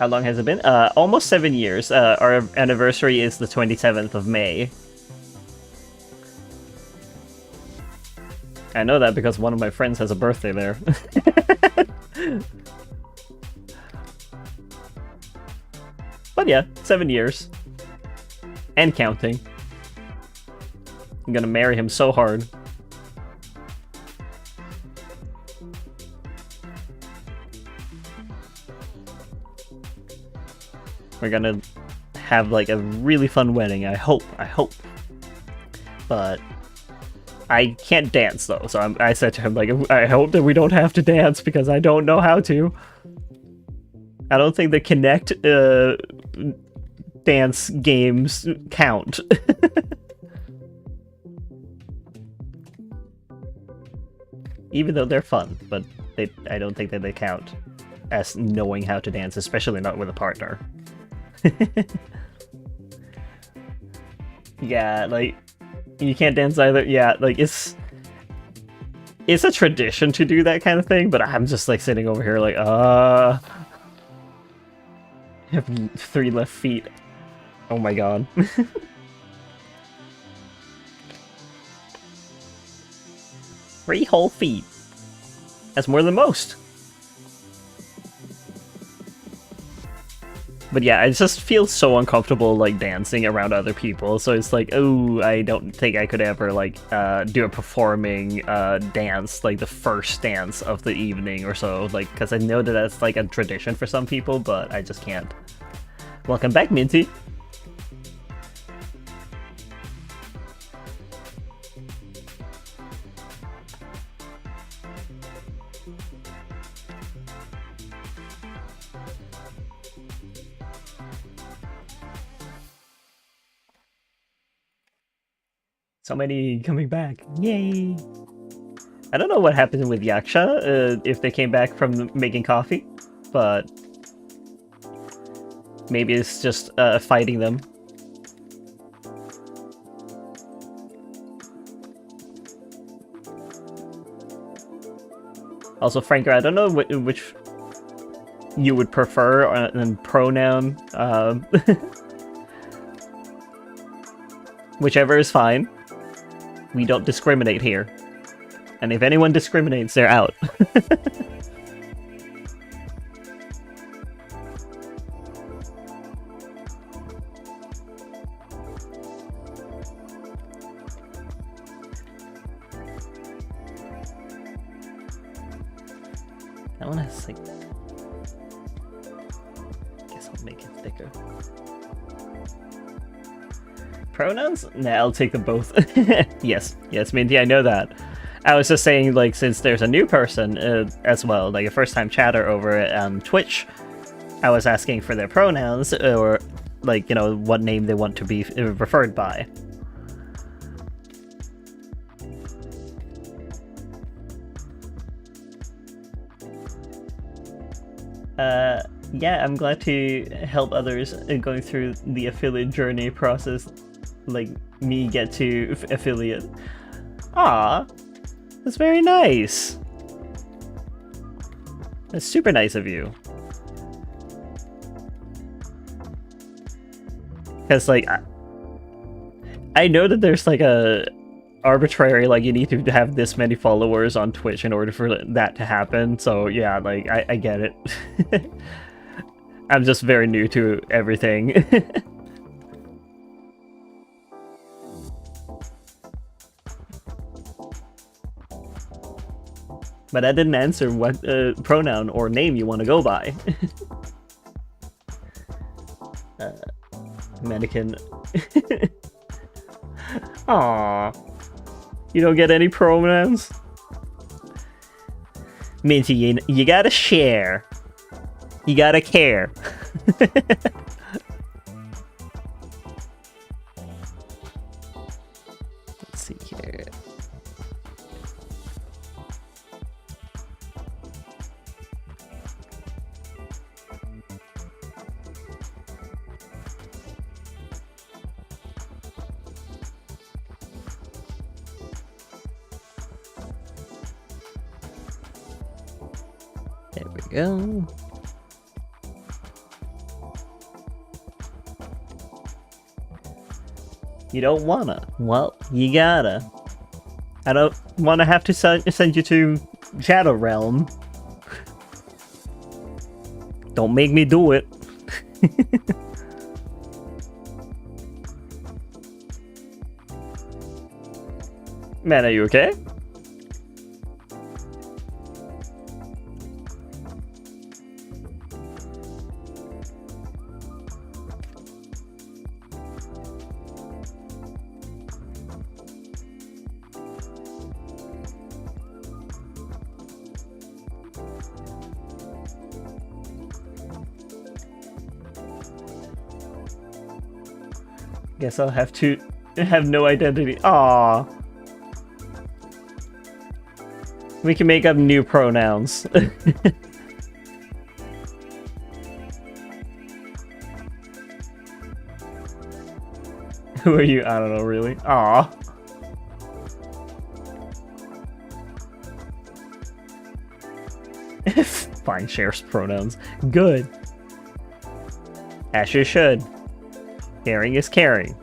How long has it been? Almost 7 years. Our anniversary is the 27th of May. I know that because one of my friends has a birthday there. But yeah, 7 years. And counting. I'm gonna marry him so hard. We're gonna have like a really fun wedding, I hope. But I can't dance though, so I said to him like, I hope that we don't have to dance because I don't know how to. I don't think the Kinect dance games count. Even though they're fun, but I don't think that they count as knowing how to dance, especially not with a partner. Yeah, like, You can't dance either. Yeah, like it's a tradition to do that kind of thing, but I'm just like sitting over here like, I have 3 left feet. Oh my god. 3 whole feet. That's more than most. But yeah, I just feel so uncomfortable like dancing around other people. So it's like, oh, I don't think I could ever like do a performing dance, like the first dance of the evening or so. Like, because I know that that's like a tradition for some people, but I just can't. Welcome back, Minty. So many coming back. Yay! I don't know what happened with Yaksha, if they came back from making coffee, but maybe it's just fighting them. Also, Franco, I don't know which you would prefer in pronoun. Whichever is fine. We don't discriminate here. And if anyone discriminates, they're out. That one has like... Guess I'll make it thicker. Pronouns? Nah, I'll take them both. Yes, Minty, I know that. I was just saying, like, since there's a new person as well, like a first-time chatter over at Twitch, I was asking for their pronouns, or, like, you know, what name they want to be referred by. Yeah, I'm glad to help others going through the affiliate journey process, like me get to affiliate. Ah, that's very nice. That's super nice of you. Because, like, I know that there's like a arbitrary, like, you need to have this many followers on Twitch in order for that to happen. So yeah, like, I get it. I'm just very new to everything. But I didn't answer what pronoun or name you want to go by. Mannequin. Aww. You don't get any pronouns? Minty, you gotta share. You gotta care. Let's see here. There we go. You don't wanna? Well, you gotta. I don't wanna have to send you to Shadow Realm. Don't make me do it. Man, are you okay? Guess I'll have to have no identity. Aww. We can make up new pronouns. Who are you? I don't know, really. Aww. Fine shares pronouns. Good. As you should. Caring is caring.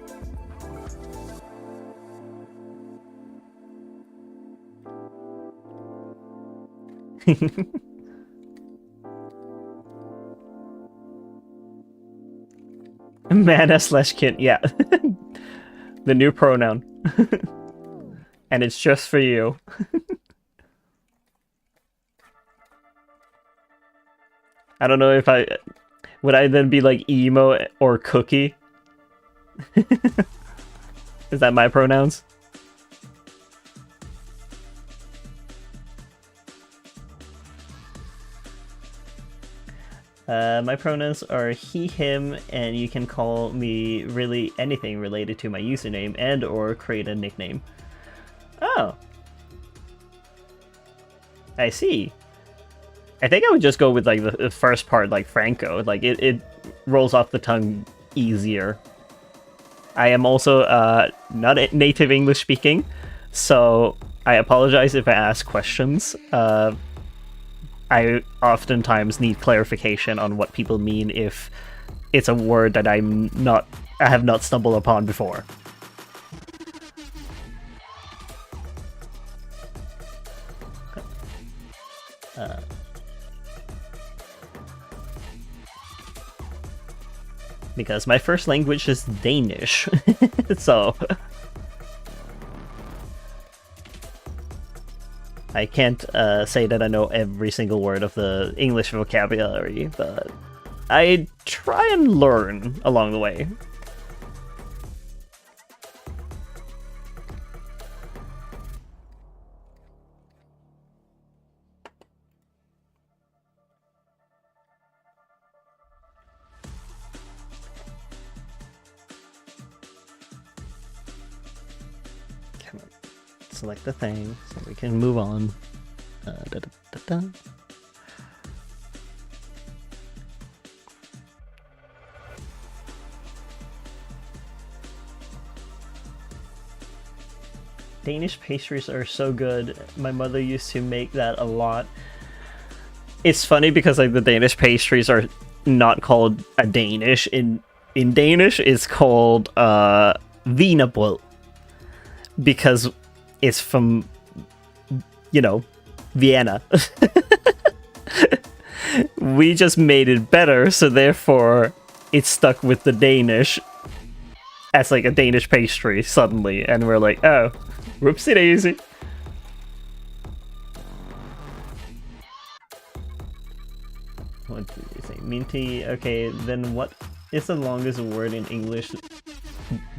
Mana slash kin, yeah. The new pronoun. And it's just for you. I don't know if would I then be like emo or cookie? Is that my pronouns? My pronouns are he, him, and you can call me really anything related to my username and or create a nickname. Oh. I see. I think I would just go with like the first part, like Franco. Like it rolls off the tongue easier. I am also not a native English speaking, so I apologize if I ask questions. I oftentimes need clarification on what people mean if it's a word that I have not stumbled upon before. Because my first language is Danish, so I can't say that I know every single word of the English vocabulary, but I try and learn along the way. Select the thing so we can move on. Danish pastries are so good. My mother used to make that a lot. It's funny because like the Danish pastries are not called a Danish. In Danish, it's called wienerbrød. Because it's from, you know, Vienna. We just made it better, so therefore it's stuck with the Danish as like a Danish pastry suddenly, and we're like, oh, whoopsie daisy. What did you say? Minty? Okay, then what is the longest word in English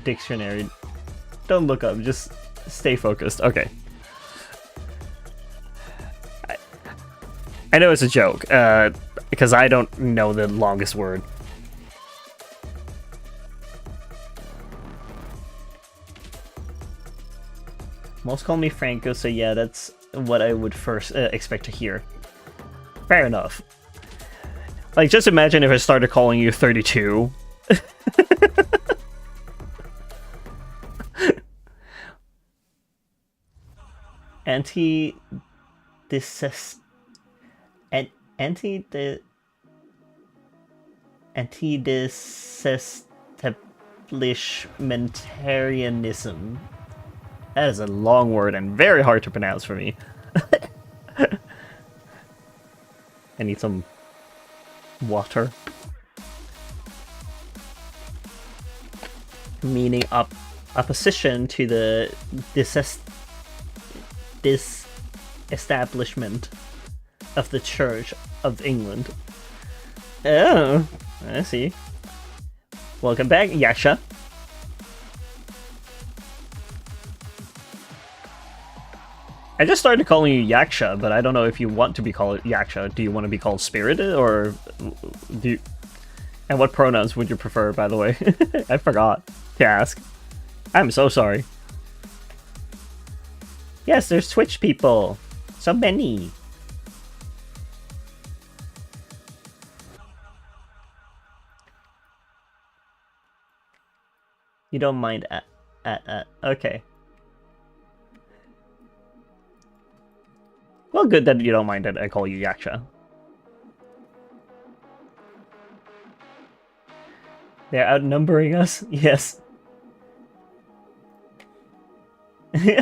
dictionary? Don't look up, just stay focused. Okay. I know it's a joke, because I don't know the longest word. Most call me Franco, so yeah, that's what I would first expect to hear. Fair enough. Like, just imagine if I started calling you 32. Anti-disestablishmentarianism. That is a long word and very hard to pronounce for me. I need some water. Meaning opposition to the disestablishment of the Church of England. Oh, I see. Welcome back, Yaksha. I just started calling you Yaksha, but I don't know if you want to be called Yaksha. Do you want to be called Spirited, or do you... And what pronouns would you prefer, by the way? I forgot to ask. I'm so sorry. Yes, there's Twitch people. So many. You don't mind okay. Well, good that you don't mind that I call you Yaksha. They're outnumbering us. Yes.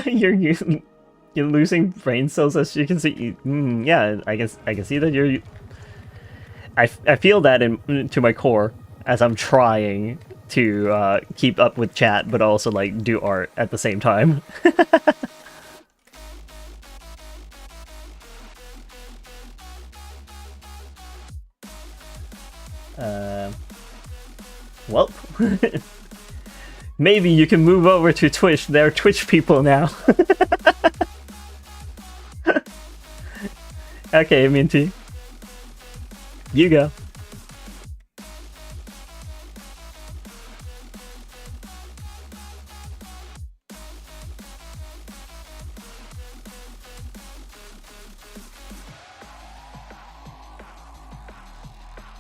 you're you're losing brain cells, as you can see. Yeah, I can see that you're. I feel that to my core as I'm trying to keep up with chat, but also like do art at the same time. Well, maybe you can move over to Twitch. There are Twitch people now. Okay, Minty. You go.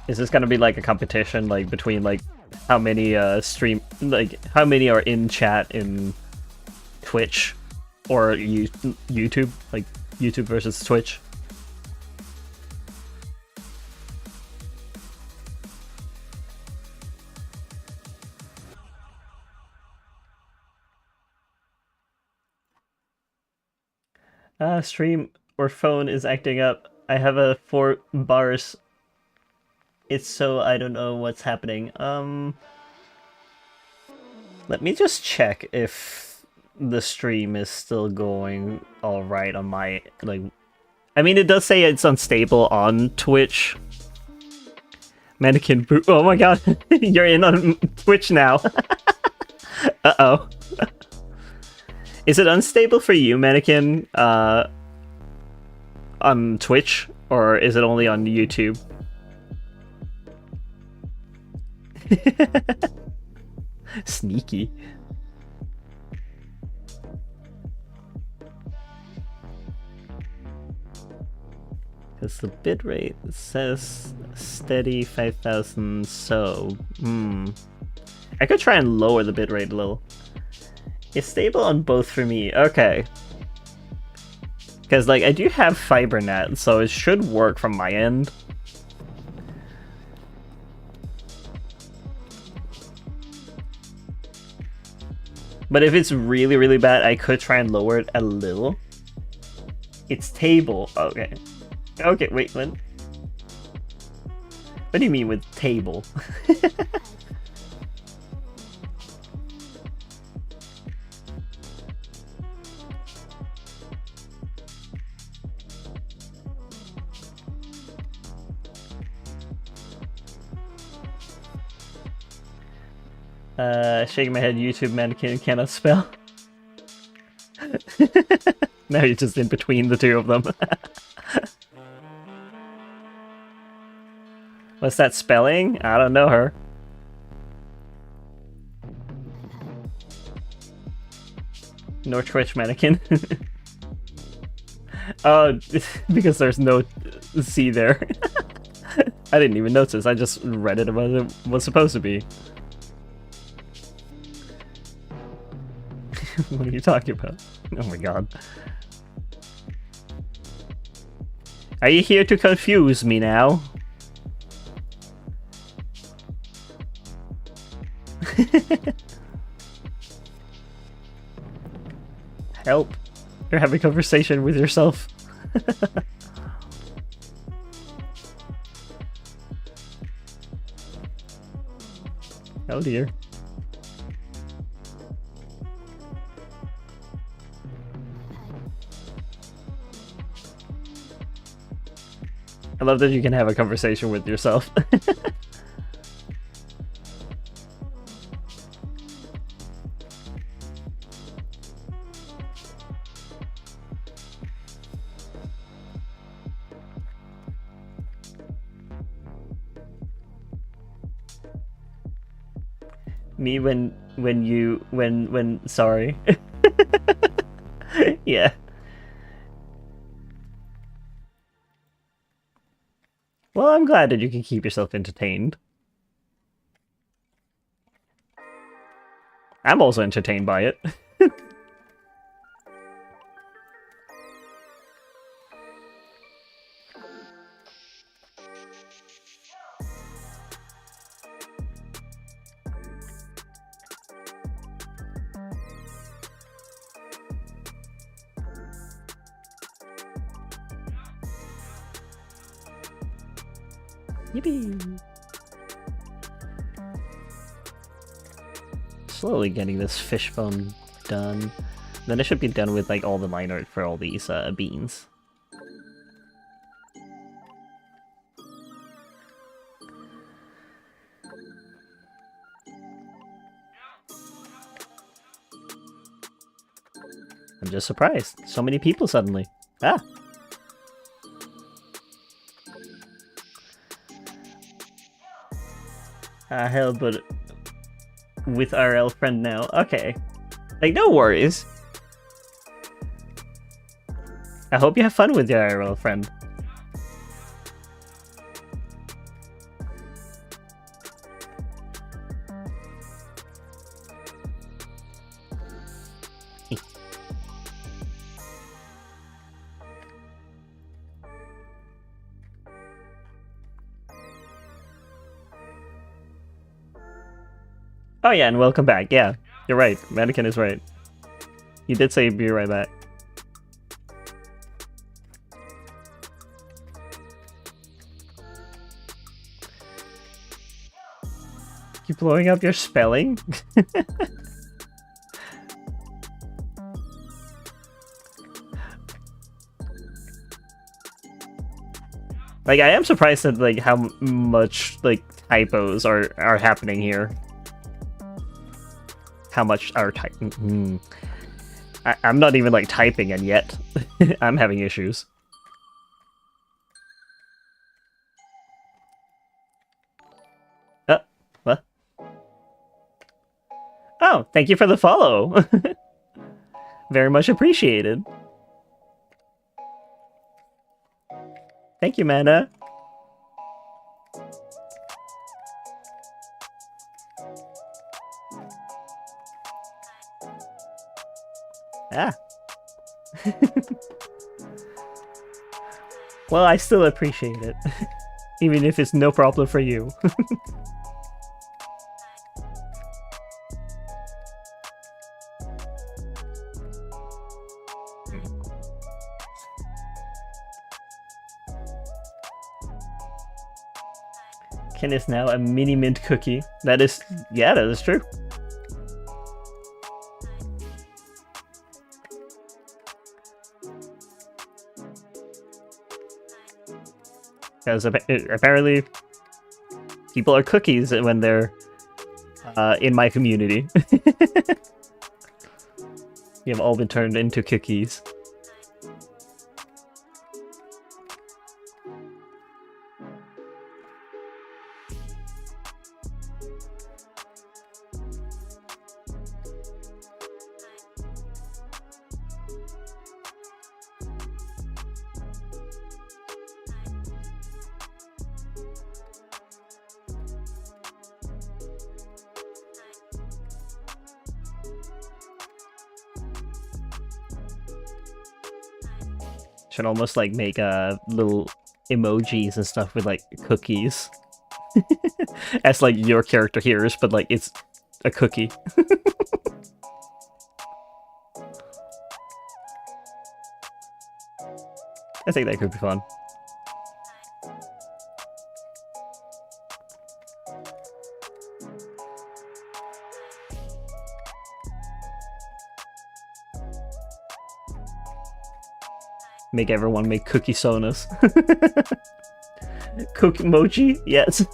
Is this gonna be like a competition, like between like how many how many are in chat in Twitch or YouTube, like YouTube versus Twitch? Stream or phone is acting up. I have a 4 bars. It's so I don't know what's happening. Let me just check if the stream is still going all right on my like. I mean, it does say it's unstable on Twitch. Mannequin boo. Oh my god, you're in on Twitch now. Uh-oh. Is it unstable for you, Mannequin, on Twitch, or is it only on YouTube? Sneaky. Because the bitrate says steady 5000, so... I could try and lower the bitrate a little. It's stable on both for me. Okay. Because, like, I do have FiberNet, so it should work from my end. But if it's really, really bad, I could try and lower it a little. It's table. Okay. Okay, wait, what? What do you mean with table? Shaking my head, YouTube Mannequin cannot spell. Now you're just in between the two of them. What's that spelling? I don't know her. Nor Twitch Mannequin. Oh, because there's no C there. I didn't even notice, I just read it what it was supposed to be. What are you talking about? Oh my god. Are you here to confuse me now? Help. You're having a conversation with yourself. Oh dear. I love that you can have a conversation with yourself. Me when sorry. Yeah. Well, I'm glad that you can keep yourself entertained. I'm also entertained by it. Yippee! Slowly getting this fishbone done. Then I should be done with like all the line art for all these beans. I'm just surprised. So many people suddenly. Ah! Hell, but with RL friend now. Okay. Like, no worries. I hope you have fun with your IRL friend. Oh yeah, and welcome back. Yeah, you're right. Mannequin is right. You did say be right back. You blowing up your spelling? Like, I am surprised at like how much like typos are happening here. How much are typing? I'm not even like typing, and yet I'm having issues. What? Oh, thank you for the follow. Very much appreciated. Thank you, Mana. Ah. Well, I still appreciate it. Even if it's no problem for you. Ken is now a mini mint cookie. That is, yeah, that is true. Because apparently people are cookies when they're in my community. You have all been turned into cookies. Should almost like make little emojis and stuff with like cookies. As like your character hears, but like it's a cookie. I think that could be fun. Make everyone make cookie sonas. Cook emoji? Yes.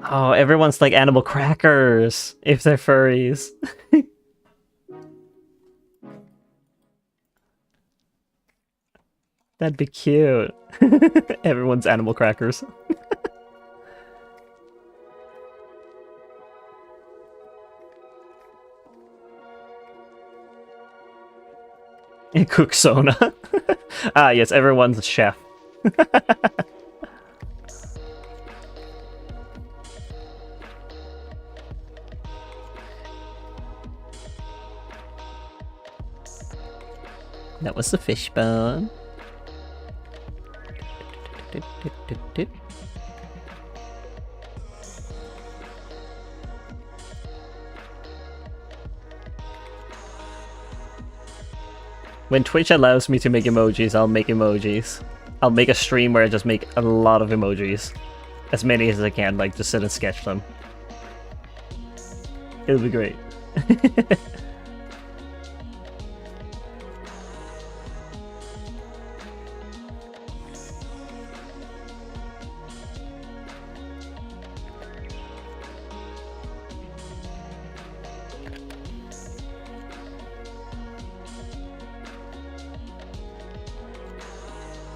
Oh, everyone's like animal crackers if they're furries. That'd be cute. Everyone's animal crackers. And cook Sona. Ah, yes, everyone's a chef. That was the fishbone. Doot, doot, doot. When Twitch allows me to make emojis, I'll make emojis. I'll make a stream where I just make a lot of emojis. As many as I can, like just sit and sketch them. It'll be great.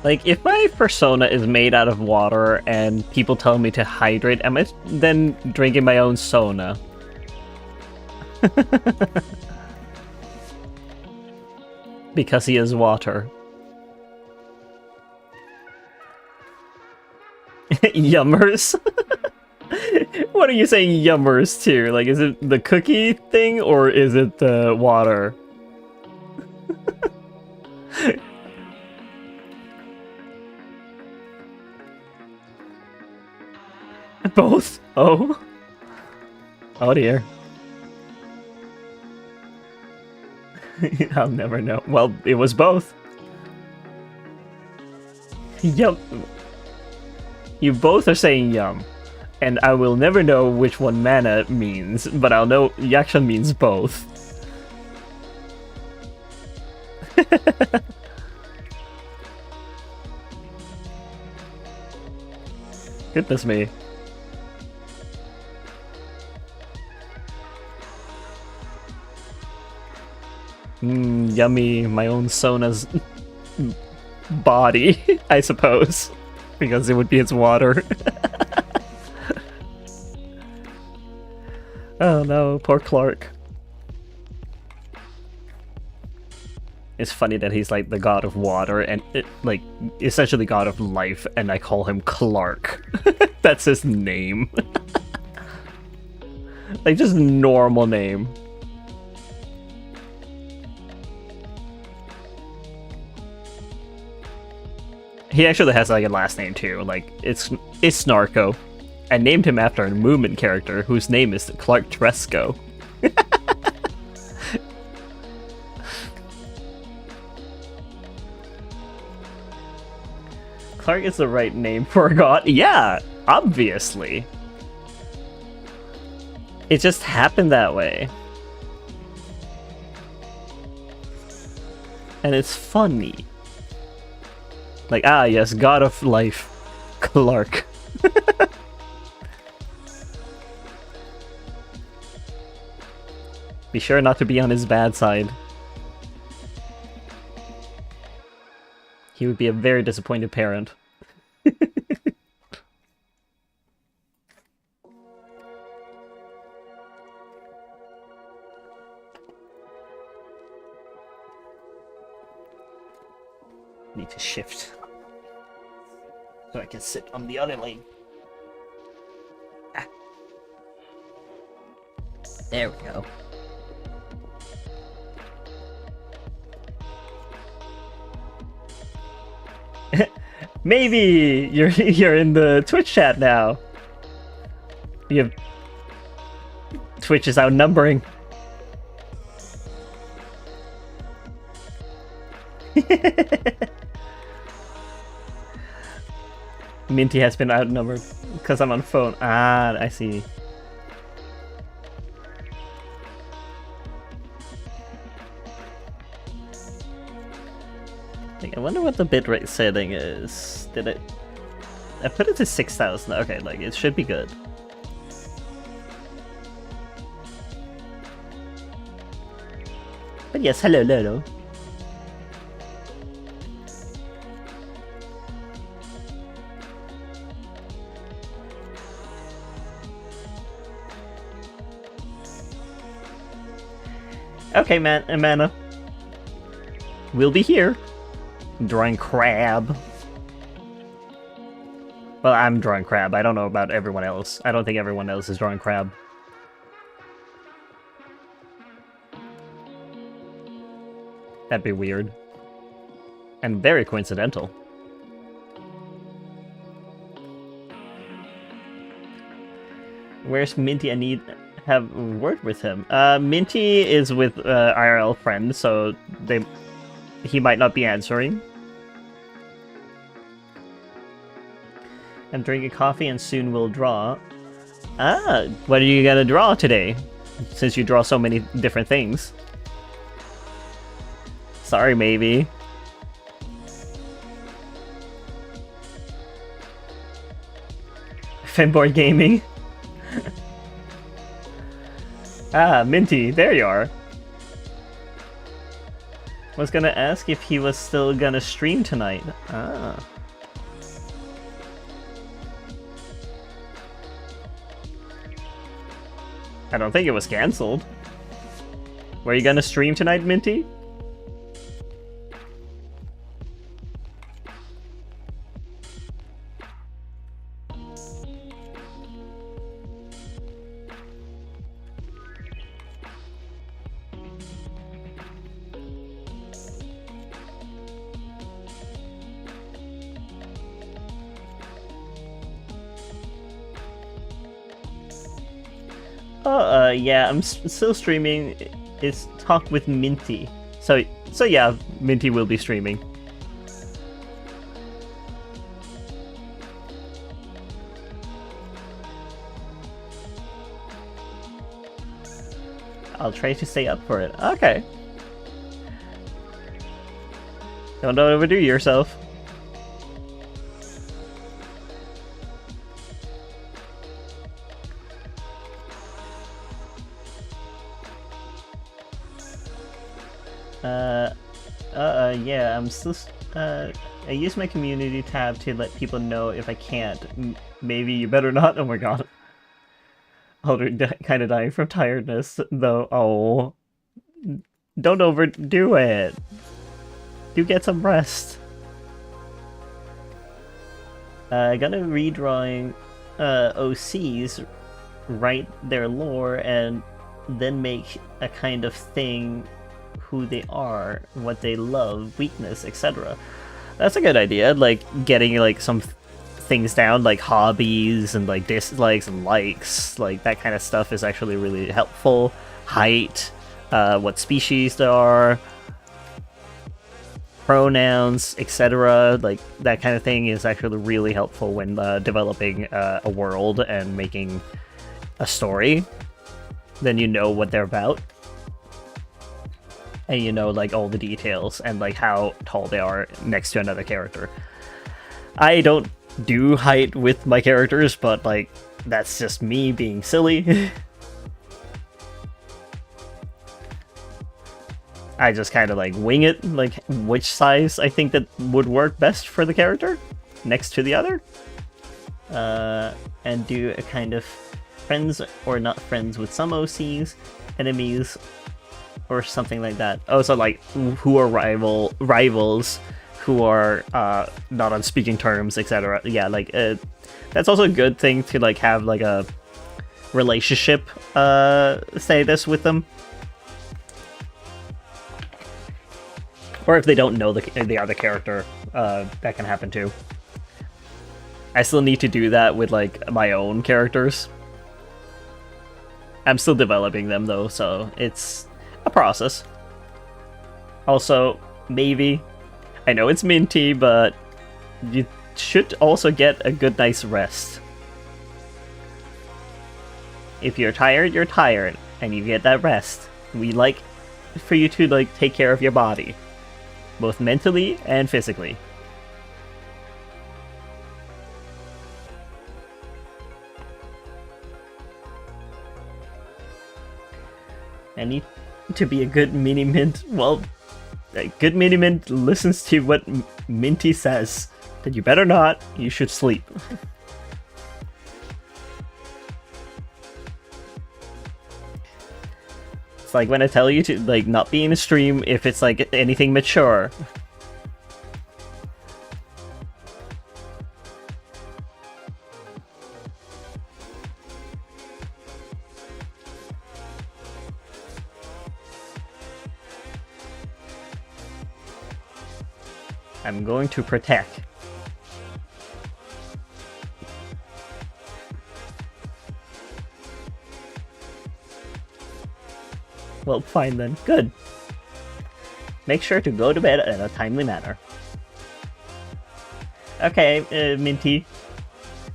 Like, if my persona is made out of water and people tell me to hydrate, am I then drinking my own sona? Because he is water. Yummers? What are you saying yummers to? Like, is it the cookie thing or is it the water? Both? Oh. Oh dear. I'll never know. Well, it was both. Yum. You both are saying yum. And I will never know which one mana means, but I'll know Yakshan means both. Goodness me. Yummy, my own Sona's body, I suppose. Because it would be its water. Oh no, poor Clark. It's funny that he's like the god of water and like essentially god of life, and I call him Clark. That's his name. Like just normal name. He actually has like a last name too. Like it's Snarko. I named him after a Moomin character whose name is Clark Tresco. Clark is the right name for a god. Yeah, obviously. It just happened that way. And it's funny. Like, ah yes, god of life, Clark. Be sure not to be on his bad side. He would be a very disappointed parent. Need to shift so I can sit on the other lane. Ah. There we go. Maybe you're in the Twitch chat now. You have Twitch is outnumbering. Minty has been outnumbered because I'm on phone. Ah, I see. I wonder what the bitrate setting is. Did it? I put it to 6,000. Okay, like it should be good. But yes, hello, Lolo. Okay, man, Amanda. We'll be here. Drawing crab. Well, I'm drawing crab. I don't know about everyone else. I don't think everyone else is drawing crab. That'd be weird. And very coincidental. Where's Minty? I need have a word with him. Minty is with IRL friend, so he might not be answering. I'm drinking coffee and soon we'll draw. Ah, what are you gonna draw today? Since you draw so many different things. Sorry, maybe. Femboy Gaming. Ah, Minty, there you are. Was gonna ask if he was still gonna stream tonight. Ah. I don't think it was cancelled. Were you gonna stream tonight, Minty? Oh, yeah, I'm still streaming. It's Talk with Minty. So yeah, Minty will be streaming. I'll try to stay up for it. Okay. Don't overdo yourself. Yeah, I'm still, I use my community tab to let people know if I can't. Maybe you better not? Oh my god. Already kind of dying from tiredness, though. Oh. Don't overdo it. Do get some rest. I gotta redrawing OCs, write their lore, and then make a kind of thing who they are, what they love, weakness, etc. That's a good idea, like getting like some things down, like hobbies and like dislikes and likes, like that kind of stuff is actually really helpful. Height, what species there are, pronouns, etc. Like that kind of thing is actually really helpful when developing a world and making a story. Then you know what they're about. And you know, like, all the details and, like, how tall they are next to another character. I don't do height with my characters, but, like, that's just me being silly. I just kind of, like, wing it, like, which size I think that would work best for the character next to the other. And do a kind of friends or not friends with some OCs, enemies, or something like that. Oh, so like who are rivals, who are not on speaking terms, etc. Yeah, like that's also a good thing to like have like a relationship status with them, or if they don't know the other character, that can happen too. I still need to do that with like my own characters. I'm still developing them though, so it's a process. Also, maybe, I know it's Minty, but you should also get a good night's rest. If you're tired, you're tired, and you get that rest. We like for you to like take care of your body, both mentally and physically. I need to be a good mini-mint. Well, a good mini-mint listens to what Minty says. That you better not, you should sleep. It's like when I tell you to like not be in a stream if it's like anything mature. I'm going to protect. Well, fine then. Good. Make sure to go to bed in a timely manner. Okay, Minty.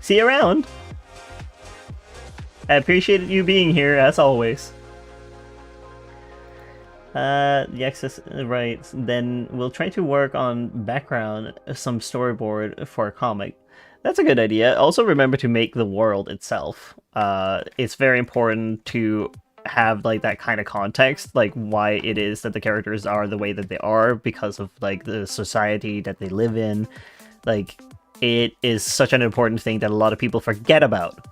See you around. I appreciate you being here, as always. The access right. Then we'll try to work on background, some storyboard for a comic. That's a good idea. Also remember to make the world itself. It's very important to have like that kind of context, like why it is that the characters are the way that they are because of like the society that they live in. Like, it is such an important thing that a lot of people forget about.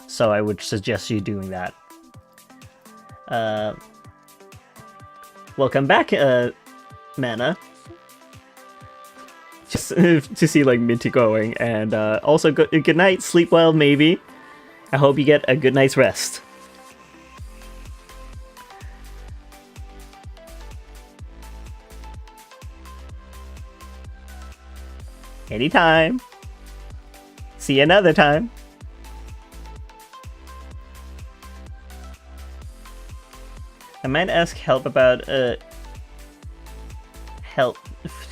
So I would suggest you doing that. Welcome back, Mana. Just to see like Minty going, and also good night, sleep well, maybe. I hope you get a good night's rest. Anytime. See you another time. I might ask help about help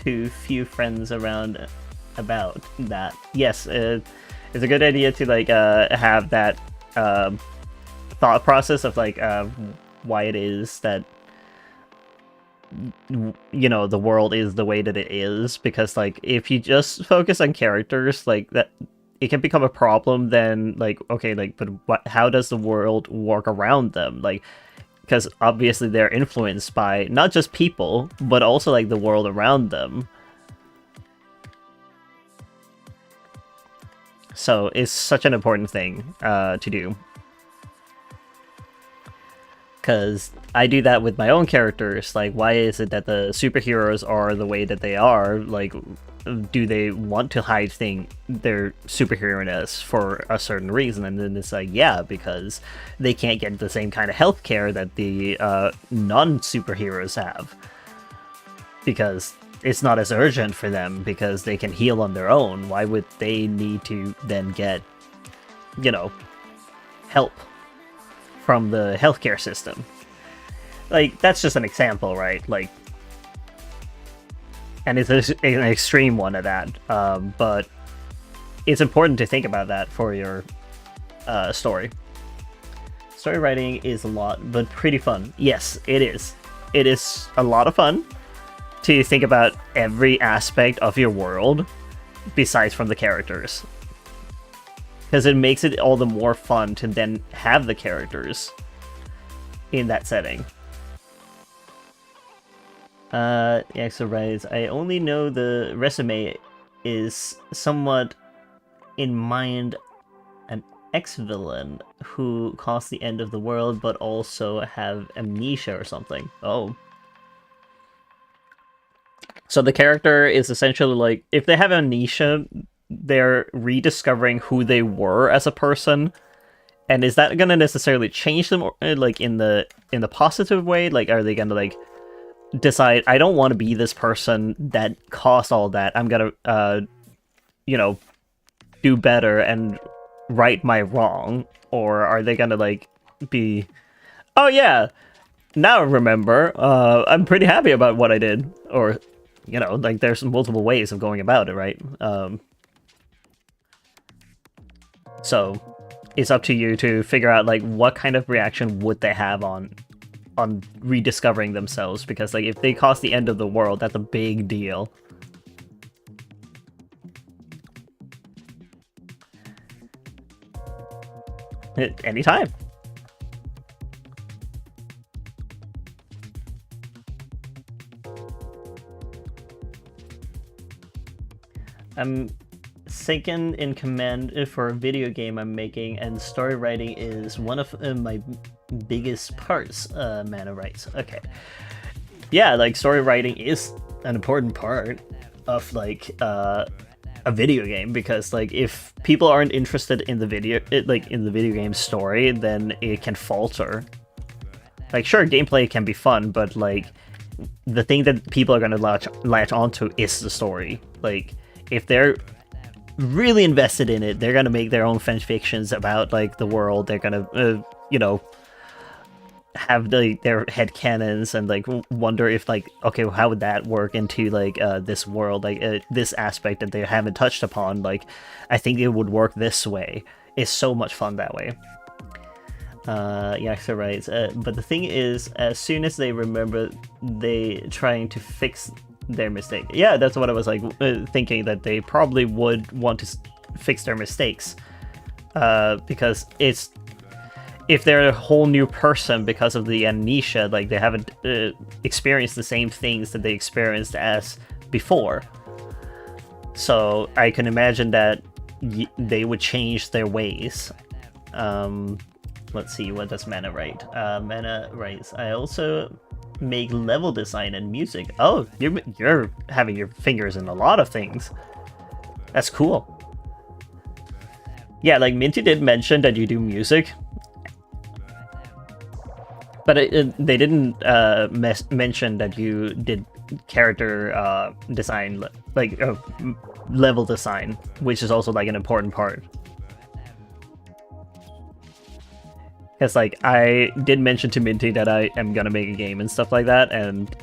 to few friends around about that. Yes, it's a good idea to like have that thought process of like why it is that the world is the way that it is, because like if you just focus on characters like that, it can become a problem. Then like, okay, like, but how does the world work around them? Like, because obviously they're influenced by not just people but also like the world around them. So it's such an important thing to do. Because I do that with my own characters. Like, why is it that the superheroes are the way that they are? Like, do they want to hide their superhero-ness for a certain reason? And then it's like, yeah, because they can't get the same kind of healthcare that the non-superheroes have. Because it's not as urgent for them, because they can heal on their own. Why would they need to then get, help from the healthcare system? Like, that's just an example, right? Like, and it's an extreme one of that, but it's important to think about that for your story. Story writing is a lot, but pretty fun. Yes, it is. It is a lot of fun to think about every aspect of your world besides from the characters. Because it makes it all the more fun to then have the characters in that setting. Yeah, so right, I only know the resume is somewhat in mind an ex-villain who caused the end of the world but also have amnesia or something. Oh. So the character is essentially like, if they have amnesia, they're rediscovering who they were as a person. And is that gonna necessarily change them, like in the positive way? Like, are they gonna like decide, I don't want to be this person that caused all that, I'm gonna do better and right my wrong? Or are they gonna like be, oh yeah, now I remember, I'm pretty happy about what I did? Or like, there's multiple ways of going about it, right? So it's up to you to figure out like what kind of reaction would they have on rediscovering themselves, because like if they cause the end of the world, that's a big deal. Anytime. I'm second in command for a video game I'm making, and story writing is one of my biggest parts, Mana writes. Okay. Yeah, like story writing is an important part of like a video game, because like if people aren't interested in the video game story, then it can falter. Like, sure, gameplay can be fun, but like the thing that people are gonna latch onto is the story. Like, if they're really invested in it, they're gonna make their own fan fictions about like the world. They're gonna have their headcanons and like wonder if like, okay, how would that work into like this world, like this aspect that they haven't touched upon. Like, I think it would work this way. It's so much fun that way. Yeah, so right. But the thing is, as soon as they remember, they trying to fix their mistake. Yeah, that's what I was like thinking, that they probably would want to fix their mistakes, because it's, if they're a whole new person because of the amnesia, like they haven't experienced the same things that they experienced as before. So I can imagine that they would change their ways. Let's see, what does Mana write? Mana writes, I also make level design and music. Oh, you're having your fingers in a lot of things. That's cool. Yeah, like Minty did mention that you do music, but they didn't mention that you did character design, like level design, which is also like an important part. Because like I did mention to Minty that I am gonna make a game and stuff like that, and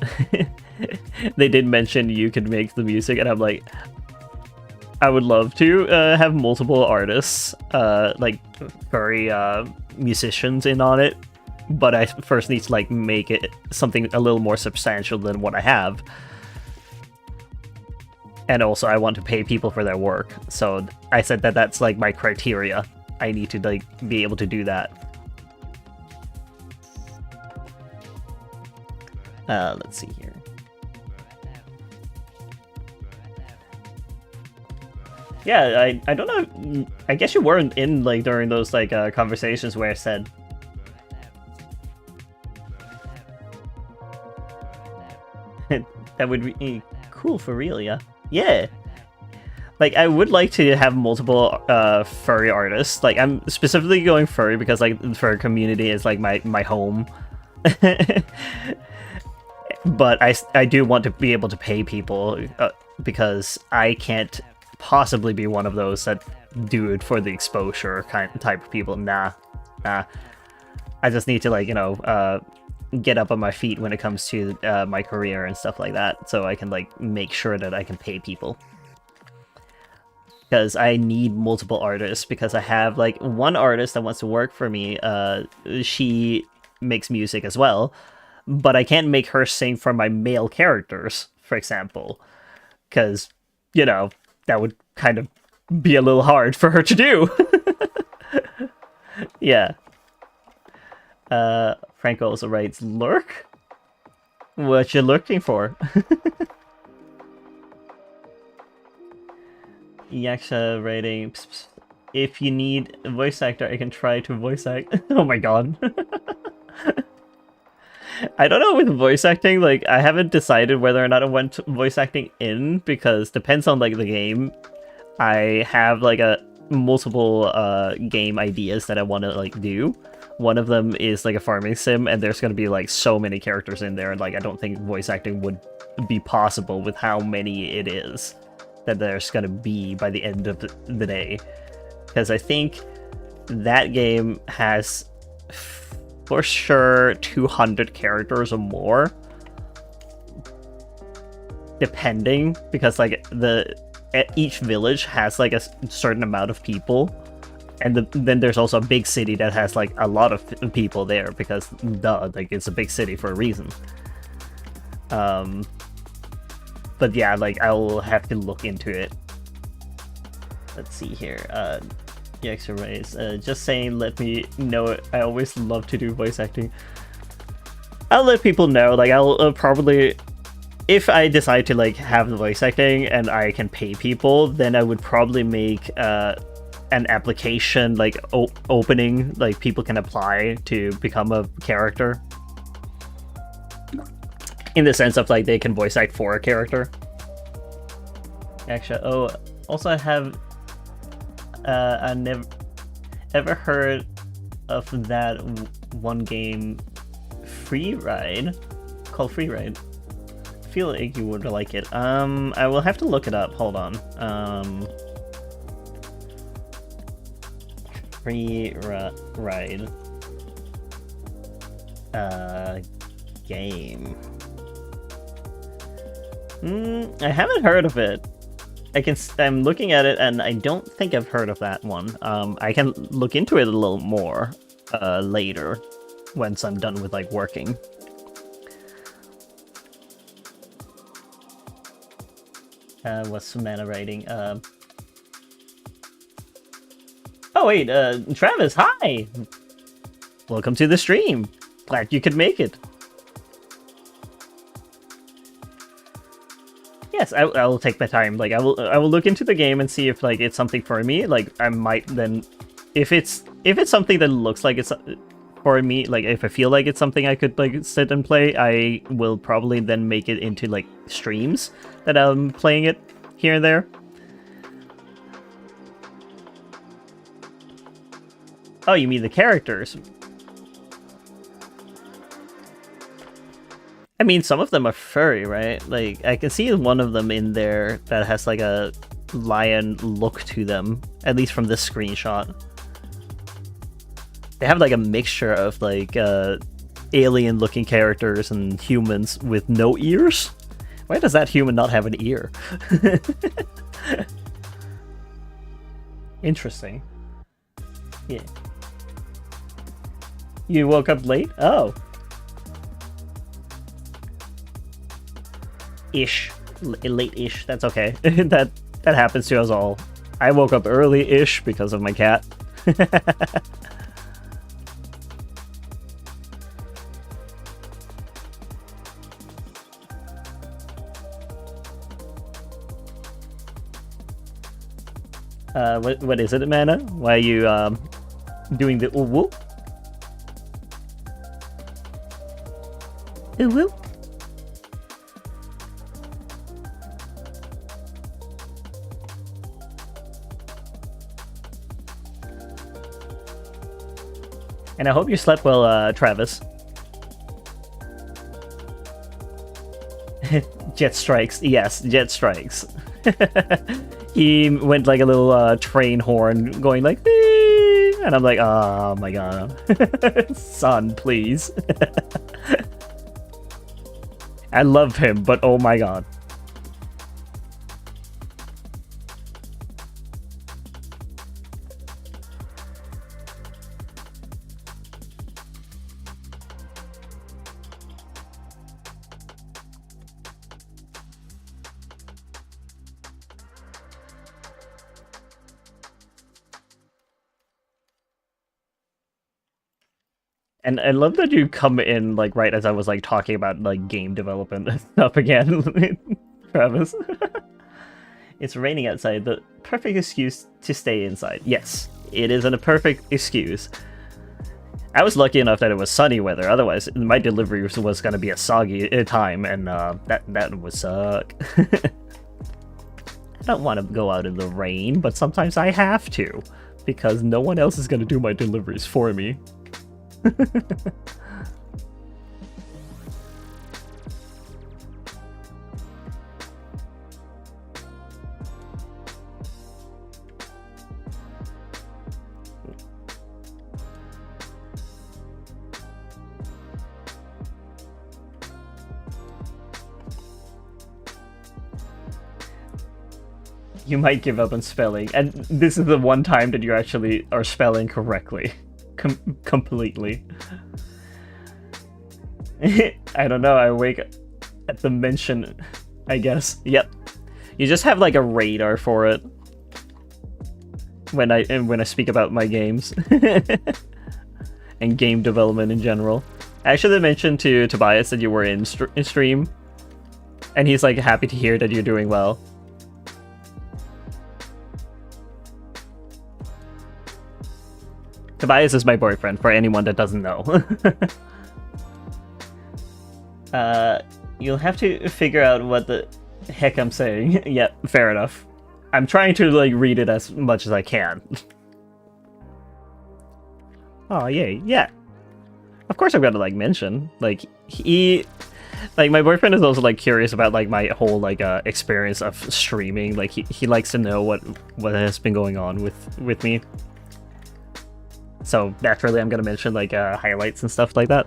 they did mention you could make the music, and I'm like, I would love to have multiple artists, like furry musicians in on it, but I first need to like make it something a little more substantial than what I have. And also I want to pay people for their work, so I said that that's like my criteria. I need to like be able to do that. Let's see here. Yeah, I don't know. I guess you weren't in like during those like conversations where I said that would be cool for real, yeah. Yeah. Like, I would like to have multiple furry artists. Like, I'm specifically going furry because like the furry community is like my home. But I do want to be able to pay people because I can't possibly be one of those that do it for the exposure type of people. Nah. I just need to like, you know, get up on my feet when it comes to my career and stuff like that, so I can like make sure that I can pay people. Because I need multiple artists, because I have like one artist that wants to work for me. She makes music as well, but I can't make her sing for my male characters, for example, because, you know, that would kind of be a little hard for her to do. Yeah. Franco also writes, lurk? What you looking for? Yaksha writing, pss, pss, if you need a voice actor, I can try to voice act. Oh my god. I don't know with voice acting, like, I haven't decided whether or not I want voice acting in, because depends on, like, the game. I have, like, multiple game ideas that I want to, like, do. One of them is, like, a farming sim, and there's gonna be, like, so many characters in there, and, like, I don't think voice acting would be possible with how many it is that there's gonna be by the end of the day. Because I think that game has for sure 200 characters or more, depending, because like each village has like a certain amount of people, and then there's also a big city that has like a lot of people there, because duh, like it's a big city for a reason. But yeah, like I'll have to look into it. Let's see here. The extra rays. Just saying, let me know. I always love to do voice acting. I'll let people know. Like I'll probably, if I decide to like have the voice acting and I can pay people, then I would probably make an application like opening, like people can apply to become a character. In the sense of like they can voice act for a character. Actually, oh, also I have I never ever heard of that one game, Free Ride, called Free Ride. I feel like you would like it. I will have to look it up. Hold on. Free Ride. Game. I haven't heard of it. I'm looking at it and I don't think I've heard of that one. I can look into it a little more later once I'm done with like working. What's mana rating? Oh wait, Travis, hi! Welcome to the stream. Glad you could make it. Yes, I will take my time. Like I will look into the game and see if like it's something for me. Like I might then, if it's something that looks like it's for me, like if I feel like it's something I could like sit and play, I will probably then make it into like streams that I'm playing it here and there. Oh, you mean the characters? I mean, some of them are furry, right? Like, I can see one of them in there that has like a lion look to them, at least from this screenshot. They have like a mixture of like alien-looking characters and humans with no ears. Why does that human not have an ear? Interesting. Yeah. You woke up late? Oh. Ish. Late-ish. That's okay. that happens to us all. I woke up early-ish because of my cat. What is it, Amanda? Why are you doing the ooh woo? Ooh woo? And I hope you slept well, Travis. Jet strikes. Yes, jet strikes. He went like a little train horn going like, "Beep," and I'm like, oh my god. Son, please. I love him, but oh my god. And I love that you come in like right as I was like talking about like game development and stuff again, Travis. It's raining outside, the perfect excuse to stay inside. Yes, it is a perfect excuse. I was lucky enough that it was sunny weather, otherwise my delivery was going to be a soggy time, and that would suck. I don't want to go out in the rain, but sometimes I have to, because no one else is going to do my deliveries for me. You might give up on spelling, and this is the one time that you actually are spelling correctly. Completely. I don't know, I wake up at the mention, I guess. Yep. You just have like a radar for it when I speak about my games. And game development in general. I actually mentioned to Tobias that you were in stream, and he's like happy to hear that you're doing well. Tobias is my boyfriend, for anyone that doesn't know. You'll have to figure out what the heck I'm saying. Yep, fair enough. I'm trying to like read it as much as I can. Oh, yay, yeah. Of course I'm gonna like mention. Like, my boyfriend is also like curious about like my whole like experience of streaming. Like he likes to know what has been going on with me. So naturally, I'm gonna mention like highlights and stuff like that.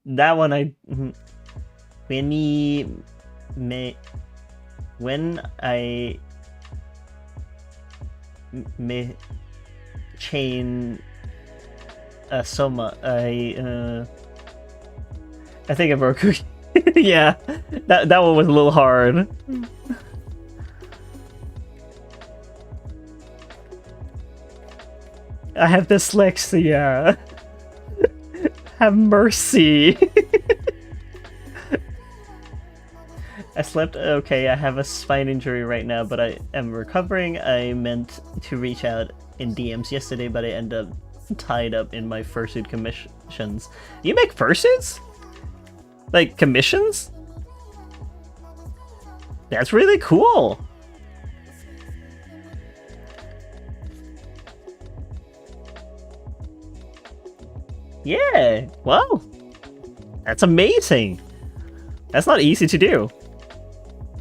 that one I when he may when I may chain Soma I think I broke. Yeah, that one was a little hard. I have dyslexia. Have mercy. I slept okay. I have a spine injury right now, but I am recovering. I meant to reach out in DMs yesterday, but I ended up tied up in my fursuit commissions. You make fursuits? Like commissions? That's really cool. Yeah, well, that's amazing. That's not easy to do.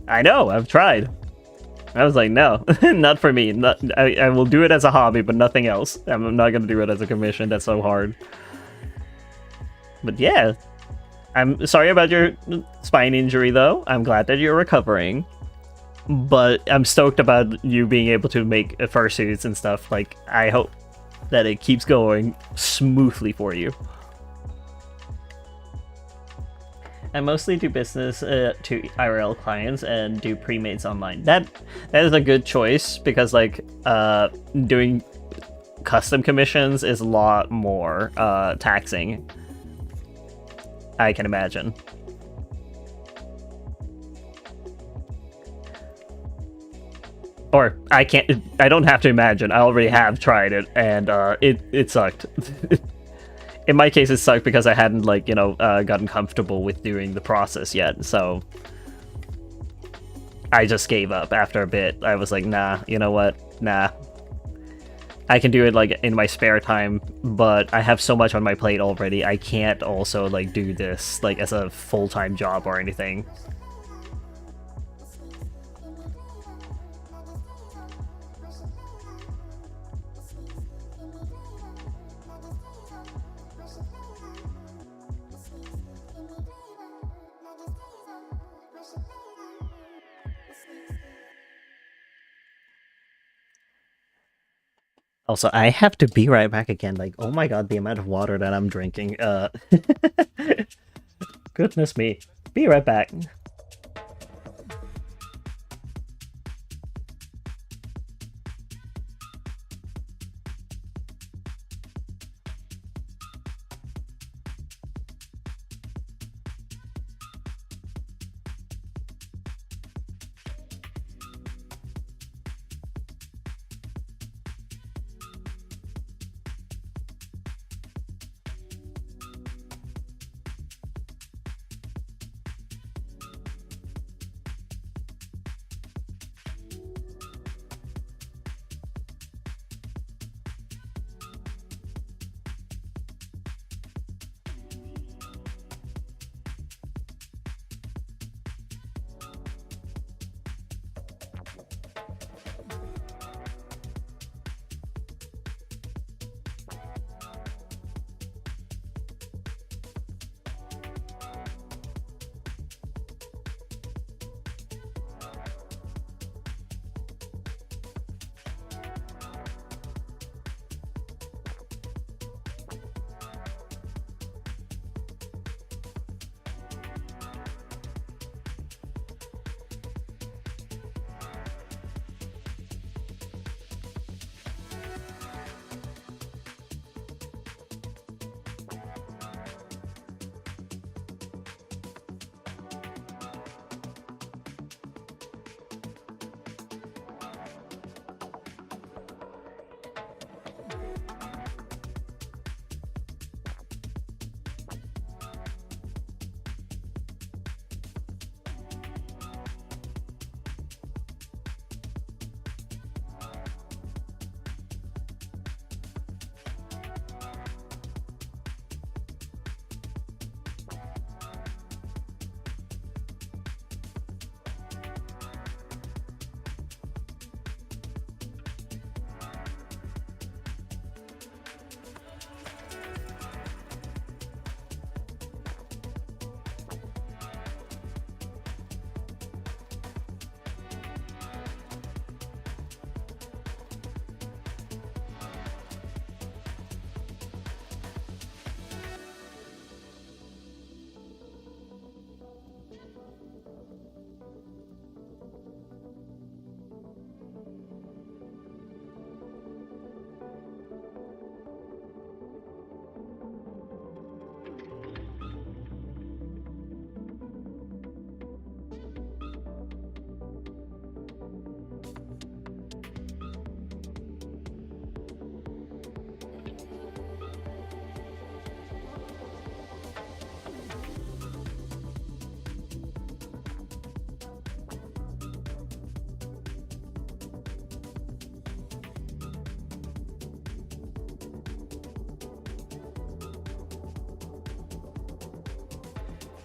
I know, I've tried. I was like, no, not for me. I will do it as a hobby, but nothing else. I'm not gonna do it as a commission. That's so hard. But yeah, I'm sorry about your spine injury, though. I'm glad that you're recovering. But I'm stoked about you being able to make fursuits and stuff. Like, I hope that it keeps going smoothly for you. I mostly do business to IRL clients and do pre-mates online. That is a good choice because like doing custom commissions is a lot more taxing. I can imagine. Or I don't have to imagine. I already have tried it and it sucked. In my case, it sucked because I hadn't, like, you know, gotten comfortable with doing the process yet, so I just gave up after a bit. I was like, nah, you know what? Nah. I can do it, like, in my spare time, but I have so much on my plate already, I can't also, like, do this, like, as a full-time job or anything. Also, I have to be right back again. Like, oh my god, the amount of water that I'm drinking. Goodness me. Be right back.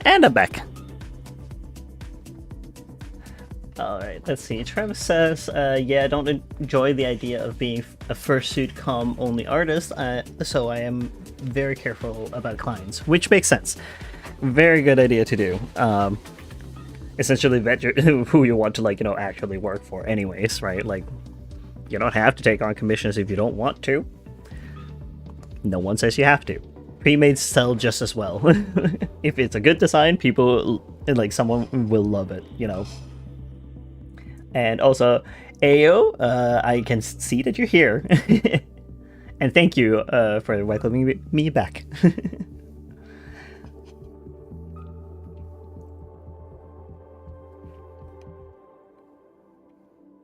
And I'm back. Alright, let's see. Travis says, yeah, I don't enjoy the idea of being a fursuit com only artist, so I am very careful about clients, which makes sense. Very good idea to do. Essentially vet who you want to, like, you know, actually work for anyways, right? Like, you don't have to take on commissions if you don't want to. No one says you have to. Pre-made sell just as well. If it's a good design, people, like, someone will love it, you know. And also, Ayo, I can see that you're here. And thank you for welcoming me back.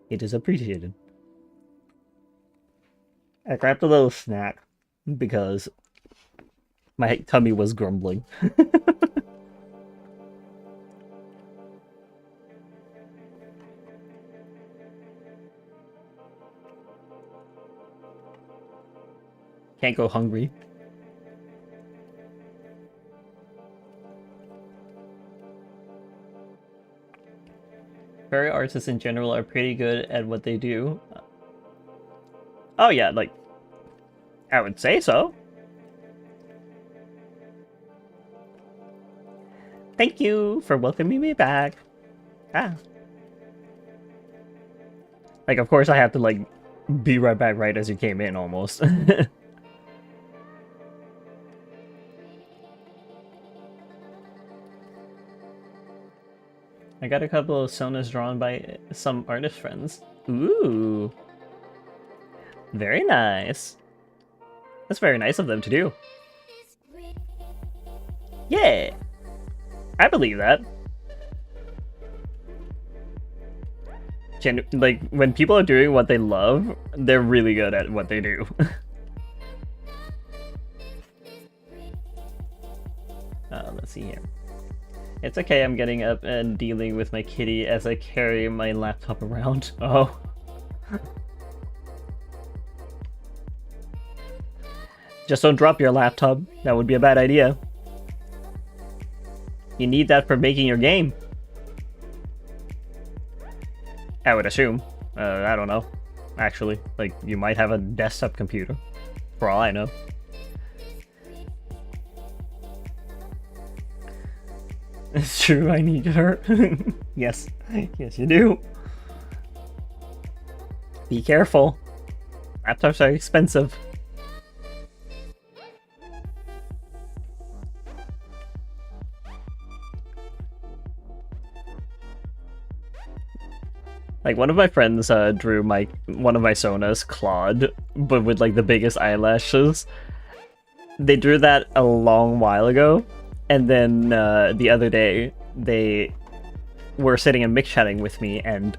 It is appreciated. I grabbed a little snack because my tummy was grumbling. Can't go hungry. Furry artists in general are pretty good at what they do. Oh yeah, like, I would say so. Thank you for welcoming me back. Ah. Like, of course I have to, like, be right back right as you came in, almost. I got a couple of sonas drawn by some artist friends. Ooh. Very nice. That's very nice of them to do. Yeah. I believe that. Like, when people are doing what they love, they're really good at what they do. Let's see here. It's okay, I'm getting up and dealing with my kitty as I carry my laptop around. Oh. Just don't drop your laptop. That would be a bad idea. You need that for making your game. I would assume. I don't know. Actually, like, you might have a desktop computer. For all I know. It's true, I need her. Yes. Yes, you do. Be careful. Laptops are expensive. Like, one of my friends drew one of my sonas, Claude, but with, like, the biggest eyelashes. They drew that a long while ago, and then the other day, they were sitting and mix chatting with me, and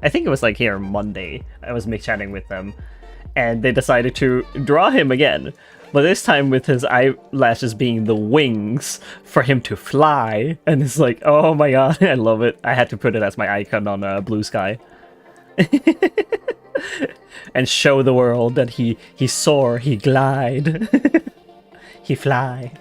I think it was, like, here Monday, I was mix chatting with them, and they decided to draw him again, but this time with his eyelashes being the wings for him to fly, and it's like, oh my god, I love it. I had to put it as my icon on Blue Sky. And show the world that he soar, he glide, he fly.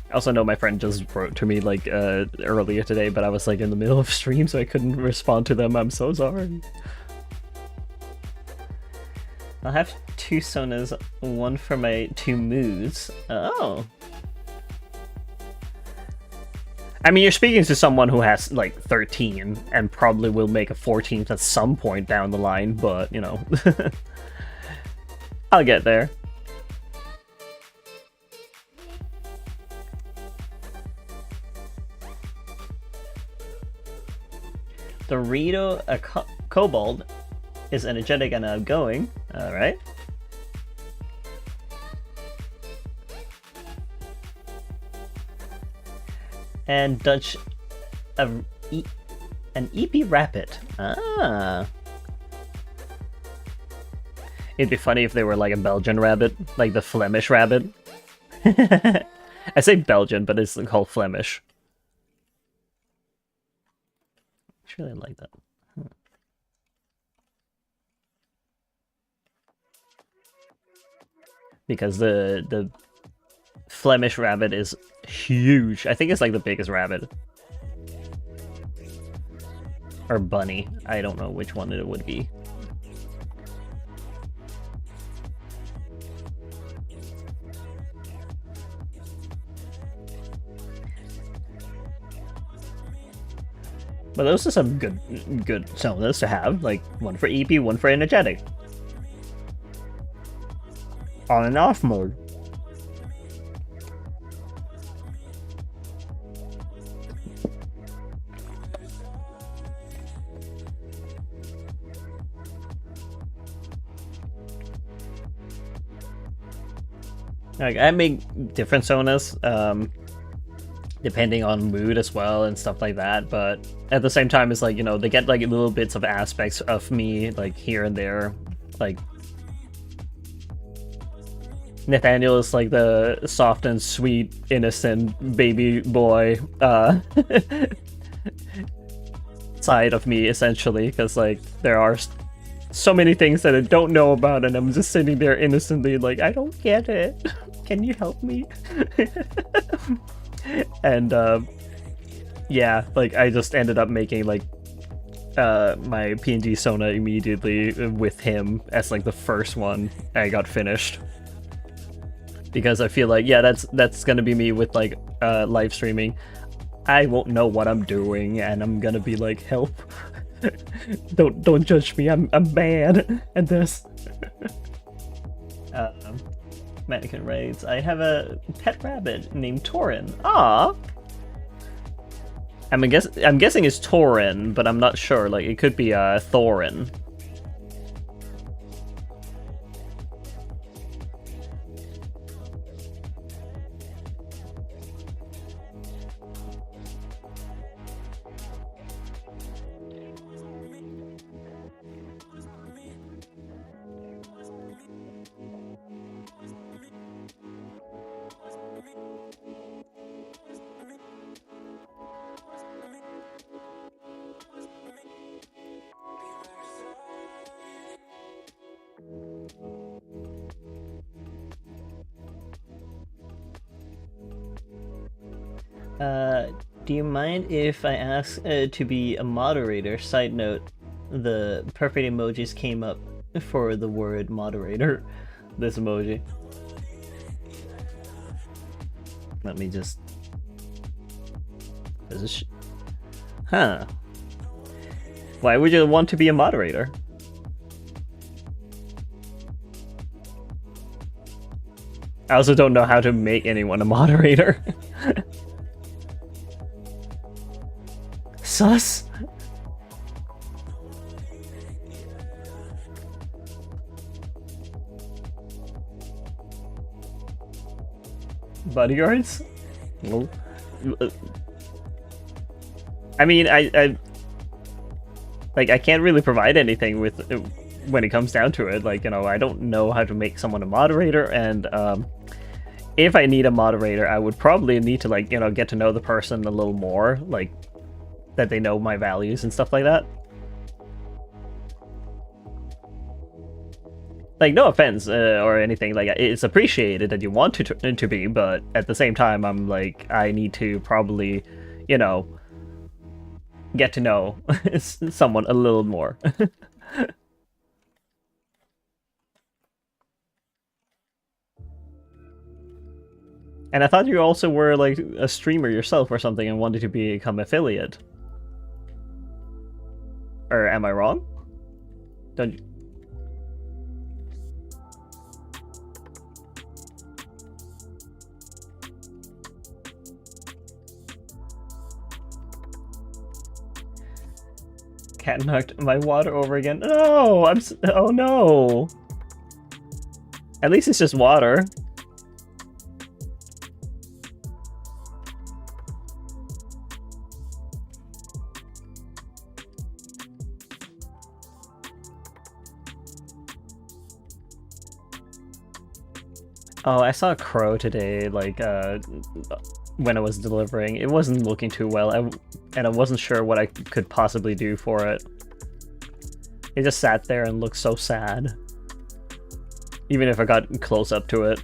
I also know my friend just wrote to me, like, earlier today, but I was, like, in the middle of stream, so I couldn't respond to them. I'm so sorry. I'll have 2 sonas, one for my 2 moods. Oh. I mean, you're speaking to someone who has, like, 13, and probably will make a 14th at some point down the line, but, you know. I'll get there. Dorito, a kobold, is energetic and outgoing. Alright. And Dutch, an EP Rapid. Ah. It'd be funny if they were like a Belgian rabbit, like the Flemish rabbit. I say Belgian, but it's called Flemish. Actually, I like that. Because the Flemish rabbit is huge. I think it's like the biggest rabbit. Or bunny. I don't know which one it would be. But those are some good cylinders to have. Like one for EP, one for energetic. On and off mode. Like I make different sonas, depending on mood as well and stuff like that. But at the same time, it's like, you know, they get like little bits of aspects of me like here and there. Like Nathaniel is like the soft and sweet, innocent baby boy side of me, essentially, because like there are so many things that I don't know about, and I'm just sitting there innocently like, I don't get it. Can you help me? And yeah, like I just ended up making like my PNG Sona immediately with him as like the first one I got finished, because I feel like, yeah, that's gonna be me with like live streaming. I won't know what I'm doing, and I'm gonna be like, help. don't judge me, I'm bad at this. Mannequin raids. I have a pet rabbit named Torin. Ah, I'm guessing it's Torin, but I'm not sure. Like it could be Thorin. Do you mind if I ask to be a moderator? Side note, the perfect emojis came up for the word moderator. This emoji. Let me just... Huh. Why would you want to be a moderator? I also don't know how to make anyone a moderator. Sus? Bodyguards? Well, I mean, I like I can't really provide anything with when it comes down to it. Like, you know, I don't know how to make someone a moderator, and if I need a moderator, I would probably need to, like, you know, get to know the person a little more, like that they know my values and stuff like that. Like, no offense or anything, like, it's appreciated that you want to be, but at the same time, I'm like, I need to probably, you know, get to know someone a little more. And I thought you also were like a streamer yourself or something and wanted to become affiliate. Or am I wrong? Don't you? Cat knocked my water over again. No, oh no. At least it's just water. Oh, I saw a crow today, like, when I was delivering. It wasn't looking too well. and I wasn't sure what I could possibly do for it. It just sat there and looked so sad. Even if I got close up to it.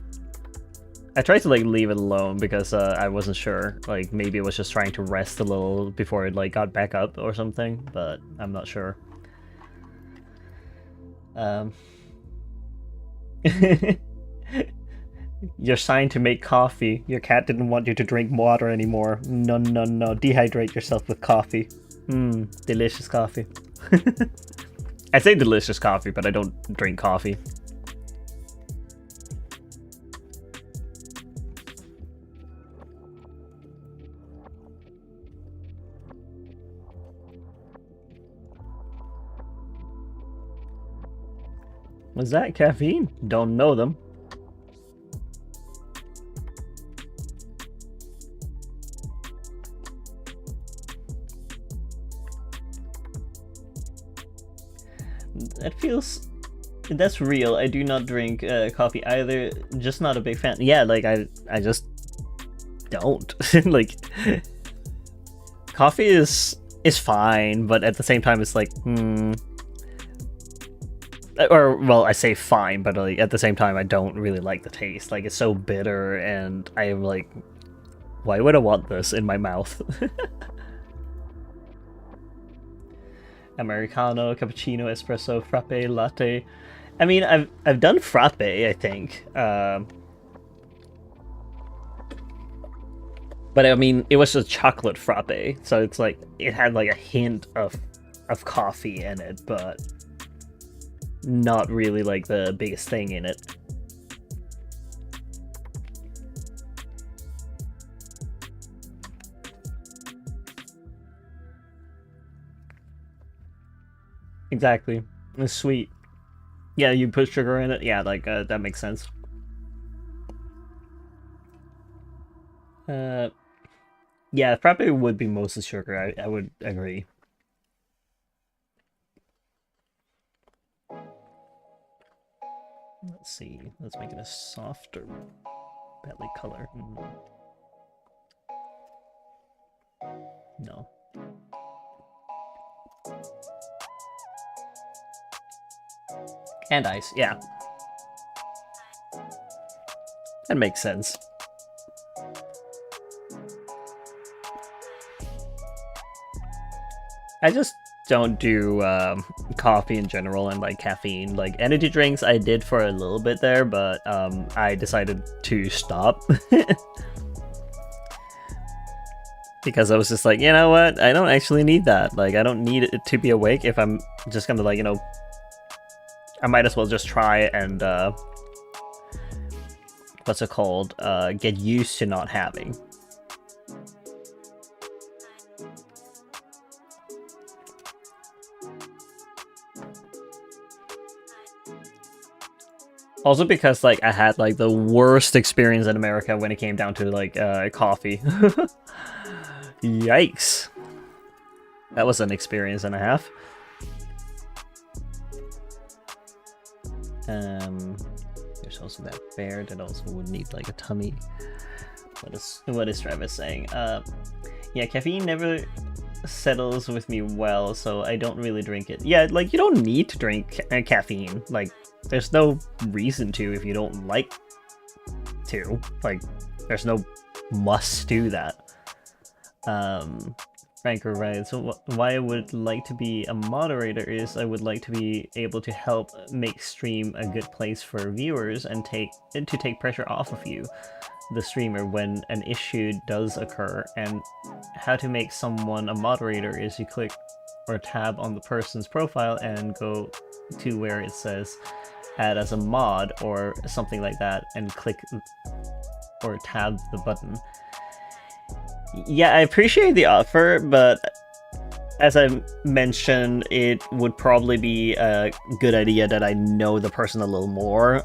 I tried to like leave it alone because I wasn't sure. Like maybe it was just trying to rest a little before it like got back up or something, but I'm not sure. You're signed to make coffee. Your cat didn't want you to drink water anymore. No, no, no. Dehydrate yourself with coffee. Delicious coffee. I say delicious coffee, but I don't drink coffee. Was that caffeine? Don't know them. That feels... That's real. I do not drink coffee either. Just not a big fan. Yeah, like I just don't. Like coffee is fine, but at the same time it's like or well, I say fine, but like at the same time I don't really like the taste. Like it's so bitter and I'm like, why would I want this in my mouth? Americano, cappuccino, espresso, frappe, latte. I mean, I've done frappe, I think. But I mean, it was a chocolate frappe, so it's like it had like a hint of coffee in it, but not really like the biggest thing in it. Exactly. It's sweet. Yeah, you put sugar in it. Yeah, like that makes sense. Yeah, frappe would be mostly sugar. I would agree. Let's see. Let's make it a softer belly color. No. And ice, yeah. That makes sense. I just don't do coffee in general and like caffeine. Like energy drinks I did for a little bit there, but I decided to stop. Because I was just like, you know what? I don't actually need that. Like I don't need it to be awake if I'm just gonna like, you know, I might as well just try and what's it called? Get used to not having. Also because like I had like the worst experience in America when it came down to like coffee. Yikes. That was an experience and a half. There's also that bear that also would need like a tummy. What is Travis saying? Yeah, caffeine never settles with me well, so I don't really drink it. Yeah, like you don't need to drink caffeine. Like there's no reason to if you don't like to. Like there's no must do that. Franco writes, so why I would like to be a moderator is I would like to be able to help make stream a good place for viewers and to take pressure off of you, the streamer, when an issue does occur. And how to make someone a moderator is you click or tab on the person's profile and go to where it says add as a mod or something like that and click or tab the button. Yeah, I appreciate the offer, but as I mentioned, it would probably be a good idea that I know the person a little more.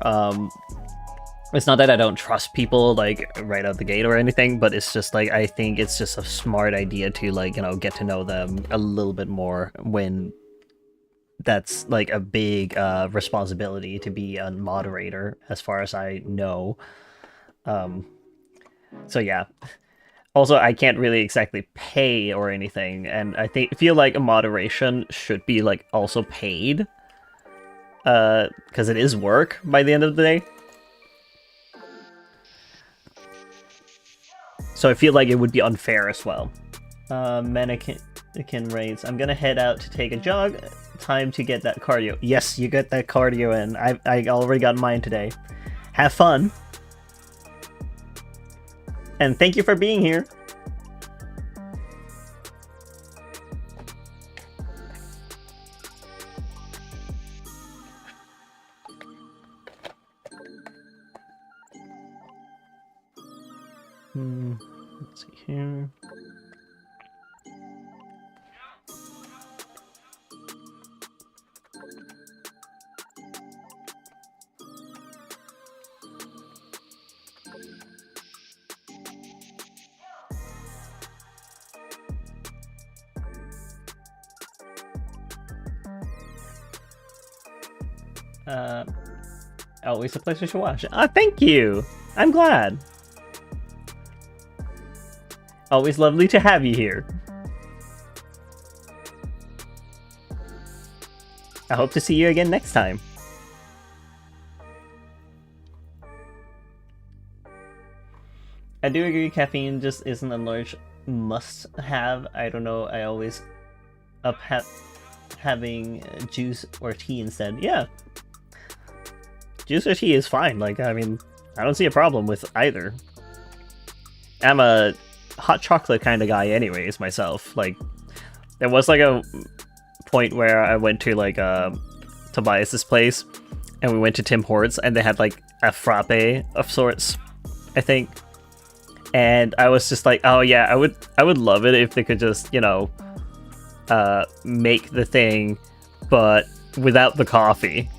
It's not that I don't trust people like right out the gate or anything, but it's just like I think it's just a smart idea to like, you know, get to know them a little bit more when that's like a big responsibility to be a moderator as far as I know. So yeah. Also, I can't really exactly pay or anything, and I feel like a moderation should be like also paid, because it is work by the end of the day. So I feel like it would be unfair as well. Mannequin rates. I'm gonna head out to take a jog. Time to get that cardio. Yes, you get that cardio in. I already got mine today. Have fun. And thank you for being here. Let's see here. Always a pleasure to watch. Thank you! I'm glad. Always lovely to have you here. I hope to see you again next time. I do agree caffeine just isn't a large must-have. I don't know, I always up having juice or tea instead. Yeah. Juice or tea is fine, like, I mean, I don't see a problem with either. I'm a hot chocolate kind of guy anyways, myself. Like, there was like a point where I went to like Tobias's place, and we went to Tim Hortons, and they had like a frappe of sorts, I think. And I was just like, oh yeah, I would love it if they could just, you know, make the thing, but without the coffee.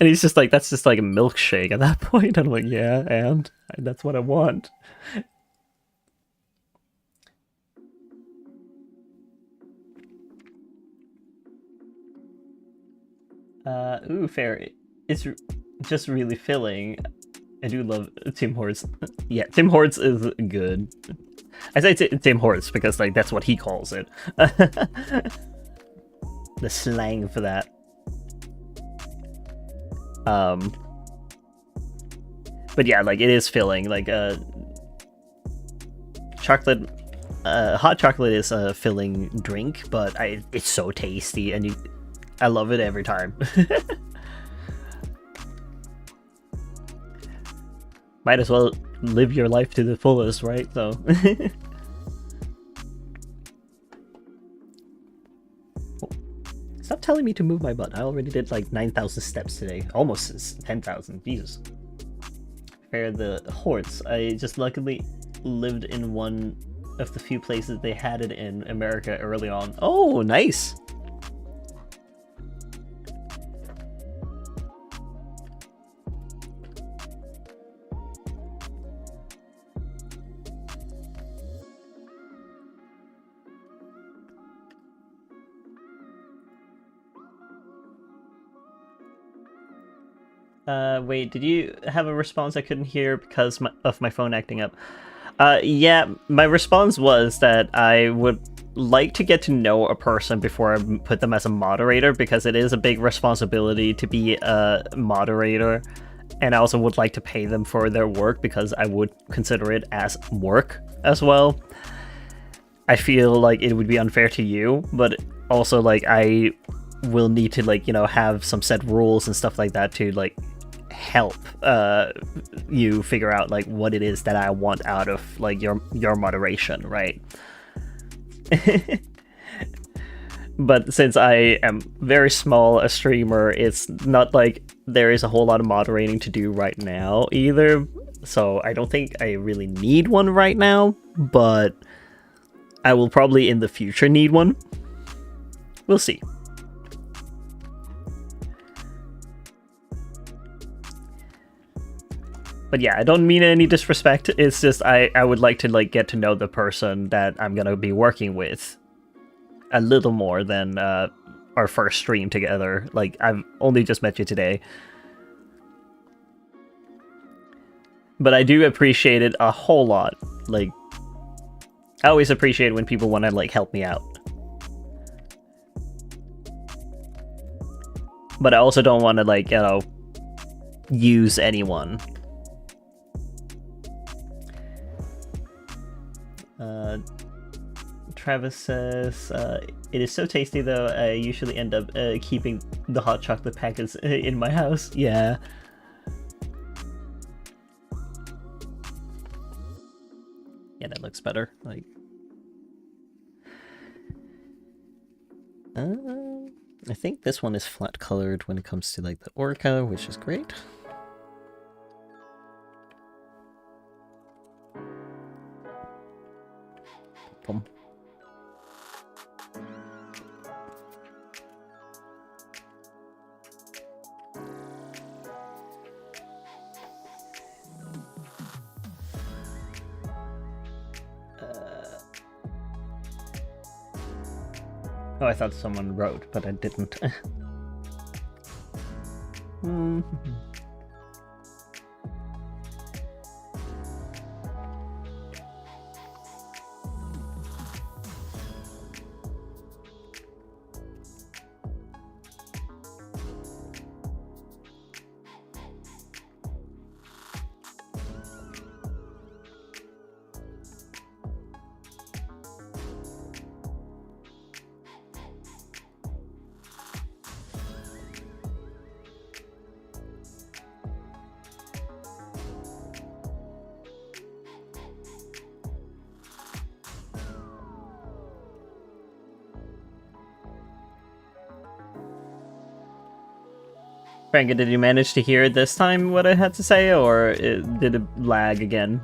And he's just like, that's just like a milkshake at that point. I'm like, yeah, and that's what I want. Ooh, fair. It's just really filling. I do love Tim Hortons. Yeah, Tim Hortons is good. I say Tim Hortons because like that's what he calls it. The slang for that. But yeah, like it is filling. Like chocolate, hot chocolate is a filling drink, but it's so tasty, and I love it every time. Might as well live your life to the fullest, right? So. Stop telling me to move my butt. I already did like 9,000 steps today. Almost 10,000. Jesus. Fair the Horts. I just luckily lived in one of the few places they had it in America early on. Oh, nice! Wait, did you have a response I couldn't hear because of my phone acting up? Yeah, my response was that I would like to get to know a person before I put them as a moderator, because it is a big responsibility to be a moderator, and I also would like to pay them for their work because I would consider it as work as well. I feel like it would be unfair to you, but also like I will need to like, you know, have some set rules and stuff like that to like help you figure out like what it is that I want out of like your moderation, right? But since I am very small a streamer, it's not like there is a whole lot of moderating to do right now either, so I don't think I really need one right now, but I will probably in the future need one. We'll see. But yeah, I don't mean any disrespect. It's just I would like to like get to know the person that I'm gonna be working with a little more than our first stream together. Like, I've only just met you today. But I do appreciate it a whole lot. Like, I always appreciate when people want to like help me out. But I also don't want to like, you know, use anyone. Travis says, it is so tasty though, I usually end up keeping the hot chocolate packets in my house. Yeah. Yeah, that looks better. Like, I think this one is flat colored when it comes to like the Orca, which is great. Boom. Oh, I thought someone wrote, but I didn't. Frankie, did you manage to hear this time what I had to say, or did it lag again?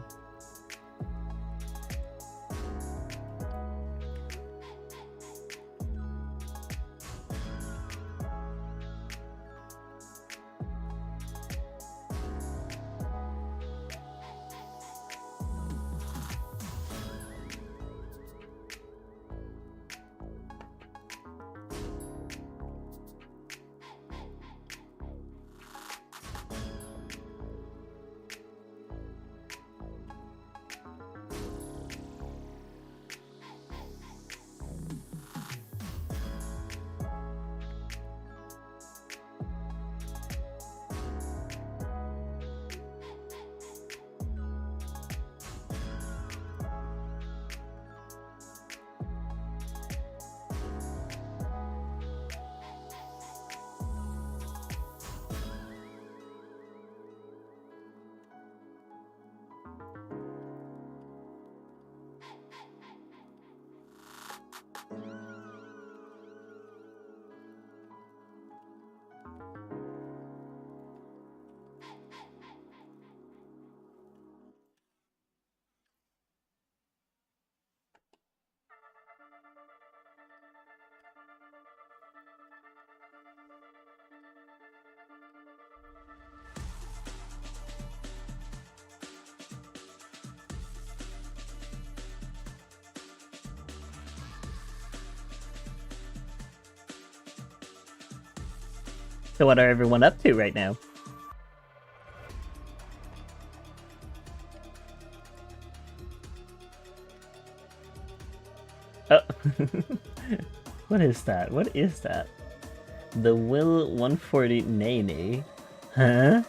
So what are everyone up to right now? Oh. What is that? What is that? The Will 140 Nene. Huh?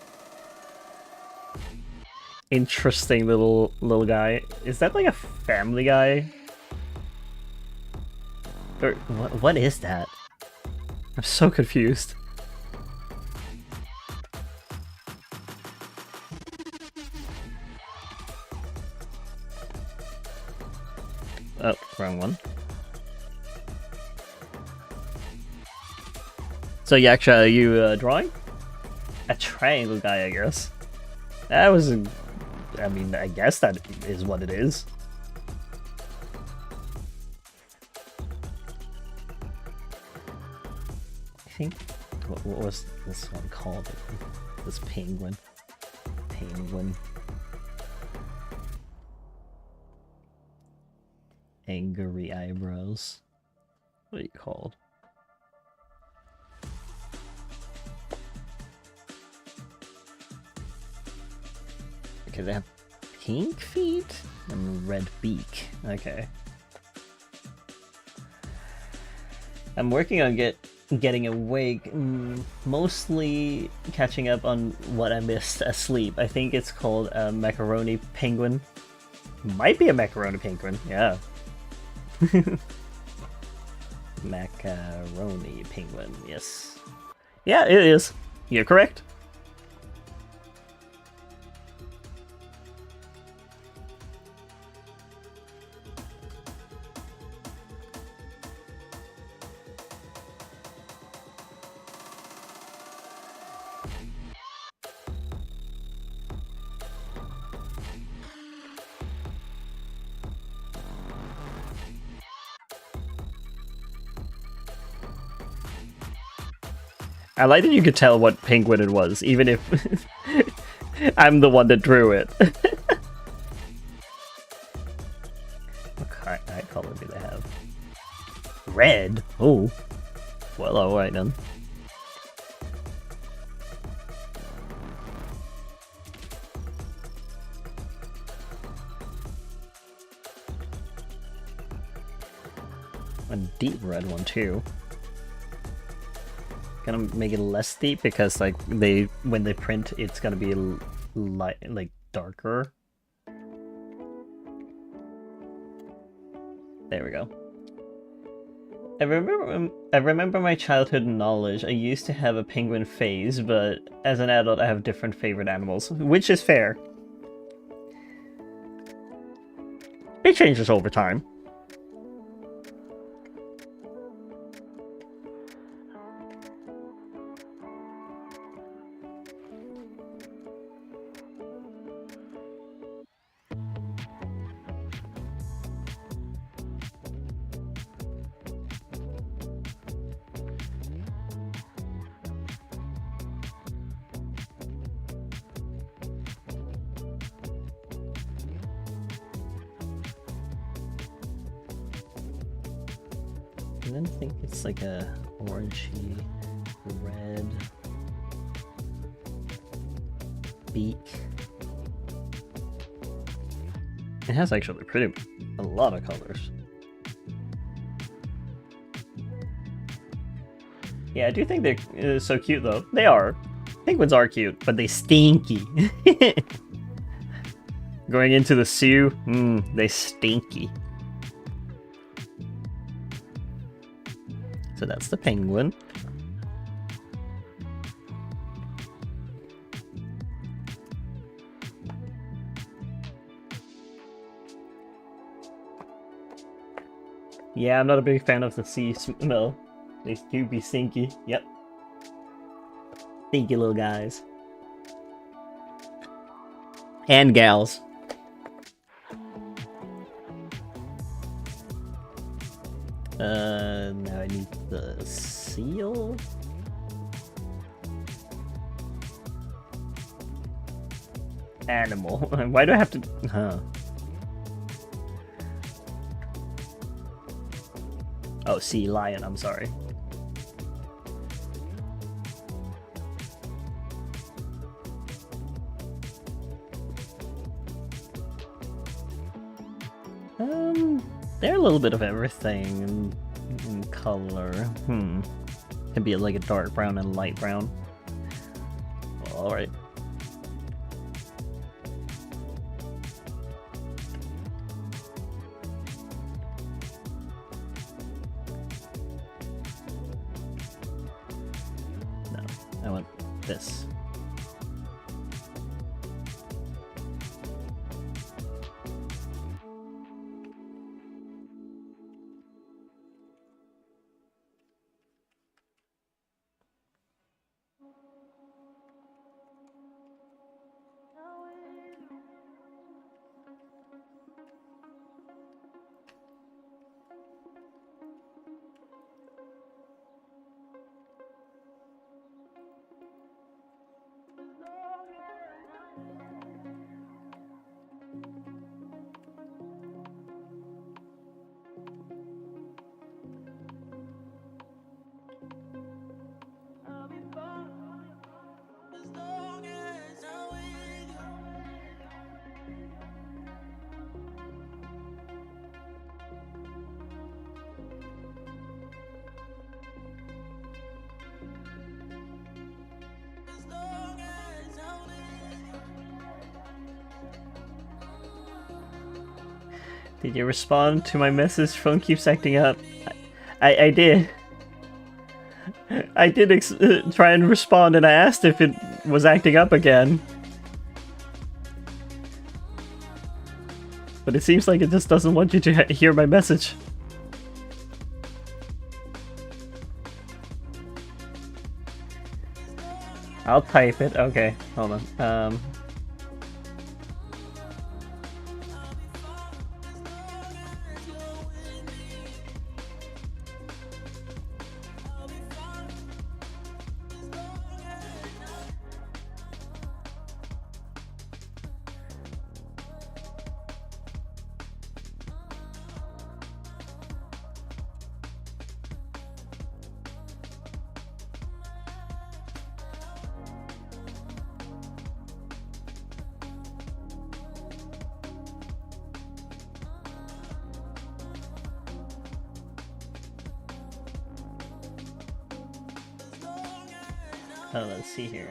Interesting little guy. Is that like a Family Guy? Or what is that? I'm so confused. Oh, wrong one. So Yaksha, are you drawing? A triangle guy, I guess. That was, I mean, I guess that is what it is. I think, what was this one called? This penguin. Penguin. Angry eyebrows. What are you called? Okay, they have pink feet and red beak. Okay. I'm working on getting awake, mostly catching up on what I missed asleep. I think it's called a macaroni penguin. Might be a macaroni penguin, yeah. Macaroni penguin, yes. Yeah, it is. You're correct. I like that you could tell what penguin it was, even if I'm the one that drew it. What eye color do they have? Red? Oh. Well, alright then. A deep red one too. Gonna make it less deep because like when they print it's gonna be light, like darker. There we go. I remember my childhood knowledge. I used to have a penguin phase, but as an adult I have different favorite animals, which is fair. It changes over time. I then think it's like a orangey red beak. It has actually a lot of colors. Yeah, I do think they're so cute though. They are. Penguins are cute, but they stinky. Going into the zoo, they stinky. So that's the penguin. Yeah, I'm not a big fan of the sea smell. They do be stinky. Yep. Stinky little guys. And gals. Now I need the seal. Animal. Why do I have to? Huh. Oh, sea lion. I'm sorry. They're a little bit of everything in color. Could be like a dark brown and light brown. Alright. No, I want this. Did you respond to my message? Phone keeps acting up. I did. I did try and respond, and I asked if it was acting up again. But it seems like it just doesn't want you to hear my message. I'll type it. Okay, hold on. Oh, let's see here.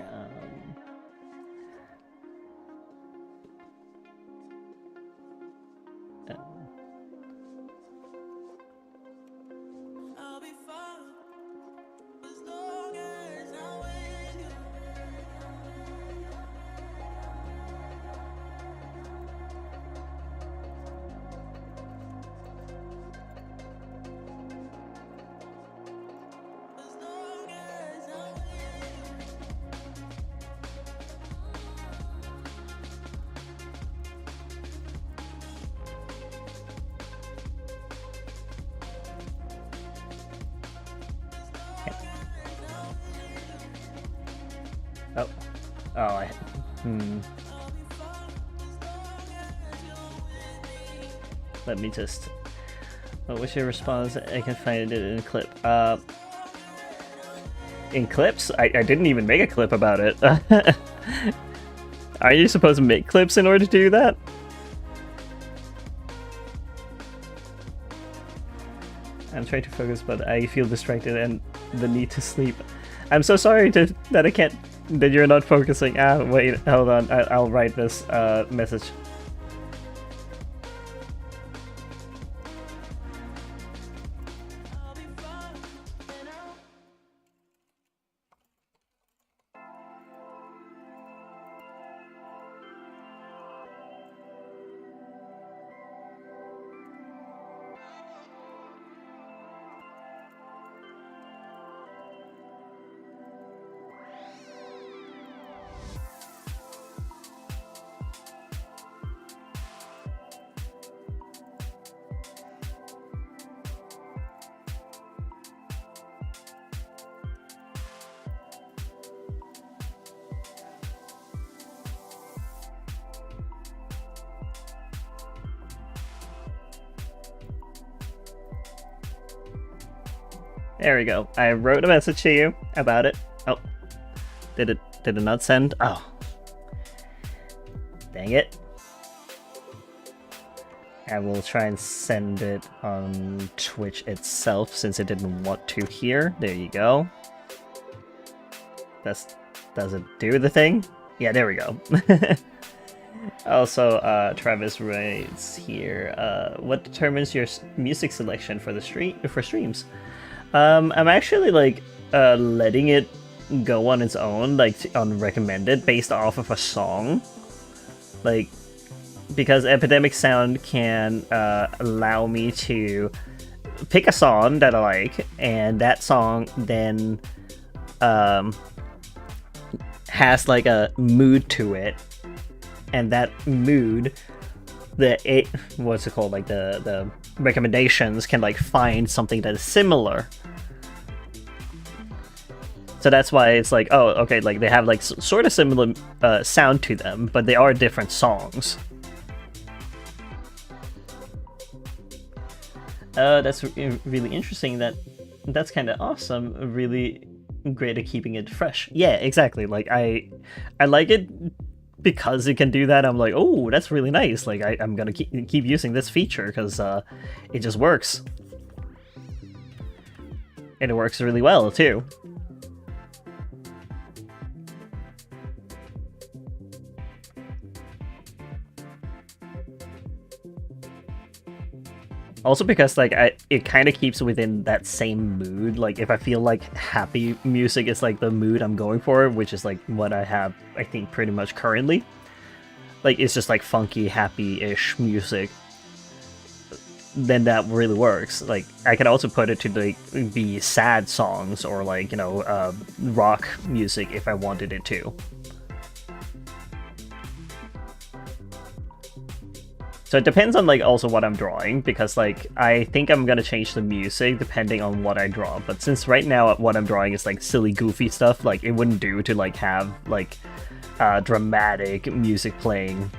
Let me just... what's your response? I can find it in a clip. In clips? I didn't even make a clip about it. Are you supposed to make clips in order to do that? I'm trying to focus, but I feel distracted and the need to sleep. I'm so sorry that I can't... that you're not focusing. Wait, hold on. I'll write this message. There we go. I wrote a message to you about it. Oh, did it not send? Oh, dang it! I will try and send it on Twitch itself since it didn't want to here. There you go. Does it do the thing? Yeah, there we go. Also, Travis writes here, what determines your music selection for the streams? I'm actually like letting it go on its own, like on recommended based off of a song, like because Epidemic Sound can allow me to pick a song that I like, and that song then has like a mood to it, and that mood, what's it called, like the recommendations can like find something that is similar. So that's why it's like, oh, okay, like they have like sort of similar sound to them, but they are different songs. That's really interesting. That's kind of awesome. Really great at keeping it fresh. Yeah, exactly. Like I like it because it can do that. I'm like, oh, that's really nice. Like I'm gonna keep using this feature because it just works, and it works really well too. Also because like it kind of keeps within that same mood. Like if I feel like happy music is like the mood I'm going for, which is like what I have, I think, pretty much currently. Like it's just like funky, happy-ish music. Then that really works. Like I could also put it to like be sad songs or like, you know, rock music if I wanted it to. So it depends on like also what I'm drawing, because like I think I'm gonna change the music depending on what I draw. But since right now what I'm drawing is like silly, goofy stuff, like it wouldn't do to like have like dramatic music playing.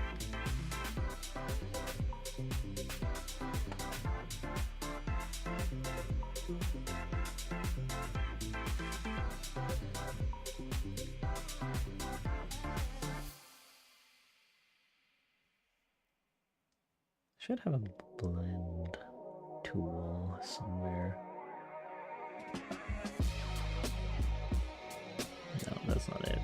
Should have a blend tool somewhere. No, that's not it.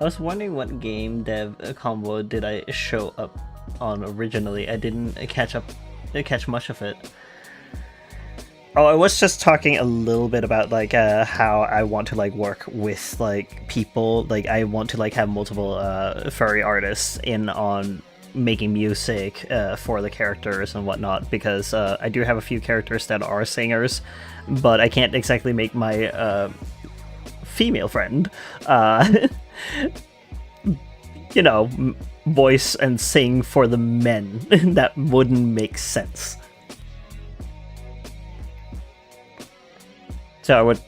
I was wondering what game dev combo did I show up on originally. I didn't catch much of it. Oh, I was just talking a little bit about like how I want to like work with like people. Like I want to like have multiple furry artists in on making music for the characters and whatnot, because I do have a few characters that are singers, but I can't exactly make my female friend you know, voice and sing for the men. That wouldn't make sense. So I would,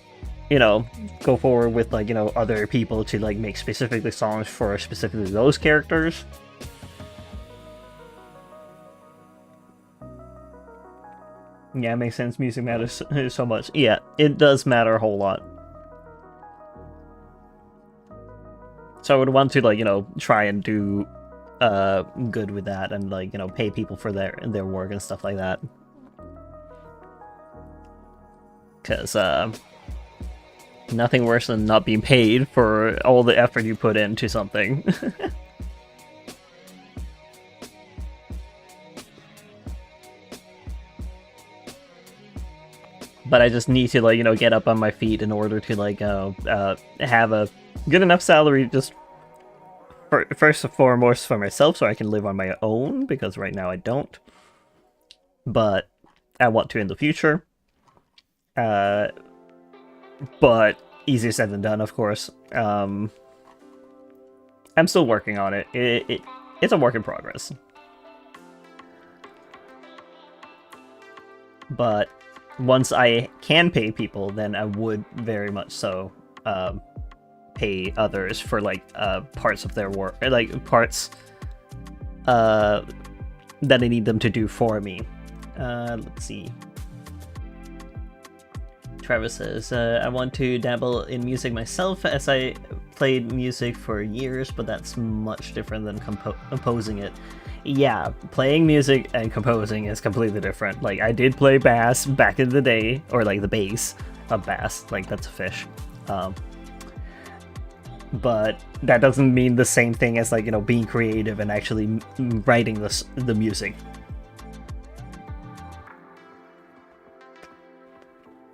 you know, go forward with like, you know, other people to like make specifically songs for specifically those characters. Yeah, it makes sense. Music matters so much. Yeah, it does matter a whole lot. So I would want to like, you know, try and do good with that and like, you know, pay people for their work and stuff like that. Because nothing worse than not being paid for all the effort you put into something. But I just need to like, you know, get up on my feet in order to like have a good enough salary just first and foremost for myself, so I can live on my own, because right now I don't. But I want to in the future. But easier said than done, of course. I'm still working on it. It's a work in progress. But once I can pay people, then I would very much so pay others for like parts of their work, like parts that I need them to do for me. Let's see. Travis says, I want to dabble in music myself, as I played music for years, but that's much different than composing it. Yeah, playing music and composing is completely different. Like, I did play bass back in the day, or like the bass of bass, like that's a fish. But that doesn't mean the same thing as like, you know, being creative and actually writing the music.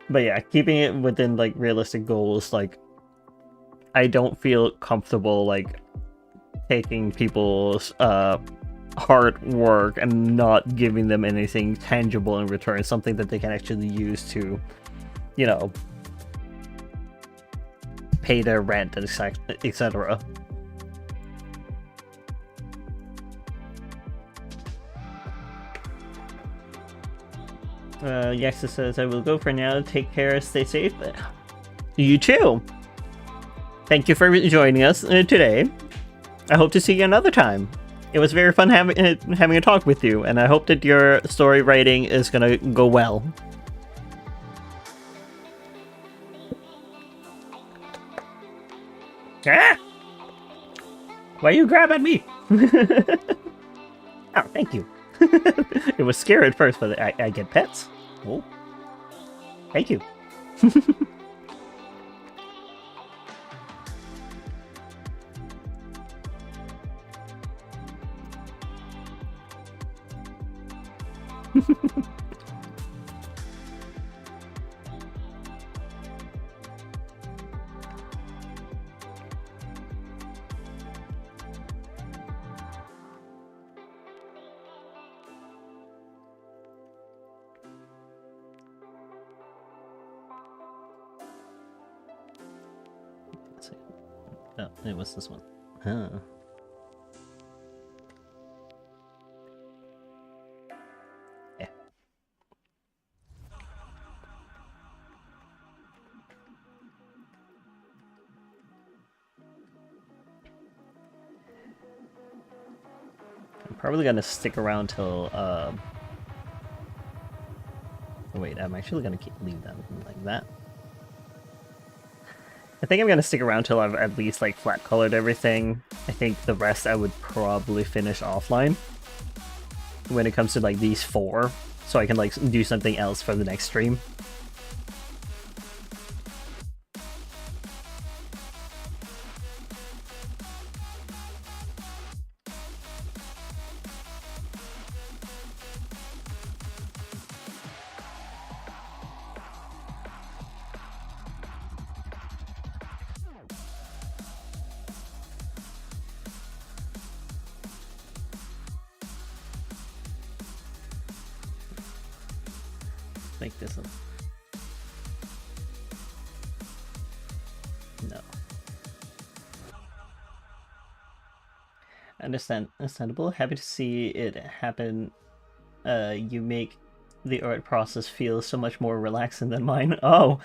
But yeah, keeping it within like realistic goals, like I don't feel comfortable like taking people's hard work and not giving them anything tangible in return, something that they can actually use to, you know, pay their rent, etc. Yaxa says, I will go for now. Take care, stay safe. You too! Thank you for joining us today. I hope to see you another time. It was very fun having a talk with you, and I hope that your story writing is gonna go well. Ah! Why you grab at me? Oh, thank you. It was scary at first, but I get pets. Oh. Thank you. Oh, it was this one. Huh. Yeah. I'm probably gonna stick around till, wait, I'm actually gonna leave them like that. I think I'm gonna stick around till I've at least like flat colored everything. I think the rest I would probably finish offline when it comes to like these 4, so I can like do something else for the next stream. Make this up. No. Understandable. Happy to see it happen. You make the art process feel so much more relaxing than mine. Oh.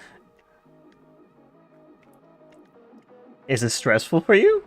Is it stressful for you?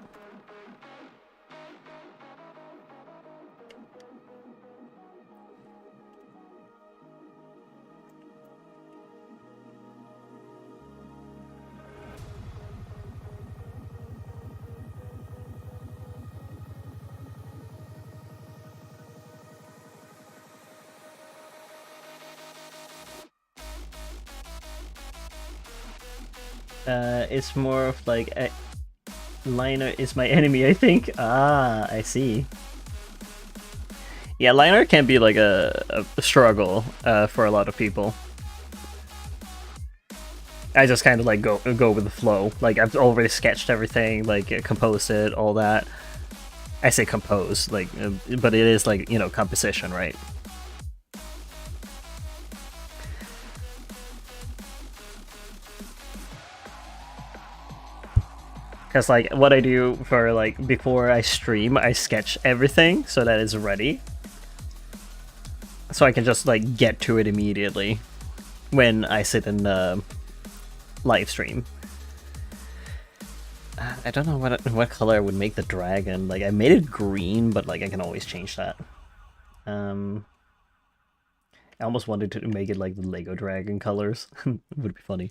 It's more of like Liner is my enemy, I think. Ah, I see. Yeah, Liner can be like a struggle for a lot of people. I just kind of like go with the flow. Like I've already sketched everything, like composed it, all that. I say compose, like, but it is like, you know, composition, right? Because like what I do for like before I stream, I sketch everything so that it's ready, so I can just like get to it immediately when I sit in the live stream. I don't know what color would make the dragon. Like I made it green, but like I can always change that. I almost wanted to make it like the Lego dragon colors. It would be funny.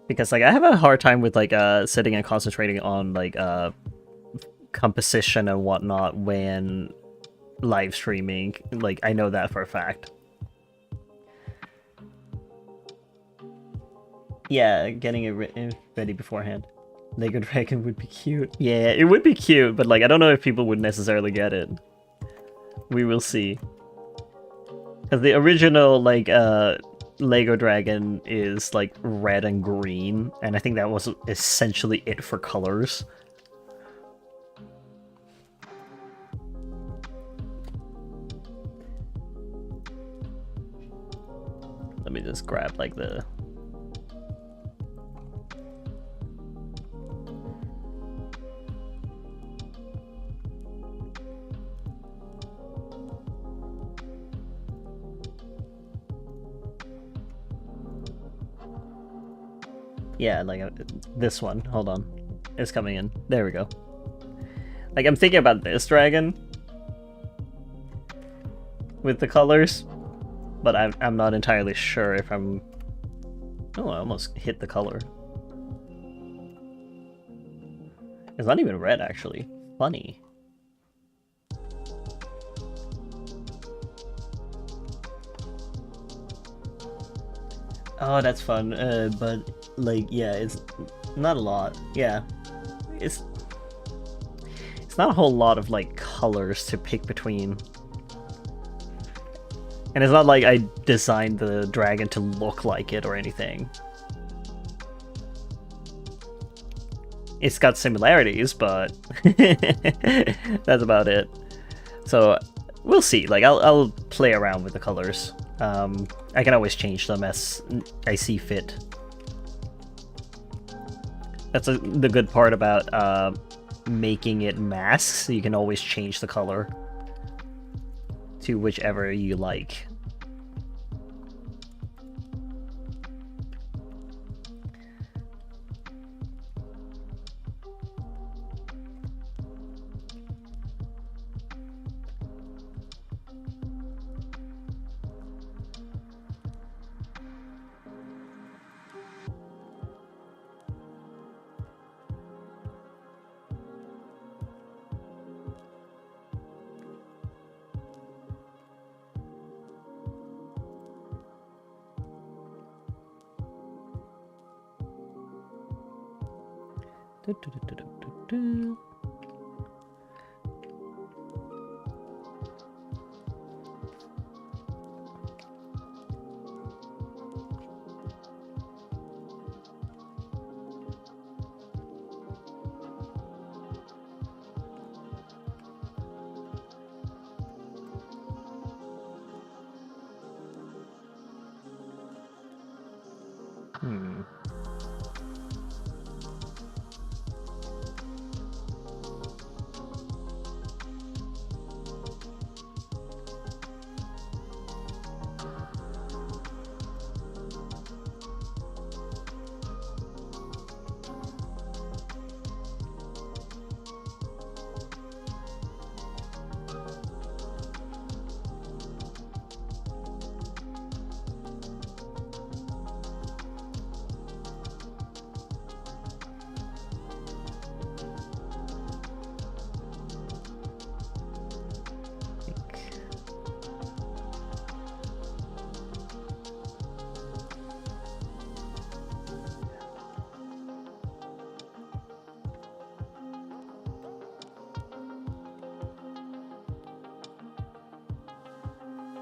Because like I have a hard time with like sitting and concentrating on like composition and whatnot when live streaming. Like I know that for a fact. Yeah, getting it ready beforehand. Lego Dragon would be cute. Yeah, it would be cute, but like I don't know if people would necessarily get it. We will see. Because the original, like, Lego Dragon is, like, red and green, and I think that was essentially it for colors. me just grab like the... Yeah, like this one. Hold on. It's coming in. There we go. Like, I'm thinking about this dragon with the colors, but I'm not entirely sure if I'm... Oh, I almost hit the color. It's not even red, actually. Funny. Oh, that's fun. But, like, yeah, it's not a lot. Yeah. It's not a whole lot of, like, colors to pick between. And it's not like I designed the dragon to look like it or anything. It's got similarities, but that's about it. So we'll see. Like, I'll play around with the colors. I can always change them as I see fit. That's the good part about making it masks. You can always change the color to whichever you like.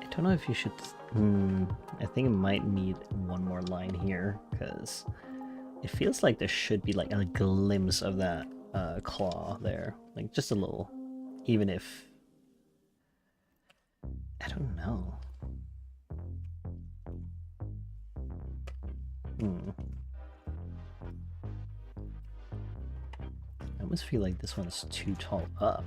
I don't know if you should... I think it might need one more line here, because it feels like there should be like a glimpse of that claw there. Like, just a little. Even if... I don't know. I almost feel like this one is too tall up.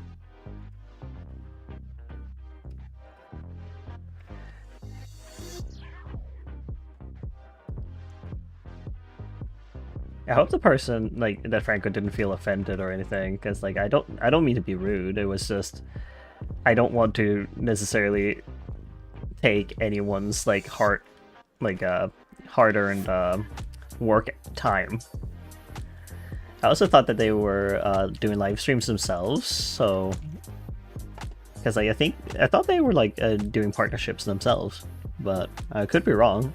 I hope the person, like, that Franco didn't feel offended or anything, because, like, I don't mean to be rude. It was just, I don't want to necessarily take anyone's, like, hard-earned work time. I also thought that they were doing live streams themselves, so, because, like, I thought they were, like, doing partnerships themselves, but I could be wrong.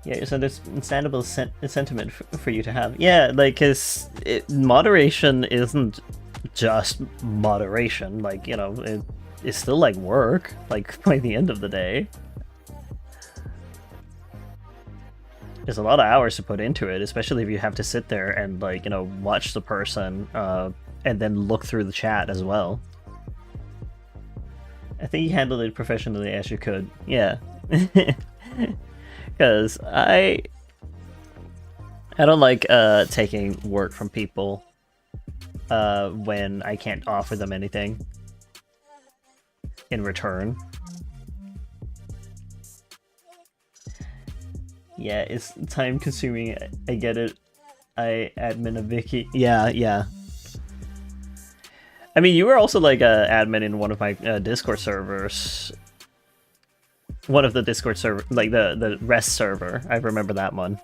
Yeah, it's an understandable sentiment for you to have. Yeah, like, cause moderation isn't just moderation. Like, you know, it's still like work. Like, by the end of the day, there's a lot of hours to put into it, especially if you have to sit there and, like, you know, watch the person and then look through the chat as well. I think you handled it professionally as you could. Yeah. Because I don't like taking work from people when I can't offer them anything in return. Yeah, it's time consuming. I get it. I admin a Vicky. Yeah. I mean, you were also like a admin in one of my Discord servers. One of the Discord server, like the rest server. I remember that one.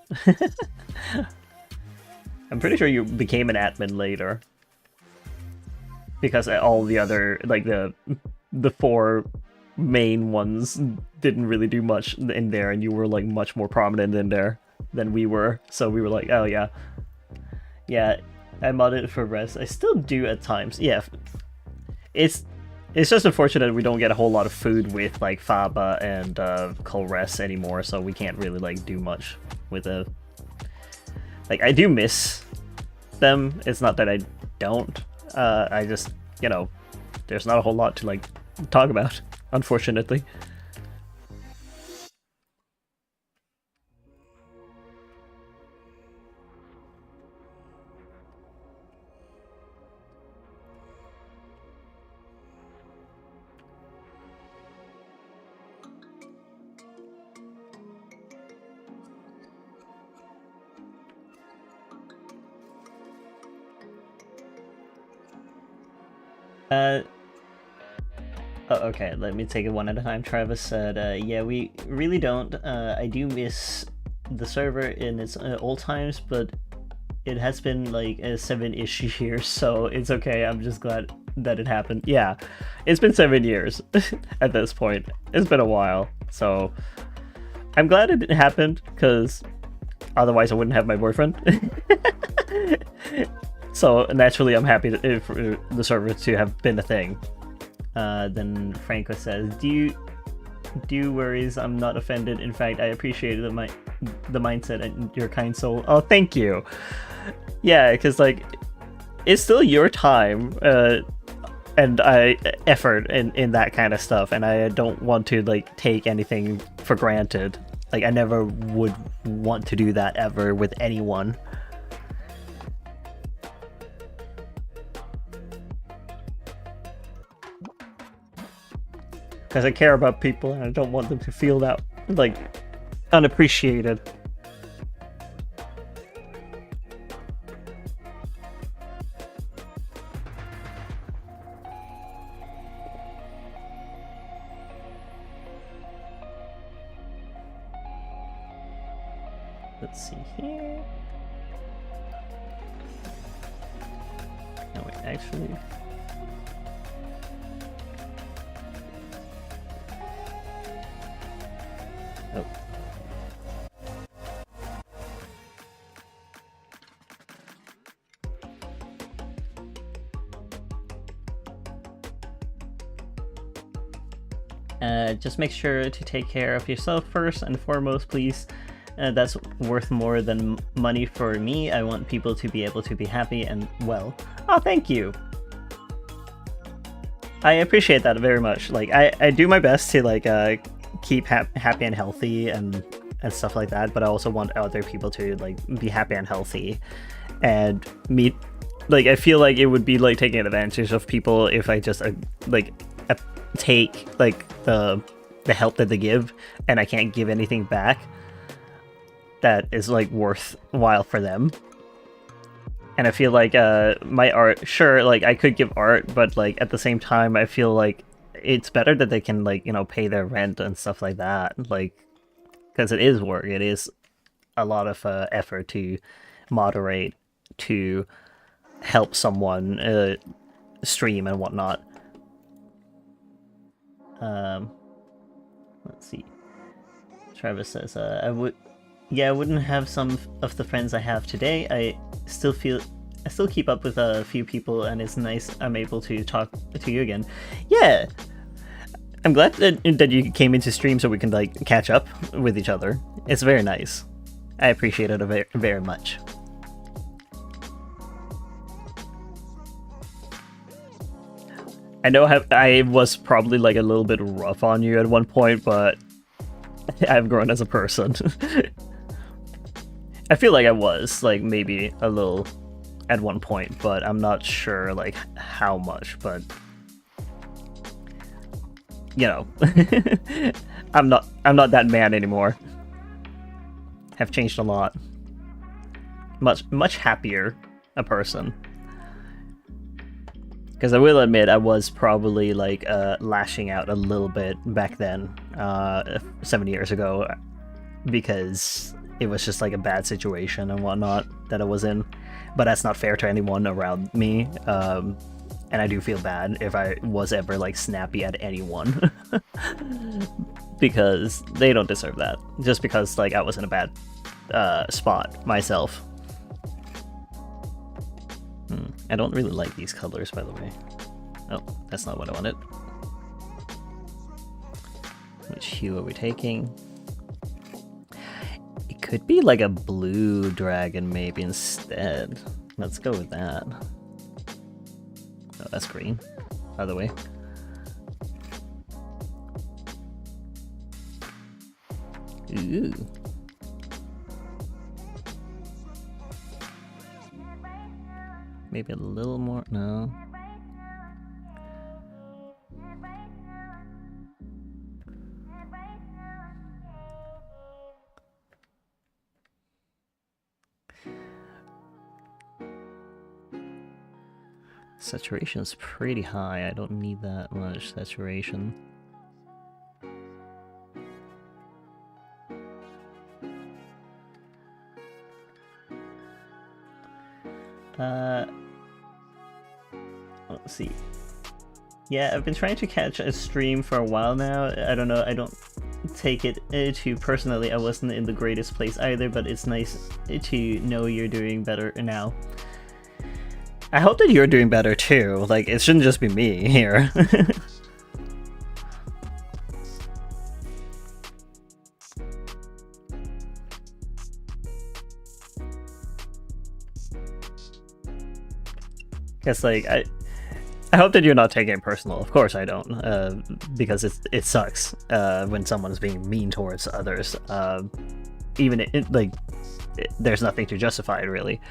I'm pretty sure you became an admin later. Because all the other, like the 4 main ones didn't really do much in there, and you were like much more prominent in there than we were. So we were like, oh yeah. Yeah, I modded for rest. I still do at times. Yeah. It's just unfortunate we don't get a whole lot of food with like Faba and Colress anymore, so we can't really like do much with a. Like, I do miss them. It's not that I don't. I just, you know, there's not a whole lot to like talk about, unfortunately. Oh, okay, let me take it one at a time. Travis said, yeah, we really don't. I do miss the server in its old times, but it has been like 7-ish years, so it's okay. I'm just glad that it happened. Yeah, it's been 7 years at this point. It's been a while, so I'm glad it happened, because otherwise I wouldn't have my boyfriend. So naturally, I'm happy for the server to have been a thing. Then Franco says, "Do you worries? I'm not offended. In fact, I appreciate the mindset and your kind soul." Oh, thank you. Yeah, because like it's still your time and effort in that kind of stuff, and I don't want to like take anything for granted. Like, I never would want to do that ever with anyone. Because I care about people and I don't want them to feel that, like, unappreciated. Let's see here. No, wait, actually... Oh. Just make sure to take care of yourself first and foremost, please. That's worth more than money for me. I want people to be able to be happy and well. Oh, thank you. I appreciate that very much. Like, I do my best to like keep happy and healthy and stuff like that, but I also want other people to like be happy and healthy and meet. Like, I feel like it would be like taking advantage of people if I just take like the help that they give and I can't give anything back that is like worthwhile for them. And I feel like my art, sure, like I could give art, but like at the same time I feel like it's better that they can, like, you know, pay their rent and stuff like that, like, because it is work. It is a lot of effort to moderate, to help someone stream and whatnot. Let's see. Travis says, I wouldn't have some of the friends I have today. I still keep up with a few people, and it's nice I'm able to talk to you again. Yeah, I'm glad that you came into stream so we can like catch up with each other. It's very nice. I appreciate it very, very much. I know I was probably like a little bit rough on you at one point, but I've grown as a person. I feel like I was like maybe a little at one point, but I'm not sure like how much, but you know, I'm not that man anymore. Have changed a lot. Much happier a person. Because I will admit, I was probably like lashing out a little bit back then, 7 years ago, because it was just like a bad situation and whatnot that I was in. But that's not fair to anyone around me, and I do feel bad if I was ever like snappy at anyone, because they don't deserve that. Just because like I was in a bad spot myself. I don't really like these colors, by the way. Oh, that's not what I wanted. Which hue are we taking? It could be like a blue dragon maybe instead. Let's go with that. Oh, that's green, by the way. Ooh. Maybe a little more, no. Saturation's pretty high, I don't need that much saturation. Let's see. Yeah, I've been trying to catch a stream for a while now. I don't know, I don't take it too personally. I wasn't in the greatest place either, but it's nice to know you're doing better now. I hope that you're doing better too. Like, it shouldn't just be me here. Guess like I hope that you're not taking it personal. Of course I don't, because it sucks when someone's being mean towards others. Even there's nothing to justify it really.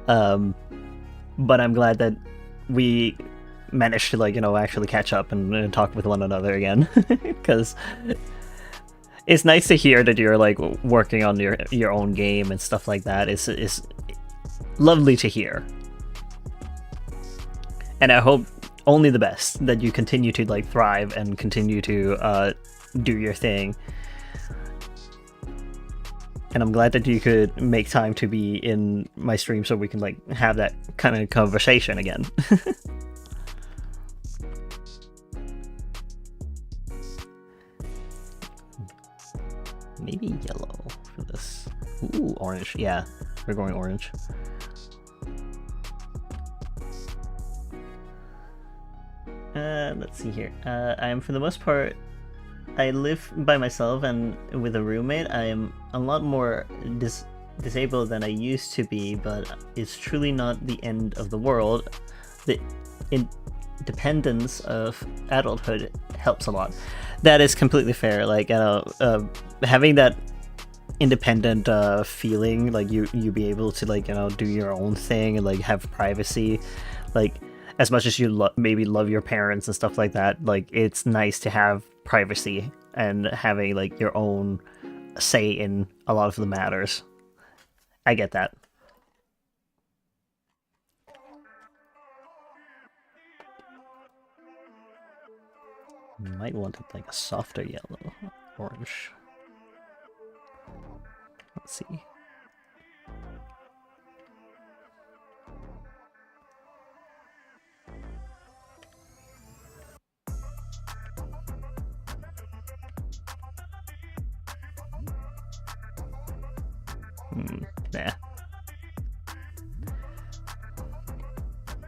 But I'm glad that we managed to like actually catch up and talk with one another again, because it's nice to hear that you're like working on your own game and stuff like that. It's lovely to hear. And I hope only the best, that you continue to like thrive and continue to do your thing. And I'm glad that you could make time to be in my stream so we can like have that kind of conversation again. Maybe yellow for this. Ooh, orange. Yeah, we're going orange. Let's see here. I am, for the most part, I live by myself and with a roommate. I am a lot more disabled than I used to be, but it's truly not the end of the world. The independence of adulthood helps a lot. That is completely fair. Like, having that independent feeling, like you be able to like do your own thing and like have privacy, like as much as you maybe love your parents and stuff like that, like it's nice to have privacy and having like your own say in a lot of the matters. I get that. Might want it like a softer yellow, orange. Let's see. Nah.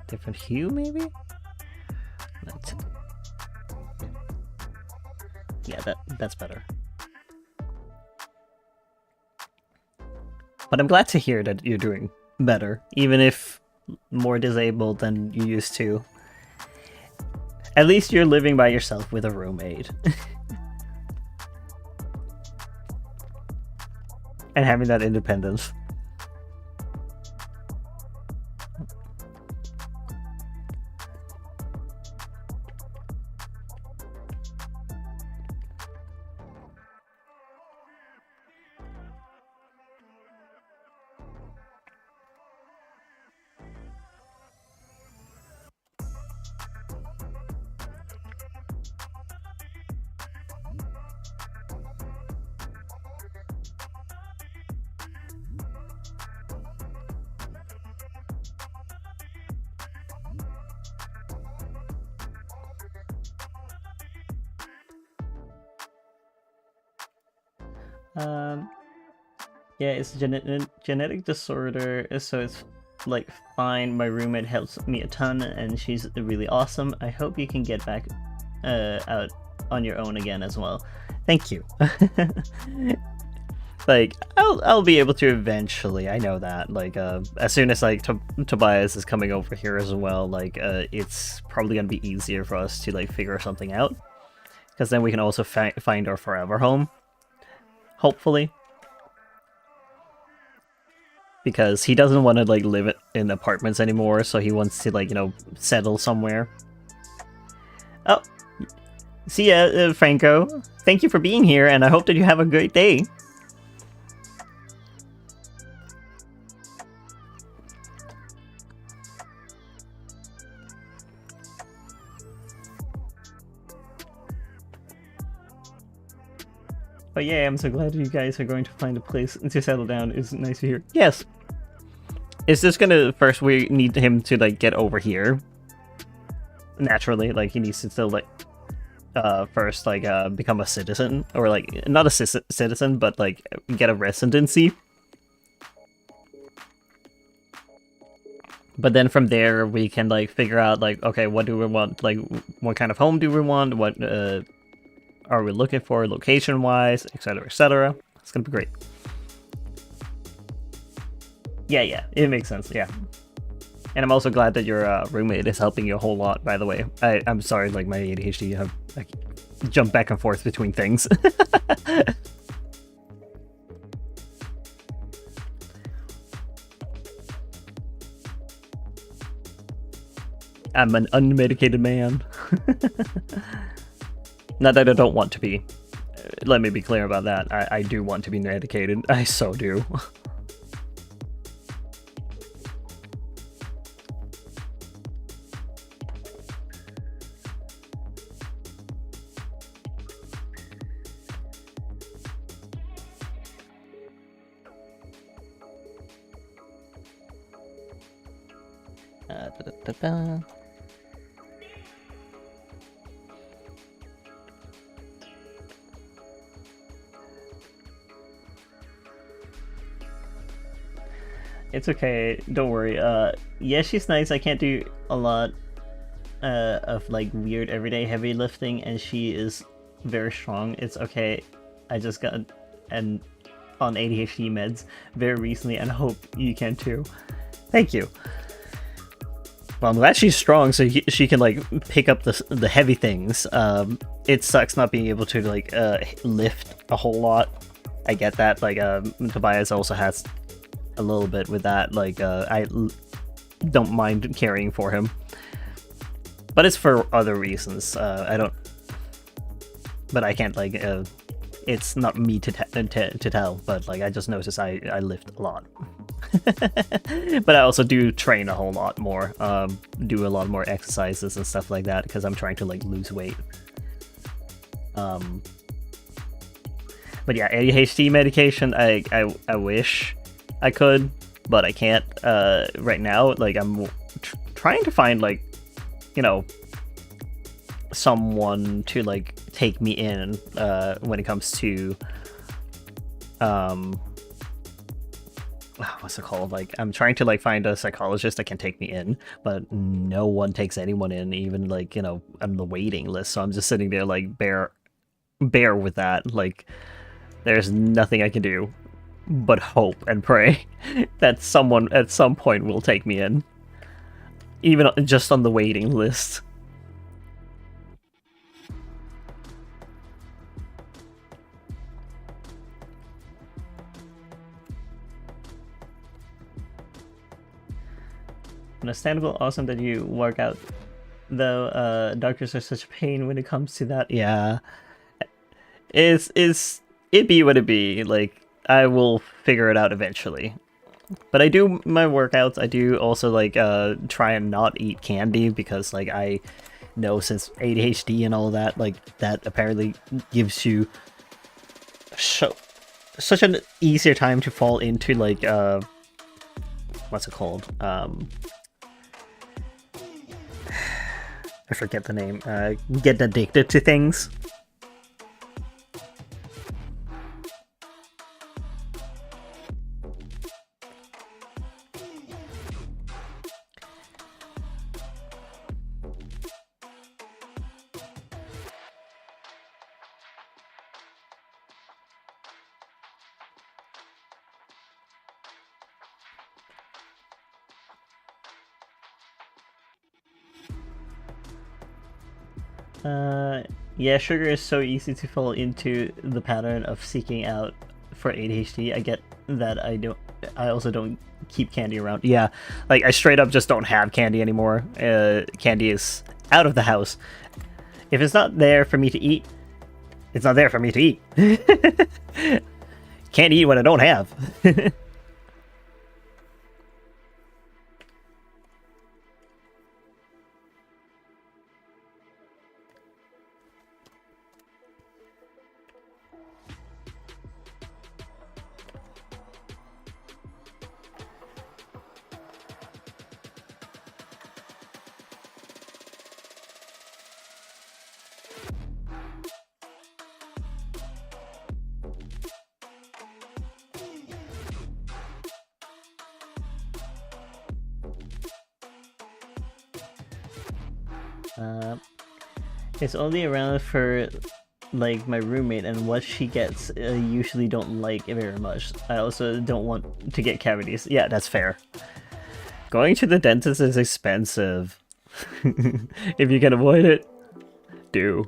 Different hue, maybe? Yeah, that's better. But I'm glad to hear that you're doing better, even if more disabled than you used to. At least you're living by yourself with a roommate. And having that independence. Yeah, it's genetic disorder, so it's like fine. My roommate helps me a ton, and she's really awesome. I hope you can get back out on your own again as well. Thank you. Like, I'll be able to eventually. I know that. Like, as soon as like Tobias is coming over here as well, like, it's probably gonna be easier for us to like figure something out, because then we can also find our forever home. Hopefully. Because he doesn't want to like live in apartments anymore, so he wants to like, you know, settle somewhere. Oh, see ya, Franco. Thank you for being here, and I hope that you have a great day. But yeah, I'm so glad you guys are going to find a place to settle down. It's nice to hear. Yes. It's just gonna, first we need him to like get over here. Naturally, like he needs to still like, first like become a citizen, or like not a citizen, but like get a residency. But then from there we can like figure out like, okay, what do we want? Like, what kind of home do we want? What are we looking for location-wise, etc., etc. It's gonna be great. Yeah, it makes sense, yeah. And I'm also glad that your roommate is helping you a whole lot, by the way. I'm sorry, like, my ADHD, I jump back and forth between things. I'm an unmedicated man. Not that I don't want to be. Let me be clear about that. I do want to be medicated. I so do. It's okay, don't worry. Yeah, she's nice. I can't do a lot of like weird everyday heavy lifting, and she is very strong. It's okay. I just got on ADHD meds very recently, and I hope you can too. Thank you. Well, I'm glad she's strong, so she can like pick up the heavy things. It sucks not being able to like lift a whole lot. I get that. Like Tobias also has a little bit with that. Like I don't mind carrying for him, but it's for other reasons. I don't, but I can't like. It's not me to tell, but like I just notice I lift a lot. But I also do train a whole lot more, do a lot more exercises and stuff like that, because I'm trying to like lose weight. But yeah, ADHD medication, I wish I could, but I can't right now. Like I'm trying to find like, you know, someone to like take me in when it comes to what's it called? Like I'm trying to like find a psychologist that can take me in, but no one takes anyone in, even like, you know, on the waiting list. So I'm just sitting there like bare with that. Like there's nothing I can do but hope and pray that someone at some point will take me in, even just on the waiting list. Understandable, awesome that you work out. Though doctors are such a pain when it comes to that. Yeah. It be what it be. Like, I will figure it out eventually. But I do my workouts. I do also like try and not eat candy because like I know since ADHD and all that, like that apparently gives you such an easier time to fall into like what's it called? I forget the name. Get addicted to things. Yeah, sugar is so easy to fall into the pattern of seeking out for ADHD. I get that. I also don't keep candy around. Yeah, like I straight up just don't have candy anymore. Candy is out of the house. If it's not there for me to eat, it's not there for me to eat. Can't eat what I don't have. It's only around for like my roommate, and what she gets I usually don't like it very much. I also don't want to get cavities. Yeah, that's fair. Going to the dentist is expensive. If you can avoid it, do.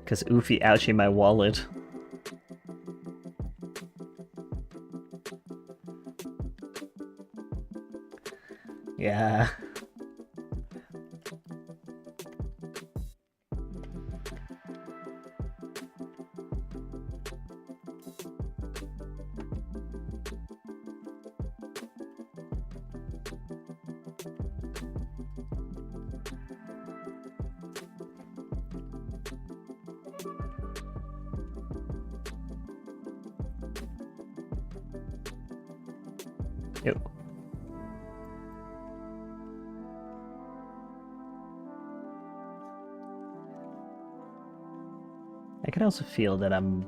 Cause oofy ouchie my wallet. Yeah. Yep. I can also feel that I'm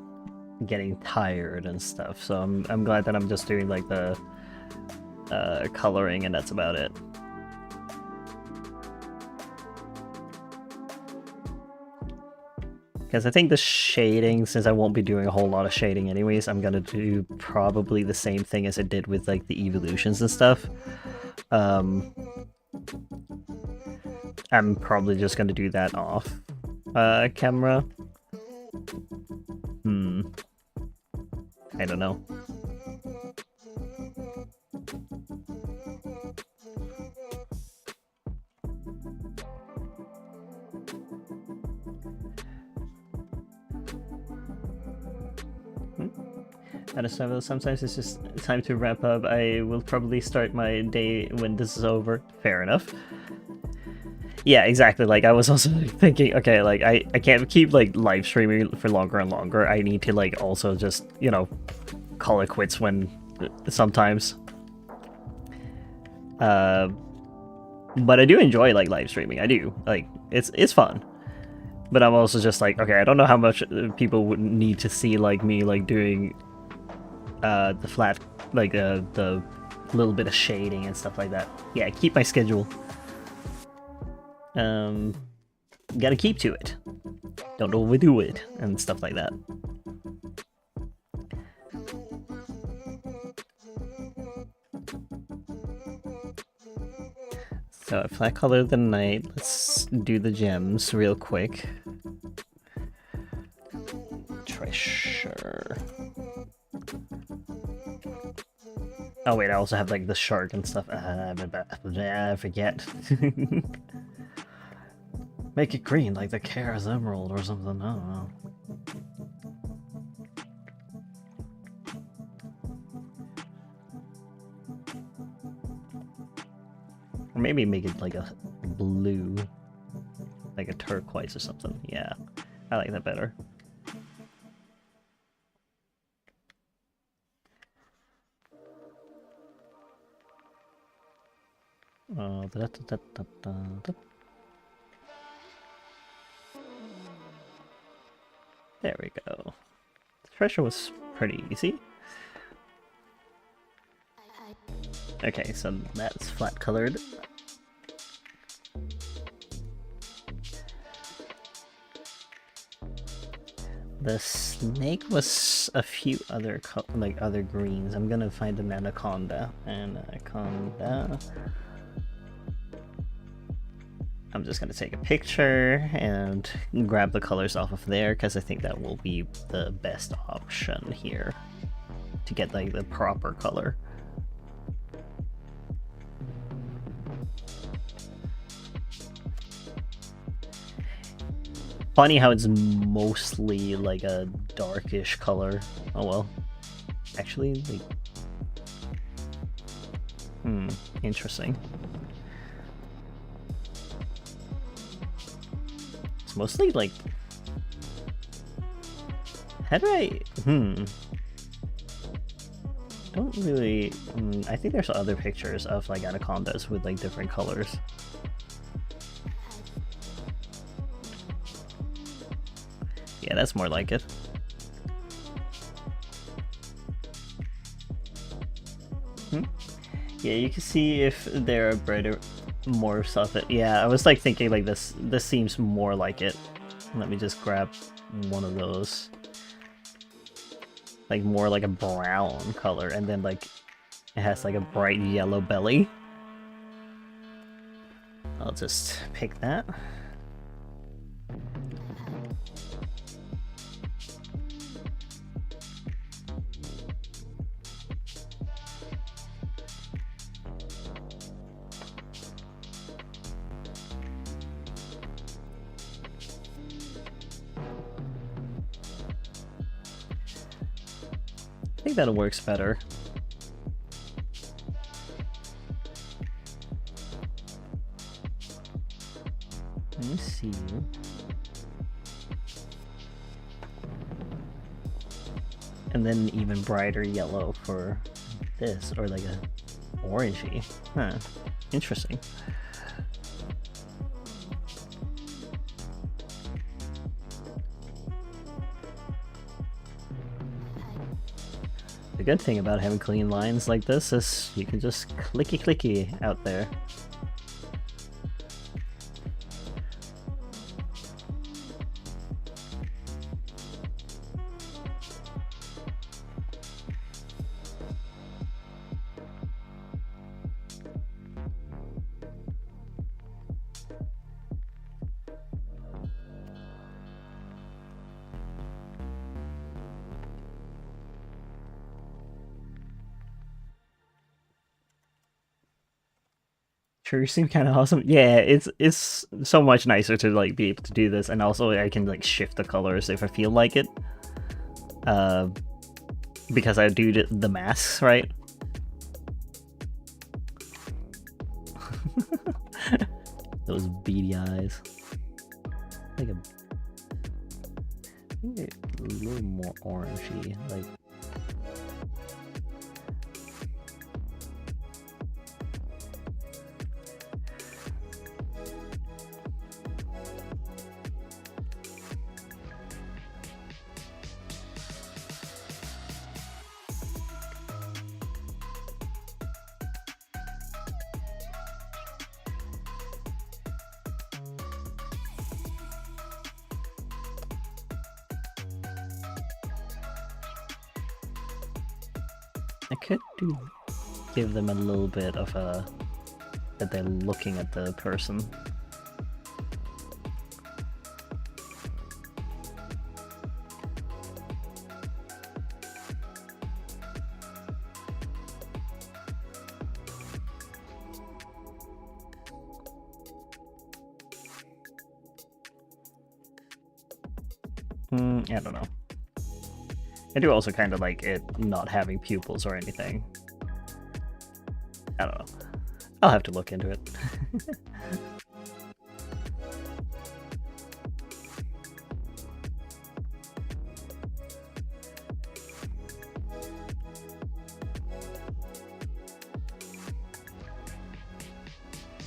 getting tired and stuff, so I'm glad that I'm just doing like the coloring and that's about it. Because I think the shading, since I won't be doing a whole lot of shading anyways, I'm gonna do probably the same thing as I did with like the evolutions and stuff. I'm probably just gonna do that off camera. I don't know. Sometimes it's just time to wrap up. I will probably start my day when this is over. Fair enough. Yeah, exactly. Like, I was also thinking, okay, like, I can't keep, like, live streaming for longer and longer. I need to, like, also just, you know, call it quits when sometimes. But I do enjoy, like, live streaming. I do. Like, it's fun. But I'm also just like, okay, I don't know how much people would need to see, like, me, like, doing the flat, like, the little bit of shading and stuff like that. Yeah, keep my schedule. Gotta keep to it. Don't overdo it and stuff like that. So flat color of the night. Let's do the gems real quick. Treasure. Oh wait, I also have like the shark and stuff. I forget. Make it green like the Kara's Emerald or something. I don't know. Or maybe make it like a blue, like a turquoise or something. Yeah, I like that better. There we go. The treasure was pretty easy. Okay, so that's flat colored. The snake was a few other other greens. I'm gonna find an anaconda. Anaconda. I'm just gonna take a picture and grab the colors off of there because I think that will be the best option here to get like the proper color. Funny how it's mostly like a darkish color. Oh well. Actually, like... interesting. It's mostly like... How do I... Don't really... I think there's other pictures of like anacondas with like different colors. Yeah, that's more like it. Yeah, you can see if there are brighter, more stuff. Yeah, I was like thinking like this seems more like it. Let me just grab one of those. Like more like a brown color, and then like it has like a bright yellow belly. I'll just pick that. I think that works better. Let me see. And then even brighter yellow for this, or like a orangey. Huh. Interesting. The good thing about having clean lines like this is you can just clicky out there. Sure, seem kind of awesome. Yeah, it's so much nicer to like be able to do this, and also I can like shift the colors if I feel like it. Because I do the masks, right? Those beady eyes. Like a little more orangey, like. I could give them a little bit of a that they're looking at the person. I don't know. I do also kind of like it not having pupils or anything. I don't know. I'll have to look into it.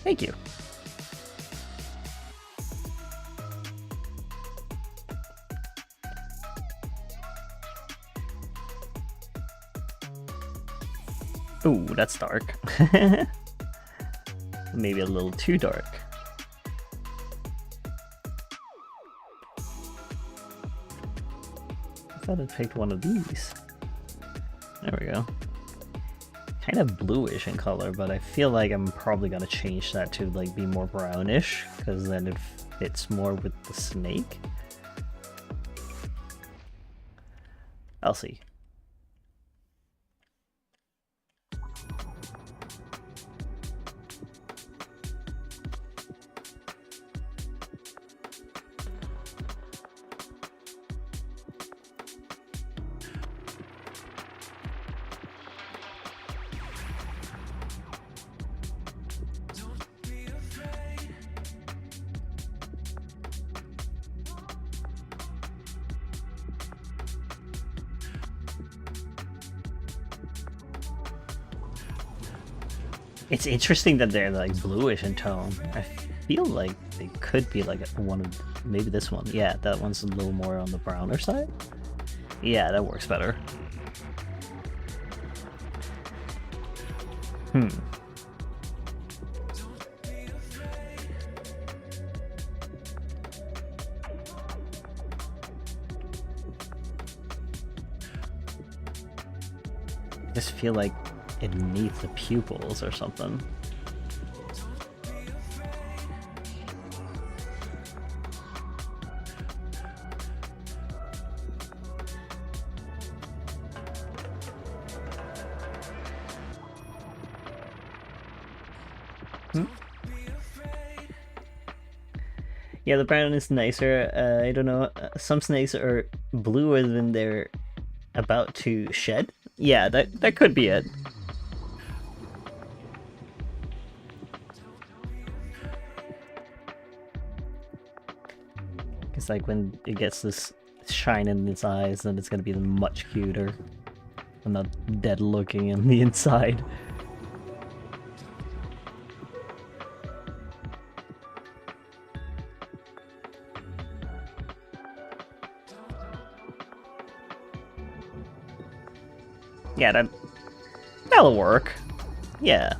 Thank you. Ooh, that's dark. Maybe a little too dark. I thought I picked one of these. There we go. Kind of bluish in color, but I feel like I'm probably gonna change that to like be more brownish, because then it fits more with the snake. I'll see. It's interesting that they're like bluish in tone. I feel like they could be like one of, maybe this one. Yeah, that one's a little more on the browner side. Yeah, that works better. I just feel like it needs the pupils or something. Yeah, the brown is nicer. I don't know. Some snakes are bluer than they're about to shed. Yeah, that could be it. It's like when it gets this shine in its eyes, then it's gonna be much cuter. And not dead looking in the inside. Yeah, that'll work. Yeah.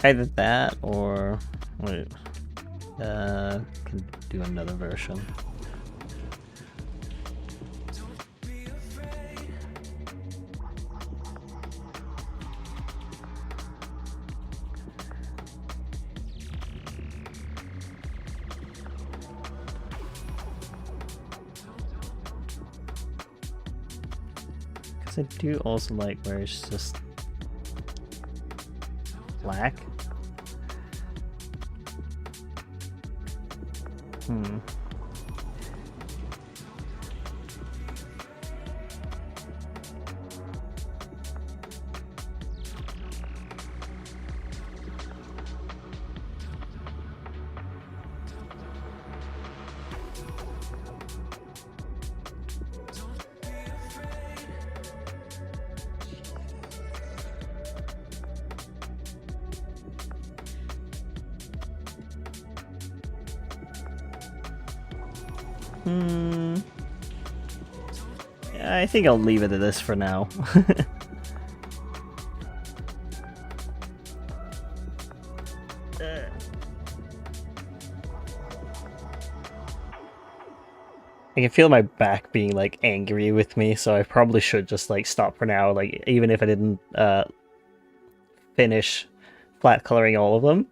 Either that or wait. Can do another version. Because I do also like where it's just black. I think I'll leave it at this for now. I can feel my back being like angry with me, so I probably should just like stop for now. Like even if I didn't finish flat coloring all of them,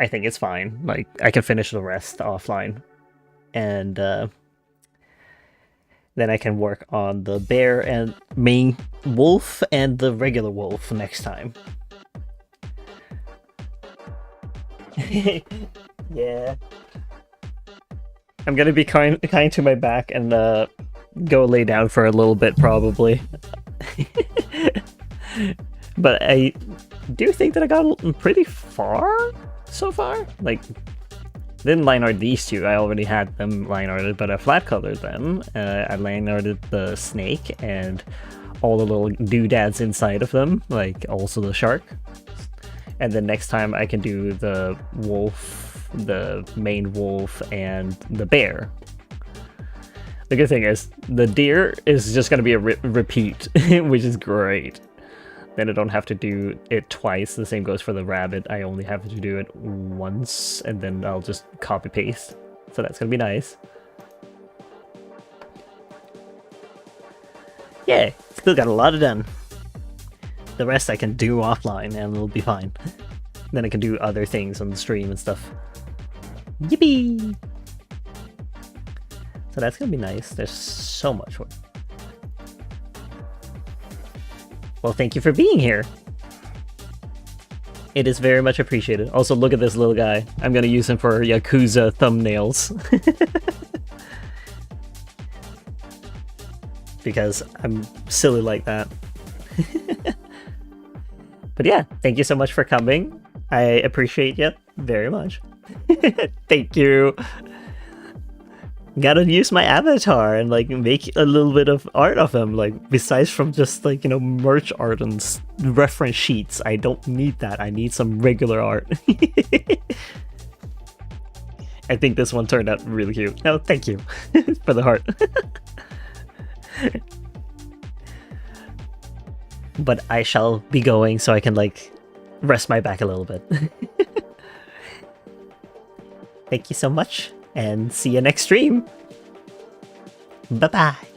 I think it's fine. Like I can finish the rest offline, and then I can work on the bear and main wolf and the regular wolf next time. Yeah. I'm gonna be kind to my back and go lay down for a little bit probably. But I do think that I got pretty far so far. Like, didn't line art these two. I already had them line arted, but I flat colored them. I line arted the snake and all the little doodads inside of them, like also the shark. And then next time I can do the wolf, the main wolf, and the bear. The good thing is, the deer is just gonna be a repeat, which is great. Then I don't have to do it twice. The same goes for the rabbit. I only have to do it once, and then I'll just copy paste. So that's gonna be nice. Yeah, still got a lot done. The rest I can do offline, and it'll be fine. Then I can do other things on the stream and stuff. Yippee! So that's gonna be nice. There's so much work. Well, thank you for being here. It is very much appreciated. Also, look at this little guy. I'm gonna use him for Yakuza thumbnails. Because I'm silly like that. But yeah, thank you so much for coming. I appreciate you very much. Thank you. Gotta use my avatar and like make a little bit of art of him, like besides from just like, you know, merch art and reference sheets. I don't need that. I need some regular art. I think this one turned out really cute. No, thank you for the heart. But I shall be going so I can like rest my back a little bit. Thank you so much, and see you next stream. Bye-bye.